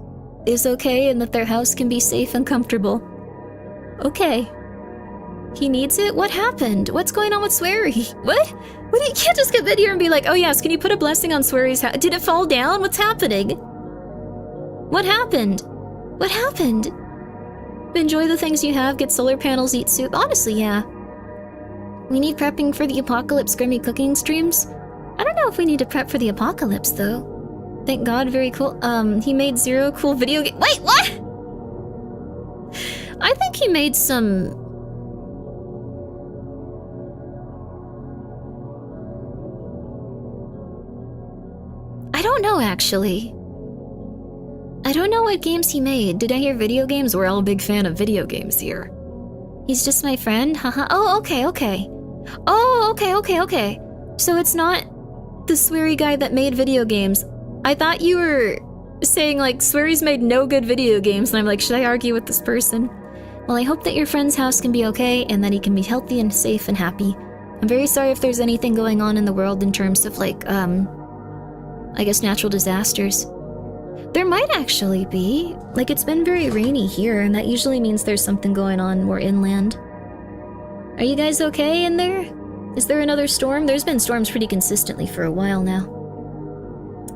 is okay and that their house can be safe and comfortable. Okay. He needs it? What happened? What's going on with Sweary? What? You can't just get in here and be like, oh yes, can you put a blessing on Sweary's house? Did it fall down? What's happening? What happened? What happened? Enjoy the things you have, get solar panels, eat soup. Honestly, yeah. We need prepping for the apocalypse Grimmi cooking streams. I don't know if we need to prep for the apocalypse, though. Thank God, very cool. He made 0 cool video game- Wait, what?! I think he made some... I don't know, actually. I don't know what games he made. Did I hear video games? We're all a big fan of video games here. He's just my friend? Haha. Oh, okay. Oh, okay. So it's not the Sweary guy that made video games. I thought you were saying, like, Sweary's made no good video games, and I'm like, should I argue with this person? Well, I hope that your friend's house can be okay, and that he can be healthy and safe and happy. I'm very sorry if there's anything going on in the world in terms of, like, I guess natural disasters. There might actually be. Like, it's been very rainy here, and that usually means there's something going on more inland. Are you guys okay in there? Is there another storm? There's been storms pretty consistently for a while now.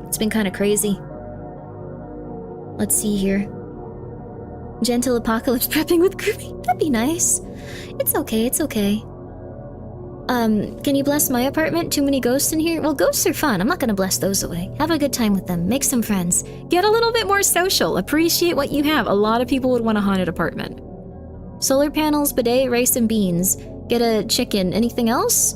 It's been kind of crazy. Let's see here. Gentle apocalypse prepping with Grimmi. That'd be nice. It's okay. Can you bless my apartment? Too many ghosts in here? Well, ghosts are fun. I'm not gonna bless those away. Have a good time with them. Make some friends. Get a little bit more social. Appreciate what you have. A lot of people would want a haunted apartment. Solar panels, bidet, rice, and beans. Get a chicken. Anything else?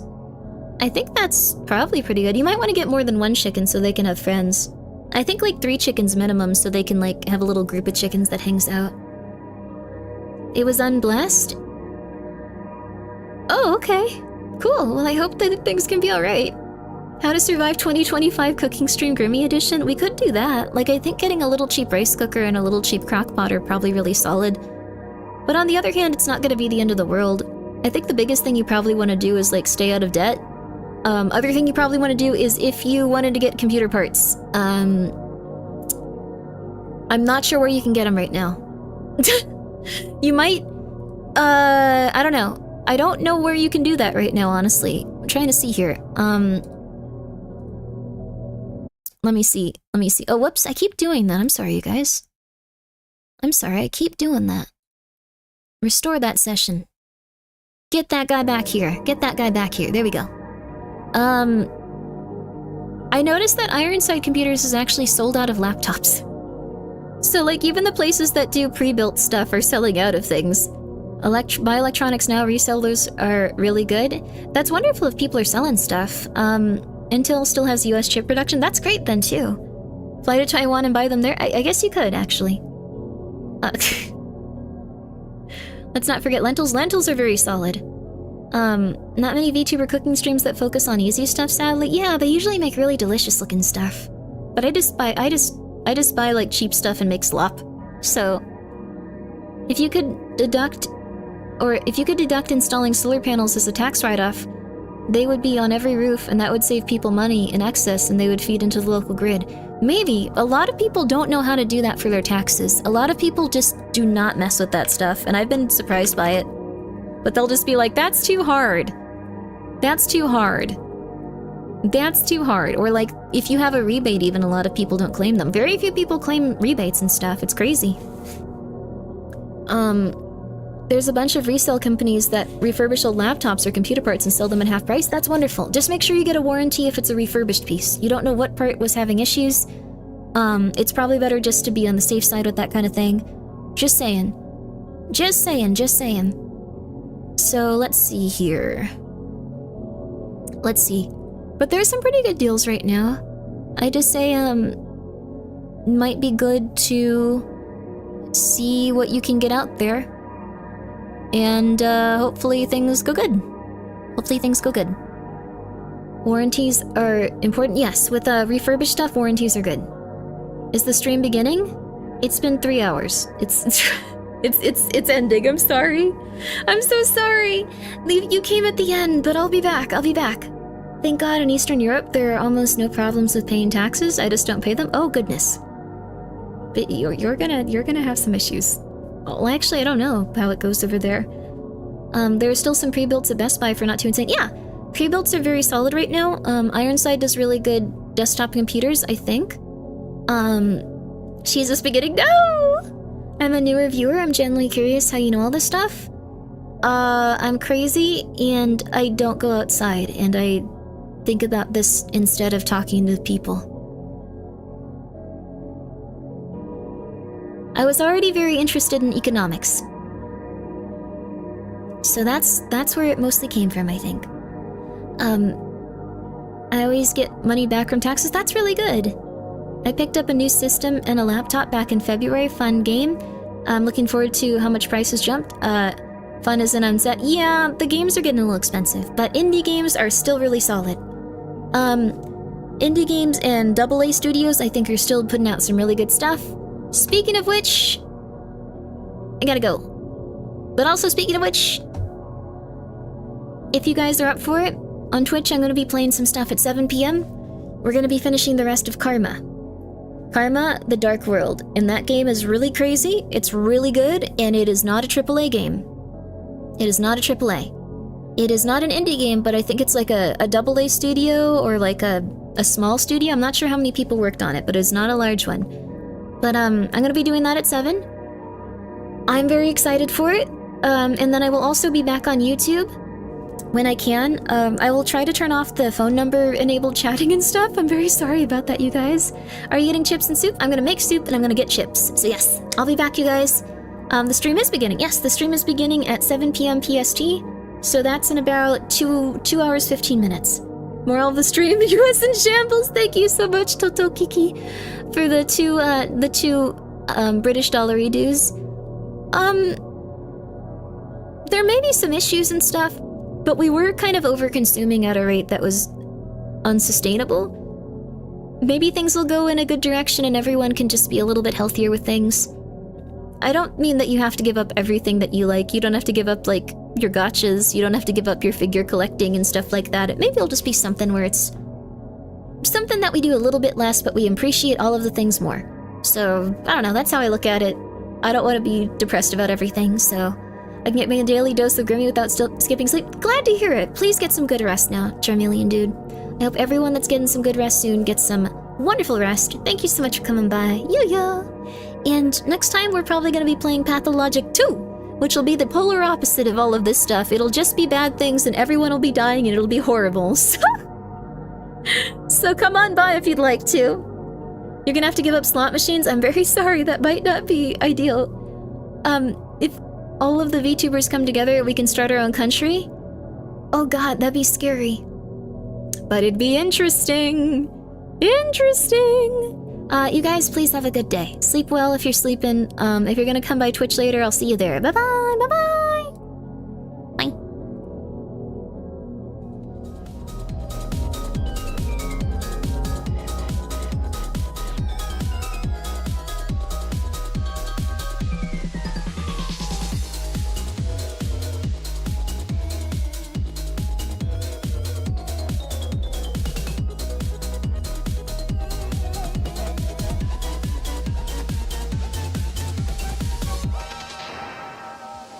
I think that's probably pretty good. You might want to get more than 1 chicken so they can have friends. I think like 3 chickens minimum so they can like have a little group of chickens that hangs out. It was unblessed? Oh, okay. Cool. Well, I hope that things can be alright. How to survive 2025 cooking stream Grimmi edition? We could do that. Like, I think getting a little cheap rice cooker and a little cheap crockpot are probably really solid. But on the other hand, it's not gonna be the end of the world. I think the biggest thing you probably want to do is like stay out of debt. Other thing you probably want to do is if you wanted to get computer parts. I'm not sure where you can get them right now. You might, I don't know. I don't know where you can do that right now, honestly. I'm trying to see here. Let me see. Oh, whoops, I keep doing that. I'm sorry, you guys. I'm sorry, I keep doing that. Restore that session. Get that guy back here. There we go. I noticed that Ironside Computers is actually sold out of laptops. So, like, even the places that do pre-built stuff are selling out of things. Buy Electronics Now resellers are really good. That's wonderful if people are selling stuff. Intel still has US chip production. That's great then, too. Fly to Taiwan and buy them there? I guess you could, actually. Let's not forget lentils. Lentils are very solid. Not many VTuber cooking streams that focus on easy stuff, sadly. Yeah, they usually make really delicious looking stuff. But I just buy like cheap stuff and make slop. So, if you could deduct installing solar panels as a tax write-off, they would be on every roof and that would save people money in excess and they would feed into the local grid. Maybe. A lot of people don't know how to do that for their taxes. A lot of people just do not mess with that stuff, and I've been surprised by it. But they'll just be like, that's too hard. That's too hard. That's too hard. Or like, if you have a rebate even, a lot of people don't claim them. Very few people claim rebates and stuff. It's crazy. There's a bunch of resale companies that refurbish old laptops or computer parts and sell them at half price. That's wonderful. Just make sure you get a warranty if it's a refurbished piece. You don't know what part was having issues. It's probably better just to be on the safe side with that kind of thing. Just saying. Just saying, just saying. So, let's see here. Let's see. But there's some pretty good deals right now. I just say, might be good to see what you can get out there. And, hopefully things go good. Hopefully things go good. Warranties are important. Yes, with, refurbished stuff, warranties are good. Is the stream beginning? It's been 3 hours. It's ending. I'm sorry. I'm so sorry. You came at the end, but I'll be back. I'll be back. Thank God in Eastern Europe there are almost no problems with paying taxes. I just don't pay them. Oh goodness. But you're gonna have some issues. Well, actually, I don't know how it goes over there. There are still some pre-builts at Best Buy for not too insane. Yeah, pre-builts are very solid right now. Ironside does really good desktop computers, I think. She's just beginning. No! I'm a newer viewer. I'm genuinely curious how you know all this stuff. I'm crazy, and I don't go outside, and I think about this instead of talking to people. I was already very interested in economics. So that's where it mostly came from, I think. I always get money back from taxes. That's really good. I picked up a new system and a laptop back in February. Fun game. I'm looking forward to how much prices jumped. Fun as in unset. Yeah, the games are getting a little expensive, but indie games are still really solid. Indie games and AA studios, I think, are still putting out some really good stuff. Speaking of which, I gotta go. But also, speaking of which, if you guys are up for it, on Twitch I'm gonna be playing some stuff at 7 p.m. We're gonna be finishing the rest of Karma. Karma, The Dark World. And that game is really crazy, it's really good, and it is not a AAA game. It is not a AAA. It is not an indie game, but I think it's like a AA studio or like a small studio. I'm not sure how many people worked on it, but it's not a large one. But I'm gonna be doing that at 7. I'm very excited for it. And then I will also be back on YouTube when I can. I will try to turn off the phone number enabled chatting and stuff. I'm very sorry about that, you guys. Are you getting chips and soup? I'm gonna make soup and I'm gonna get chips. So yes, I'll be back, you guys. The stream is beginning. Yes, the stream is beginning at 7 p.m. PST. So that's in about 2 hours, 15 minutes. Moral of the stream, US in shambles. Thank you so much, Toto Kiki, for the two British dollar dues. There may be some issues and stuff, but we were kind of over-consuming at a rate that was unsustainable. Maybe things will go in a good direction and everyone can just be a little bit healthier with things. I don't mean that you have to give up everything that you like. You don't have to give up, like, your gotchas. You don't have to give up your figure collecting and stuff like that. Maybe it'll just be something where it's something that we do a little bit less, but we appreciate all of the things more. So, I don't know, that's how I look at it. I don't want to be depressed about everything, so I can get me a daily dose of Grimmi without still skipping sleep. Glad to hear it. Please get some good rest now, Charmeleon dude. I hope everyone that's getting some good rest soon gets some wonderful rest. Thank you so much for coming by. Yeah. And next time we're probably going to be playing Pathologic 2, which will be the polar opposite of all of this stuff. It'll just be bad things and everyone will be dying and it'll be horrible. So come on by if you'd like to. You're gonna have to give up slot machines? I'm very sorry, that might not be ideal. If all of the VTubers come together, we can start our own country? Oh god, that'd be scary. But it'd be interesting. Interesting! You guys, please have a good day. Sleep well if you're sleeping. If you're gonna come by Twitch later, I'll see you there. Bye-bye! Bye-bye! Bye.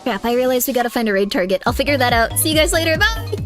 Crap, I realized we gotta find a raid target. I'll figure that out. See you guys later. Bye!